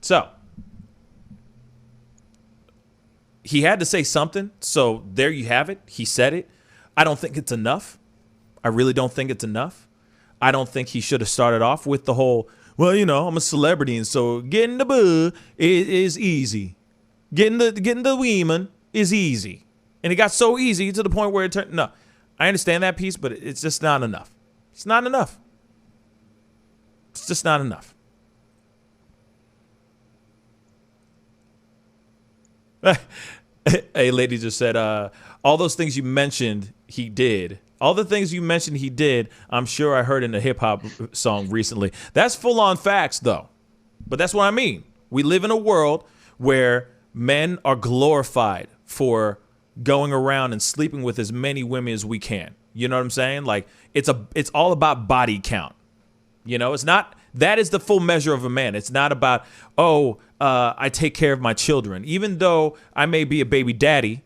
S1: So he had to say something. So there you have it. He said it. I don't think it's enough. I really don't think it's enough. I don't think he should have started off with the whole, well, I'm a celebrity, and so getting the boo is easy. Getting the women is easy. And it got so easy to the point where it turned, no, I understand that piece, but it's just not enough. It's not enough. It's just not enough. A lady just said, all those things you mentioned, he did. All the things you mentioned he did, I'm sure I heard in a hip hop song recently. That's full on facts, though. But that's what I mean. We live in a world where men are glorified for going around and sleeping with as many women as we can. You know what I'm saying? Like it's all about body count. It's not, that is the full measure of a man. It's not about, I take care of my children. Even though I may be a baby daddy,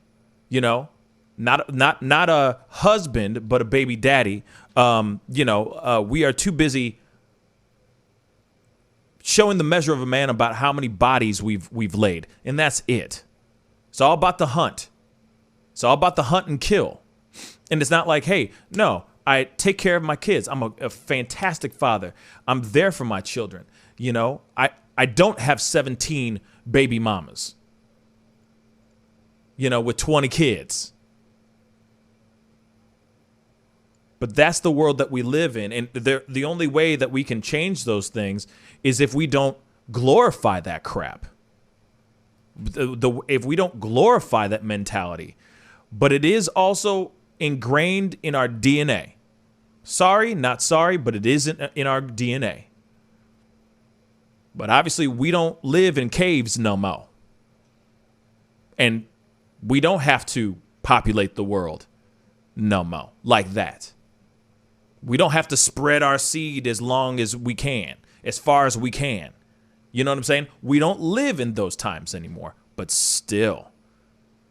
S1: not a husband, but a baby daddy. We are too busy showing the measure of a man about how many bodies we've laid. And that's it. It's all about the hunt. It's all about the hunt and kill. And it's not like, hey, no, I take care of my kids. I'm a fantastic father. I'm there for my children. I don't have 17 baby mamas, with 20 kids. But that's the world that we live in. And the only way that we can change those things is if we don't glorify that crap. If we don't glorify that mentality. But it is also ingrained in our DNA. Sorry, not sorry, but it is in our DNA. But obviously, we don't live in caves no more. And we don't have to populate the world no more like that. We don't have to spread our seed as long as we can, as far as we can. You know what I'm saying? We don't live in those times anymore. But still,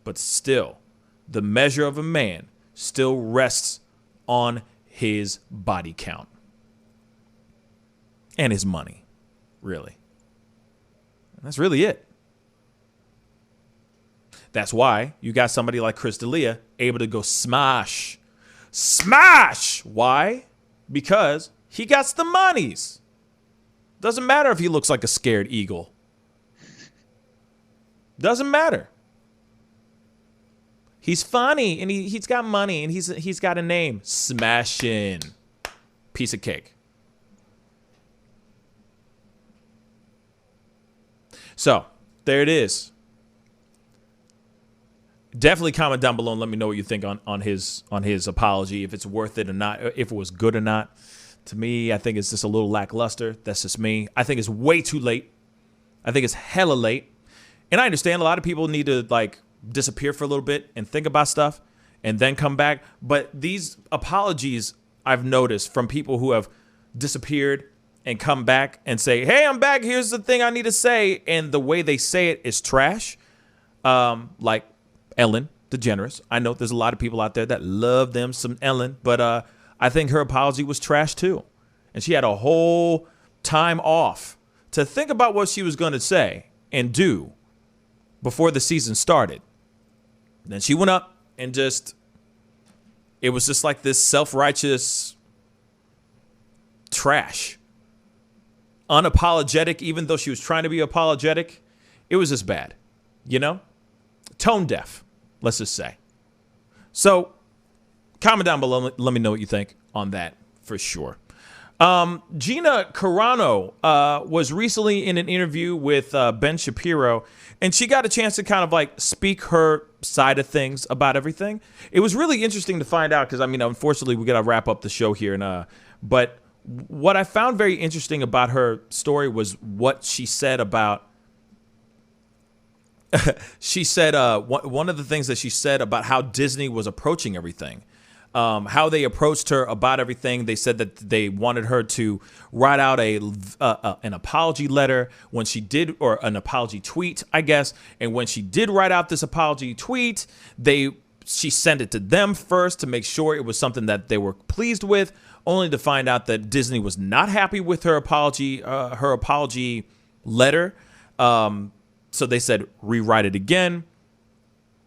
S1: the measure of a man still rests on his body count and his money, really. And that's really it. That's why you got somebody like Crystalia able to go smash. Why? Because he got the monies. Doesn't matter if he looks like a scared eagle. Doesn't matter. He's funny and he's got money and he's got a name. Smashing. Piece of cake. So, there it is. Definitely comment down below and let me know what you think on his apology, if it's worth it or not, if it was good or not. To me, I think it's just a little lackluster. That's just me. I think it's way too late. I think it's hella late. And I understand a lot of people need to disappear for a little bit and think about stuff and then come back. But these apologies I've noticed from people who have disappeared and come back and say, hey, I'm back. Here's the thing I need to say. And the way they say it is trash. Like Ellen DeGeneres. I know there's a lot of people out there that love them some Ellen, but I think her apology was trash too. and she had a whole time off to think about what she was going to say and do before the season started. Then she went up and it was just like this self-righteous trash. Unapologetic, even though she was trying to be apologetic. It was just bad, Tone deaf, let's just say. So comment down below. Let me know what you think on that for sure. Gina Carano was recently in an interview with Ben Shapiro, and she got a chance to kind of like speak her side of things about everything. It was really interesting to find out because, unfortunately, we got to wrap up the show here. But what I found very interesting about her story was what she said about one of the things that she said about how Disney was approaching everything. How they approached her about everything. They said that they wanted her to write out an apology letter when she did, or an apology tweet, I guess. And when she did write out this apology tweet, she sent it to them first to make sure it was something that they were pleased with, only to find out that Disney was not happy with her apology letter. So they said, rewrite it again.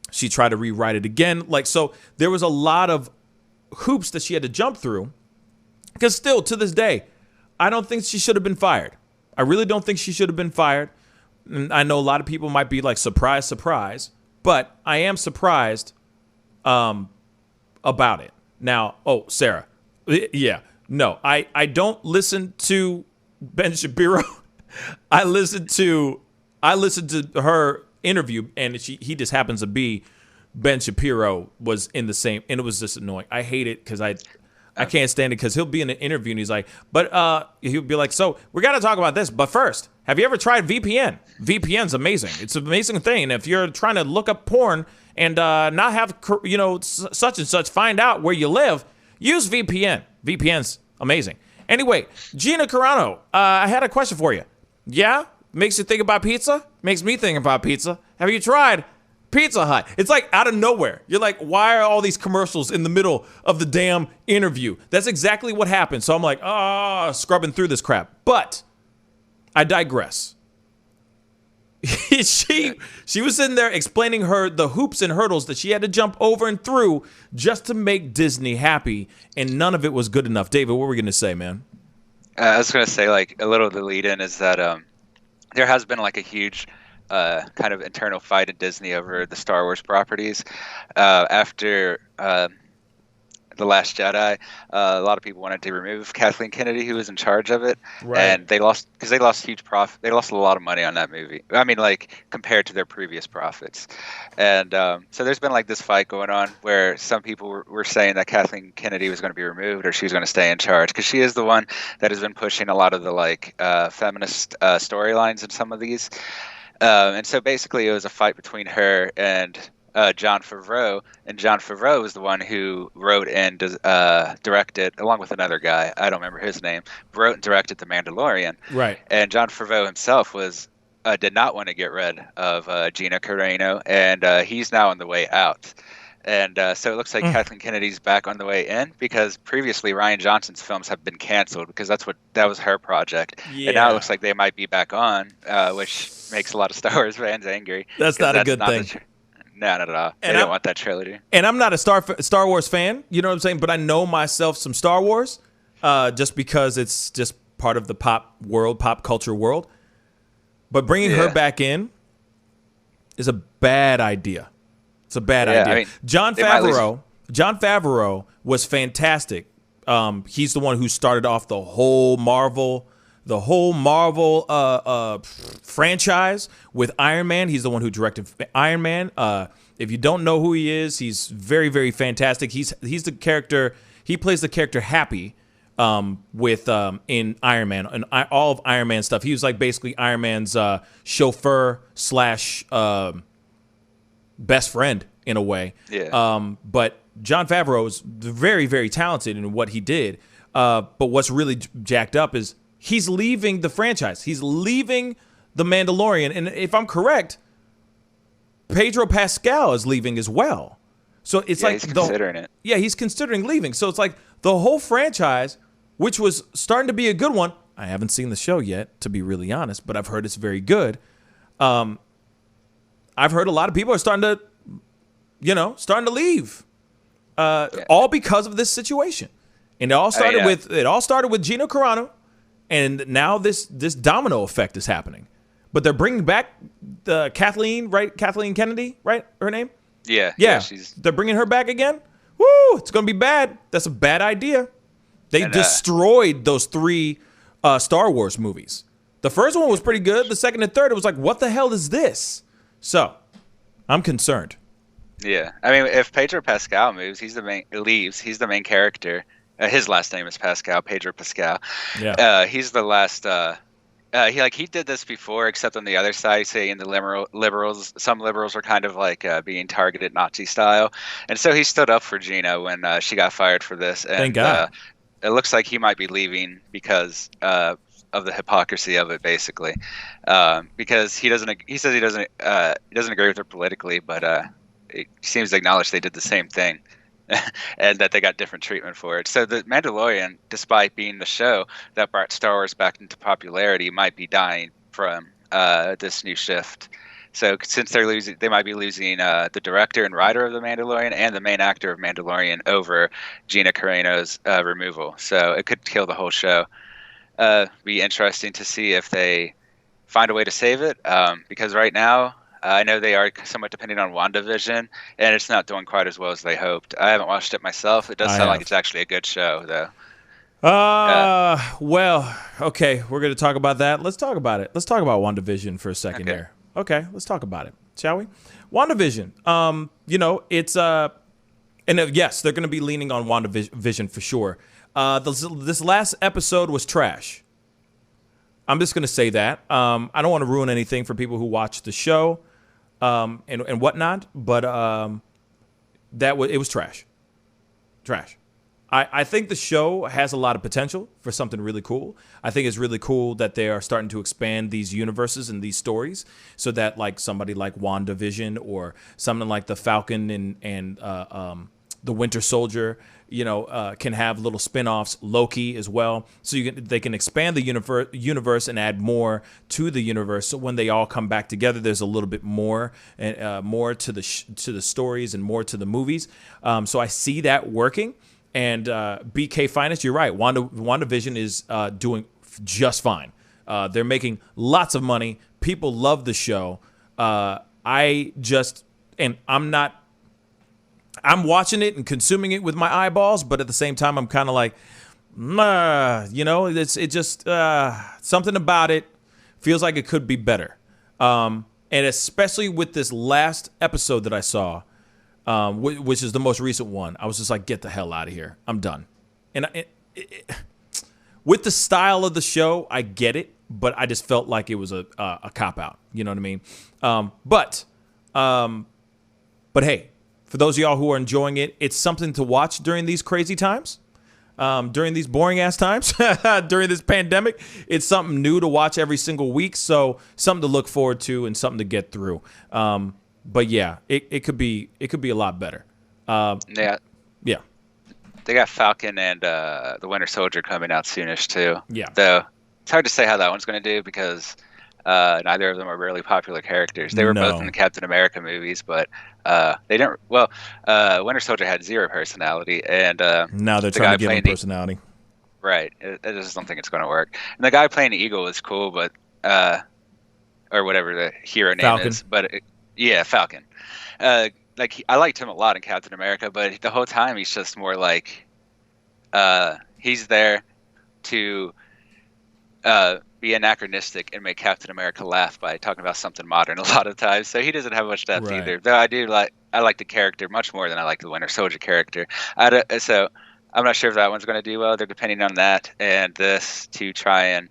S1: She tried to rewrite it again. So there was a lot of hoops that she had to jump through, because still to this day, I don't think she should have been fired. I really don't think she should have been fired. And I know a lot of people might be like, surprise, surprise, but I am surprised about it. Now, Sarah, yeah, no, I don't listen to Ben Shapiro. I listened to her interview, and he just happens to be Ben Shapiro was in the same, and it was just annoying. I hate it because I can't stand it, because he'll be in an interview and he's like, but he'll be like, so we got to talk about this, but first, have you ever tried VPN? VPN's amazing. It's an amazing thing. And if you're trying to look up porn and not have such and such find out where you live, use VPN. VPN's amazing. Anyway, Gina Carano, I had a question for you. Yeah, makes you think about pizza? Makes me think about pizza. Have you tried Pizza Hut? It's like out of nowhere. You're like, why are all these commercials in the middle of the damn interview? That's exactly what happened. So I'm like, scrubbing through this crap. But I digress. She was sitting there explaining the hoops and hurdles that she had to jump over and through just to make Disney happy, and none of it was good enough. David, what were we going to say, man?
S8: I was going to say, like, a little of the lead-in is that there has been like a huge kind of internal fight at Disney over the Star Wars properties. After The Last Jedi, a lot of people wanted to remove Kathleen Kennedy, who was in charge of it,
S1: right.
S8: And they lost huge profit. They lost a lot of money on that movie. I mean, like, compared to their previous profits. And so there's been like this fight going on where some people were saying that Kathleen Kennedy was going to be removed, or she was going to stay in charge, because she is the one that has been pushing a lot of the like feminist storylines in some of these. And so basically it was a fight between her and Jon Favreau, and Jon Favreau was the one who wrote and directed, along with another guy, I don't remember his name, wrote and directed The Mandalorian.
S1: Right.
S8: And Jon Favreau himself did not want to get rid of Gina Carano, and he's now on the way out. And so it looks like Kathleen Kennedy's back on the way in, because previously Rian Johnson's films have been canceled because that was her project. Yeah. And now it looks like they might be back on, which makes a lot of Star Wars fans angry.
S1: That's not a good thing.
S8: No, not at all. They don't want that trilogy.
S1: And I'm not a Star Wars fan, you know what I'm saying? But I know myself some Star Wars, just because it's just part of the pop culture world. But bringing her back in is a bad idea. It's a bad idea. I mean, Jon Favreau was fantastic. He's the one who started off the whole Marvel franchise with Iron Man. He's the one who directed Iron Man. If you don't know who he is, he's very, very fantastic. He's the character. He plays the character Happy in Iron Man and all of Iron Man stuff. He was like basically Iron Man's chauffeur / best friend in a way. Yeah. But Jon Favreau is very, very talented in what he did. But what's really jacked up is he's leaving the franchise. He's leaving The Mandalorian. And if I'm correct, Pedro Pascal is leaving as well. So it's like
S8: he's considering it.
S1: Yeah, he's considering leaving. So it's like the whole franchise which was starting to be a good one. I haven't seen the show yet, to be really honest, but I've heard it's very good. I've heard a lot of people are starting to leave, all because of this situation. And it all started with Gina Carano, and now this domino effect is happening. But they're bringing back the Kathleen Kennedy, right? Her name?
S8: Yeah.
S1: They're bringing her back again. Woo! It's gonna be bad. That's a bad idea. They destroyed those 3 Star Wars movies. The first one was pretty good. The second and third, it was like, what the hell is this? So, I'm concerned.
S8: Yeah, I mean, if Pedro Pascal moves, he's the main character. His last name is Pascal, Pedro Pascal.
S1: Yeah.
S8: He's the last. He did this before, except on the other side, saying the liberals. Some liberals were kind of like being targeted Nazi style, and so he stood up for Gina when she got fired for this. And,
S1: Thank God.
S8: It looks like he might be leaving because of the hypocrisy of it, basically. Because he says he doesn't agree with her politically, but it seems to acknowledge they did the same thing. And that they got different treatment for it. So the Mandalorian, despite being the show that brought Star Wars back into popularity, might be dying from this new shift. So since they might be losing the director and writer of the Mandalorian and the main actor of Mandalorian over Gina Carano's removal. So it could kill the whole show. Be interesting to see if they find a way to save it. Because right now, I know they are somewhat dependent on WandaVision, and it's not doing quite as well as they hoped. I haven't watched it myself. It does sound like it's actually a good show, though.
S1: Well, okay, we're going to talk about that. Let's talk about it. Let's talk about WandaVision for a second here. Okay, let's talk about it, shall we? WandaVision, it's yes, they're going to be leaning on WandaVision for sure. This last episode was trash. I'm just going to say that. I don't want to ruin anything for people who watch the show and whatnot, but it was trash. Trash. I think the show has a lot of potential for something really cool. I think it's really cool that they are starting to expand these universes and these stories so that like somebody like WandaVision or something like the Falcon and the Winter Soldier, can have little spin-offs, Loki as well. So they can expand the universe and add more to the universe. So when they all come back together, there's a little bit more and more to the stories and more to the movies. So I see that working. And BK Finest, you're right. WandaVision is doing just fine. They're making lots of money. People love the show. I'm watching it and consuming it with my eyeballs, but at the same time, I'm kind of like, it's just something about it feels like it could be better. And especially with this last episode that I saw, which is the most recent one, I was just like, get the hell out of here. I'm done. And with the style of the show, I get it, but I just felt like it was a cop-out. You know what I mean? But hey, for those of y'all who are enjoying it, it's something to watch during these crazy times, during these boring-ass times, during this pandemic. It's something new to watch every single week, so something to look forward to and something to get through. But yeah, it could be a lot better.
S8: Yeah. They got Falcon and the Winter Soldier coming out soonish too.
S1: Yeah.
S8: Though it's hard to say how that one's going to do because neither of them are really popular characters. They were both in the Captain America movies, but they didn't. Well, Winter Soldier had zero personality, and
S1: now they're trying to give him personality.
S8: Right. I just don't think it's going to work. And the guy playing the Eagle is cool, but or whatever the hero name is, but. Falcon. I liked him a lot in Captain America, but the whole time he's just more like he's there to be anachronistic and make Captain America laugh by talking about something modern a lot of times. So he doesn't have much depth either. Though I like the character much more than I like the Winter Soldier character. So I'm not sure if that one's going to do well. They're depending on that and this to try and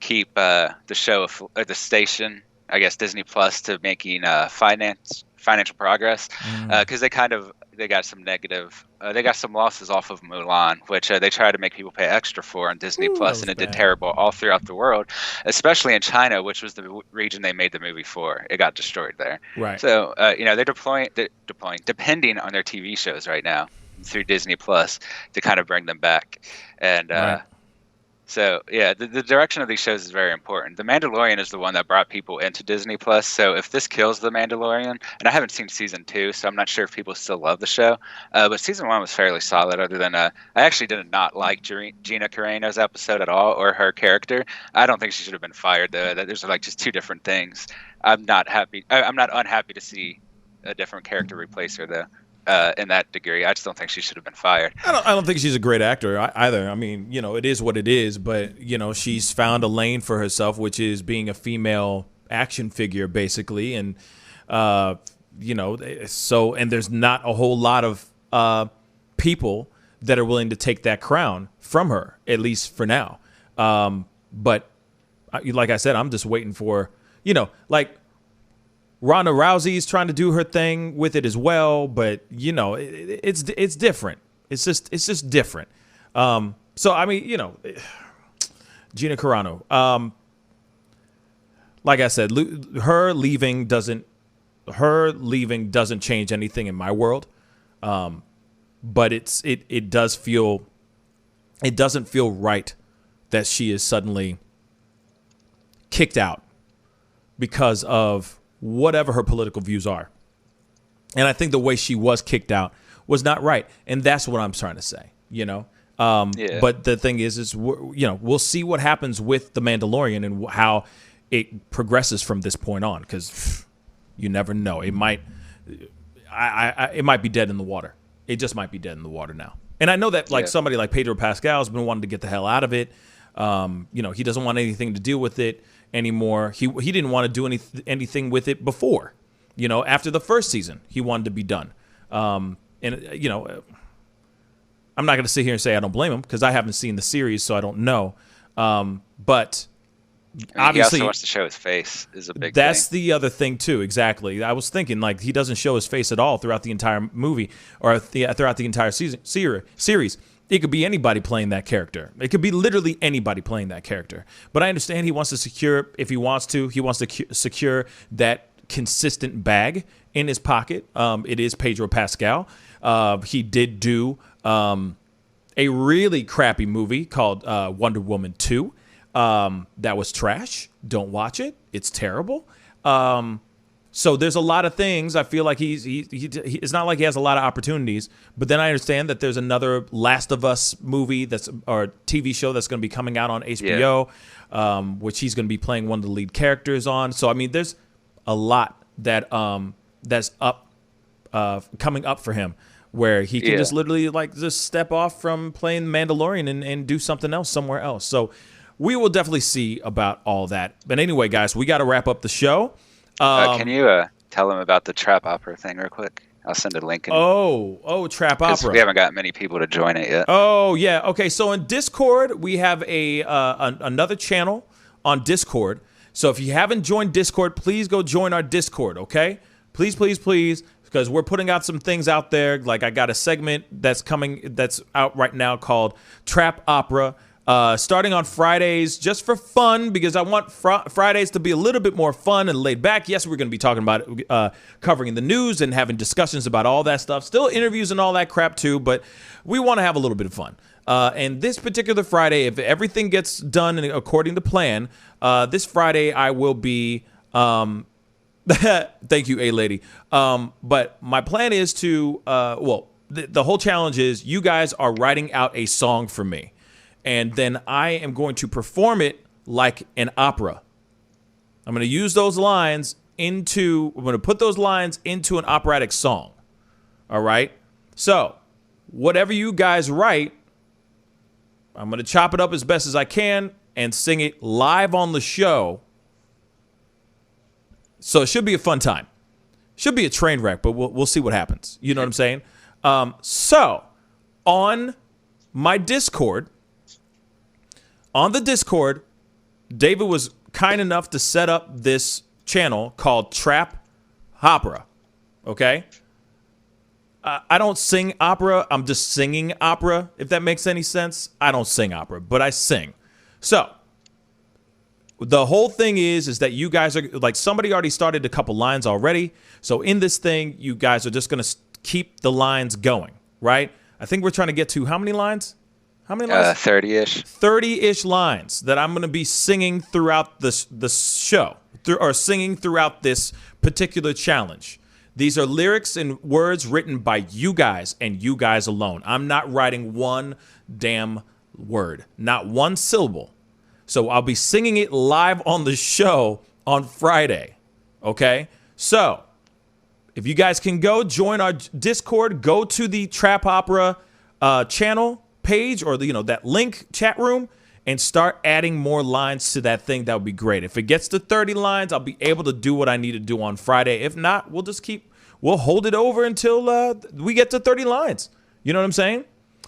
S8: keep the show or the station. I guess Disney Plus to making financial progress because they got some negative they got some losses off of Mulan, which they tried to make people pay extra for on Disney Plus, and it did terrible all throughout the world, especially in China, which was the region they made the movie for. It got destroyed there.
S1: Right.
S8: So they're depending on their TV shows right now. through Disney Plus to kind of bring them back. And
S1: Right.
S8: so, yeah, the direction of these shows is very important. The Mandalorian is the one that brought people into Disney Plus. So if this kills The Mandalorian, and I haven't seen season 2, so I'm not sure if people still love the show, but season 1 was fairly solid. Other than I actually did not like Gina Carano's episode at all, or her character. I don't think she should have been fired though. There's like just two different things. I'm not unhappy to see a different character replace her though. In that degree, I just don't think she should have been fired.
S1: I don't think she's a great actor either. I mean, it is what it is, but she's found a lane for herself, which is being a female action figure, basically, and so and there's not a whole lot of people that are willing to take that crown from her, at least for now. But like I said, I'm just waiting for like. Ronda Rousey's trying to do her thing with it as well, but it's different. It's just different. So I mean, Gina Carano. Like I said, her leaving doesn't change anything in my world. But it doesn't feel right that she is suddenly kicked out because of whatever her political views are. And I think the way she was kicked out was not right. And that's what I'm trying to say, But the thing is we'll see what happens with The Mandalorian and how it progresses from this point on, because you never know. It might be dead in the water. It just might be dead in the water now. And I know that somebody like Pedro Pascal has been wanting to get the hell out of it. He doesn't want anything to do with it anymore. He didn't want to do anything with it before. After the first season, he wanted to be done. I'm not going to sit here and say I don't blame him, because I haven't seen the series, so I don't know. But obviously,
S8: he also wants to show his face is a big
S1: that's
S8: thing.
S1: the other thing too. Exactly. I was thinking he doesn't show his face at all throughout the entire movie or throughout the entire series. It could be anybody playing that character. It could be literally anybody playing that character. But I understand he wants to secure secure that consistent bag in his pocket. It is Pedro Pascal. He did do a really crappy movie called Wonder Woman 2. That was trash. Don't watch it. It's terrible. So there's a lot of things. I feel like it's not like he has a lot of opportunities. But then I understand that there's another Last of Us movie or TV show that's going to be coming out on HBO, which he's going to be playing one of the lead characters on. So I mean, there's a lot that's coming up for him, where he can just literally just step off from playing Mandalorian and do something else somewhere else. So we will definitely see about all that. But anyway, guys, we got to wrap up the show.
S8: Can you tell them about the trap opera thing real quick? I'll send a link.
S1: Trap opera.
S8: We haven't got many people to join it yet.
S1: Oh yeah. Okay. So in Discord, we have another channel on Discord. So if you haven't joined Discord, please go join our Discord. Okay. Please, please, please, because we're putting out some things out there. Like I got a segment that's out right now called Trap Opera. Starting on Fridays, just for fun, because I want Fridays to be a little bit more fun and laid back. Yes, we're going to be talking about covering the news and having discussions about all that stuff. Still interviews and all that crap too, but we want to have a little bit of fun. And this particular Friday, if everything gets done according to plan, this Friday I will be... thank you, A-Lady. But my plan is to... the whole challenge is you guys are writing out a song for me. And then I am going to perform it like an opera. I'm going to use those lines I'm going to put those lines into an operatic song. All right? So, whatever you guys write, I'm going to chop it up as best as I can and sing it live on the show. So, it should be a fun time. Should be a train wreck, but we'll see what happens. You know what I'm saying? So, on my Discord... On the Discord, David was kind enough to set up this channel called Trap Opera. Okay? I don't sing opera. I'm just singing opera, if that makes any sense. I don't sing opera, but I sing. So, the whole thing is that you guys are, somebody already started a couple lines already. So, in this thing, you guys are just going to keep the lines going, right? I think we're trying to get to how many lines? How many lines?
S8: 30-ish.
S1: 30-ish lines that I'm going to be singing throughout the show, or singing throughout this particular challenge. These are lyrics and words written by you guys and you guys alone. I'm not writing one damn word, not one syllable. So I'll be singing it live on the show on Friday. Okay? So if you guys can go join our Discord, go to the Trap Opera channel page, or that link chat room, and start adding more lines to that thing. That would be great. If it gets to 30 lines, I'll be able to do what I need to do on Friday. If not, we'll hold it over until we get to 30 lines. You know what I'm saying?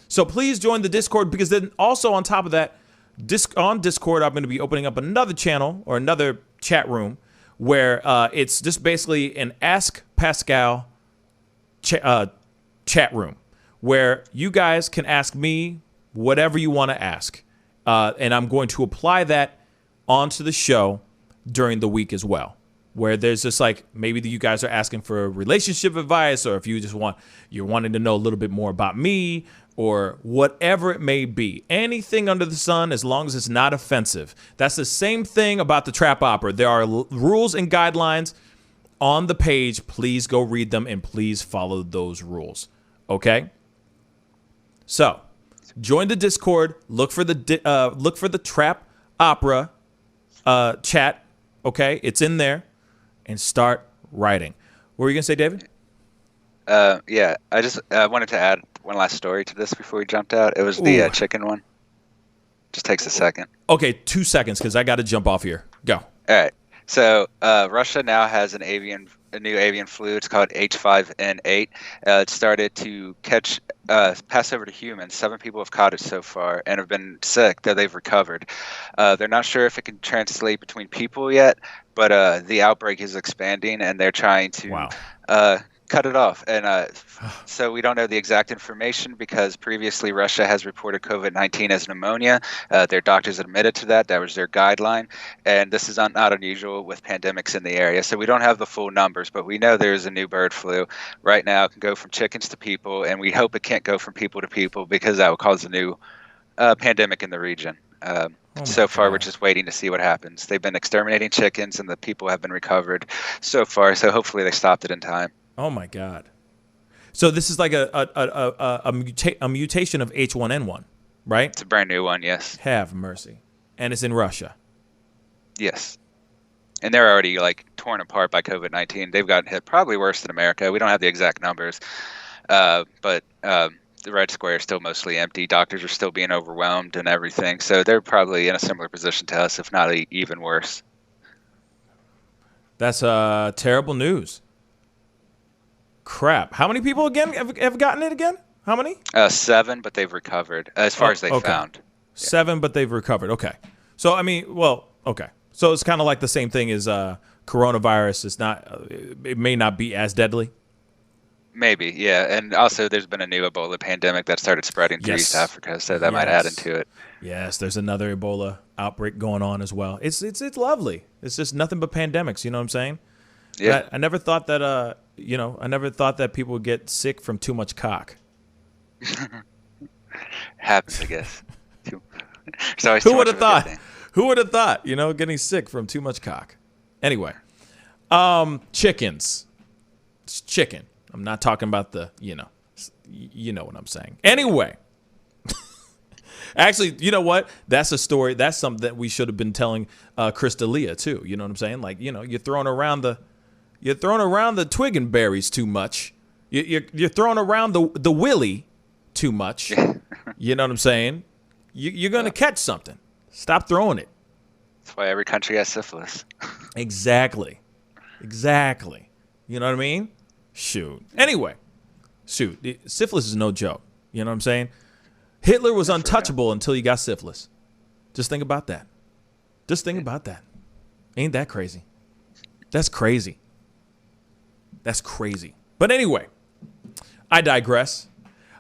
S1: So please join the Discord, because then also on top of that, on Discord, I'm going to be opening up another channel or another chat room where it's just basically an Ask Pascal chat room where you guys can ask me whatever you want to ask. And I'm going to apply that onto the show during the week as well, where there's just like, maybe you guys are asking for relationship advice, or if you're wanting to know a little bit more about me, or whatever it may be. Anything under the sun, as long as it's not offensive. That's the same thing about the Trap Opera. There are rules and guidelines on the page. Please go read them, and please follow those rules. Okay? So, join the Discord. Look for the Trap Opera chat. Okay? It's in there. And start writing. What were you going to say, David?
S8: Yeah, I just wanted to add one last story to this before we jumped out. It was the chicken one. Just takes a second.
S1: Okay, 2 seconds, because I got to jump off here. Go.
S8: All right. So Russia now has a new avian flu. It's called H5N8. It started to pass over to humans. 7 people have caught it so far and have been sick, though they've recovered. They're not sure if it can translate between people yet, but the outbreak is expanding, and they're trying to cut it off. And so we don't know the exact information, because previously Russia has reported COVID-19 as pneumonia. Their doctors admitted to that. That was their guideline. And this is not unusual with pandemics in the area. So we don't have the full numbers, but we know there's a new bird flu. Right now it can go from chickens to people, and we hope it can't go from people to people, because that will cause a new pandemic in the region. So far, we're just waiting to see what happens. They've been exterminating chickens, and the people have been recovered so far. So hopefully they stopped it in time.
S1: Oh my God! So this is like a mutation of H1N1, right?
S8: It's a brand new one, yes.
S1: Have mercy, and it's in Russia.
S8: Yes, and they're already torn apart by COVID-19. They've gotten hit probably worse than America. We don't have the exact numbers, but the Red Square is still mostly empty. Doctors are still being overwhelmed and everything. So they're probably in a similar position to us, if not even worse.
S1: That's terrible news. Crap. How many people again have gotten it again? How many?
S8: 7, but they've recovered as far as they found.
S1: 7, but they've recovered. Okay. So, okay. So it's kind of like the same thing as coronavirus. It's not. It may not be as deadly.
S8: Maybe, yeah. And also there's been a new Ebola pandemic that started spreading through East Africa, so that might add into it.
S1: Yes, there's another Ebola outbreak going on as well. It's lovely. It's just nothing but pandemics, you know what I'm saying?
S8: Yeah.
S1: I never thought that I never thought that people would get sick from too much cock.
S8: Happens, I guess.
S1: Who would have thought? Who would have thought, getting sick from too much cock? Anyway, chickens. It's chicken. I'm not talking about the, you know what I'm saying. Anyway, actually, you know what? That's a story. That's something that we should have been telling Chris D'Elia too. You know what I'm saying? Like, you're throwing around the twig and berries too much. You're throwing around the willy too much. You know what I'm saying? You're gonna catch something. Stop throwing it.
S8: That's why every country has syphilis.
S1: Exactly. You know what I mean? Shoot. Anyway, syphilis is no joke. You know what I'm saying? Hitler was untouchable until he got syphilis. Just think about that. Ain't that crazy? That's crazy. But anyway, I digress.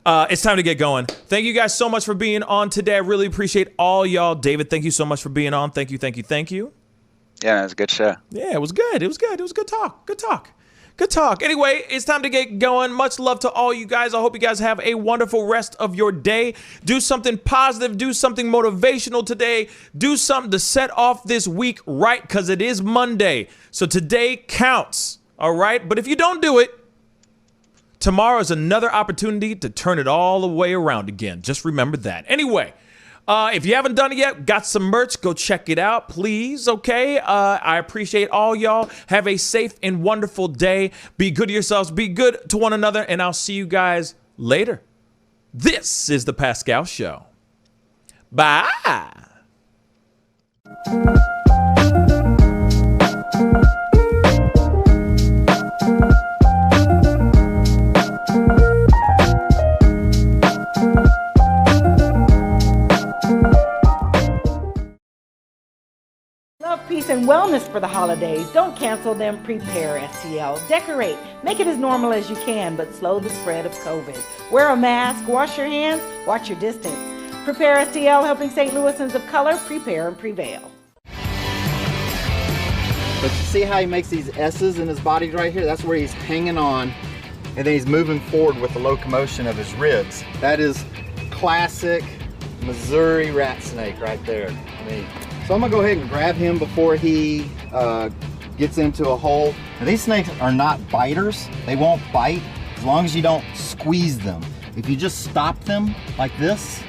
S1: It's time to get going. Thank you guys so much for being on today. I really appreciate all y'all. David, thank you so much for being on. Thank you.
S8: Yeah, it was a good show.
S1: Yeah, it was good. It was good talk. Good talk. Anyway, it's time to get going. Much love to all you guys. I hope you guys have a wonderful rest of your day. Do something positive. Do something motivational today. Do something to set off this week right, because it is Monday. So today counts, all right? But if you don't do it, tomorrow is another opportunity to turn it all the way around again. Just remember that. Anyway, if you haven't done it yet, got some merch, go check it out, please, okay? I appreciate all y'all. Have a safe and wonderful day. Be good to yourselves. Be good to one another, and I'll see you guys later. This is The Pascal Show. Bye.
S9: Love, peace, and wellness for the holidays. Don't cancel them. Prepare, STL. Decorate. Make it as normal as you can, but slow the spread of COVID. Wear a mask. Wash your hands. Watch your distance. Prepare, STL, helping St. Louisans of color prepare and prevail.
S10: But you see how he makes these S's in his body right here? That's where he's hanging on, and then he's moving forward with the locomotion of his ribs. That is classic Missouri rat snake right there. So I'm gonna go ahead and grab him before he gets into a hole. Now, these snakes are not biters. They won't bite as long as you don't squeeze them. If you just stop them like this,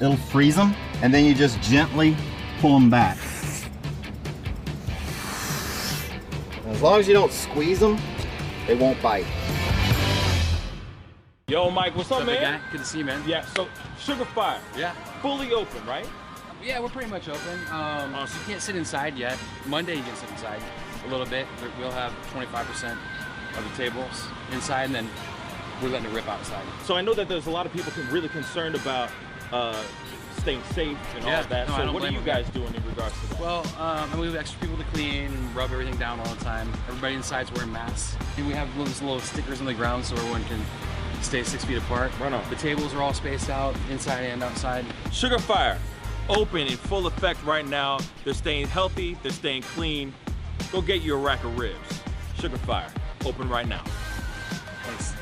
S10: it'll freeze them, and then you just gently pull them back. As long as you don't squeeze them, they won't bite.
S1: Yo, Mike, what's up, man?
S11: Guy? Good to see you, man.
S1: Yeah, so Sugar Fire.
S11: Yeah.
S1: Fully open, right?
S11: Yeah, we're pretty much open. So you can't sit inside yet. Monday you can sit inside a little bit. We'll have 25% of the tables inside, and then we're letting it rip outside.
S1: So I know that there's a lot of people really concerned about staying safe and all of that.
S11: No,
S1: so what are you guys doing in regards to that?
S11: Well, we have extra people to clean and rub everything down all the time. Everybody inside's wearing masks. And we have those little stickers on the ground so everyone can stay 6 feet apart.
S1: Right on.
S11: The tables are all spaced out, inside and outside.
S1: Sugar Fire, open in full effect right now. They're staying healthy, they're staying clean. Go get you a rack of ribs. Sugar Fire, open right now.
S11: Thanks.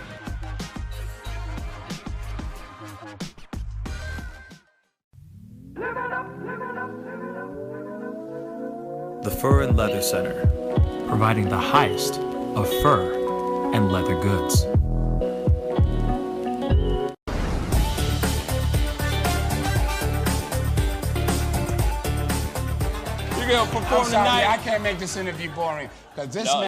S12: The Fur and Leather Center, providing the highest of fur and leather goods.
S13: I'm sorry, I can't make this interview boring, because this man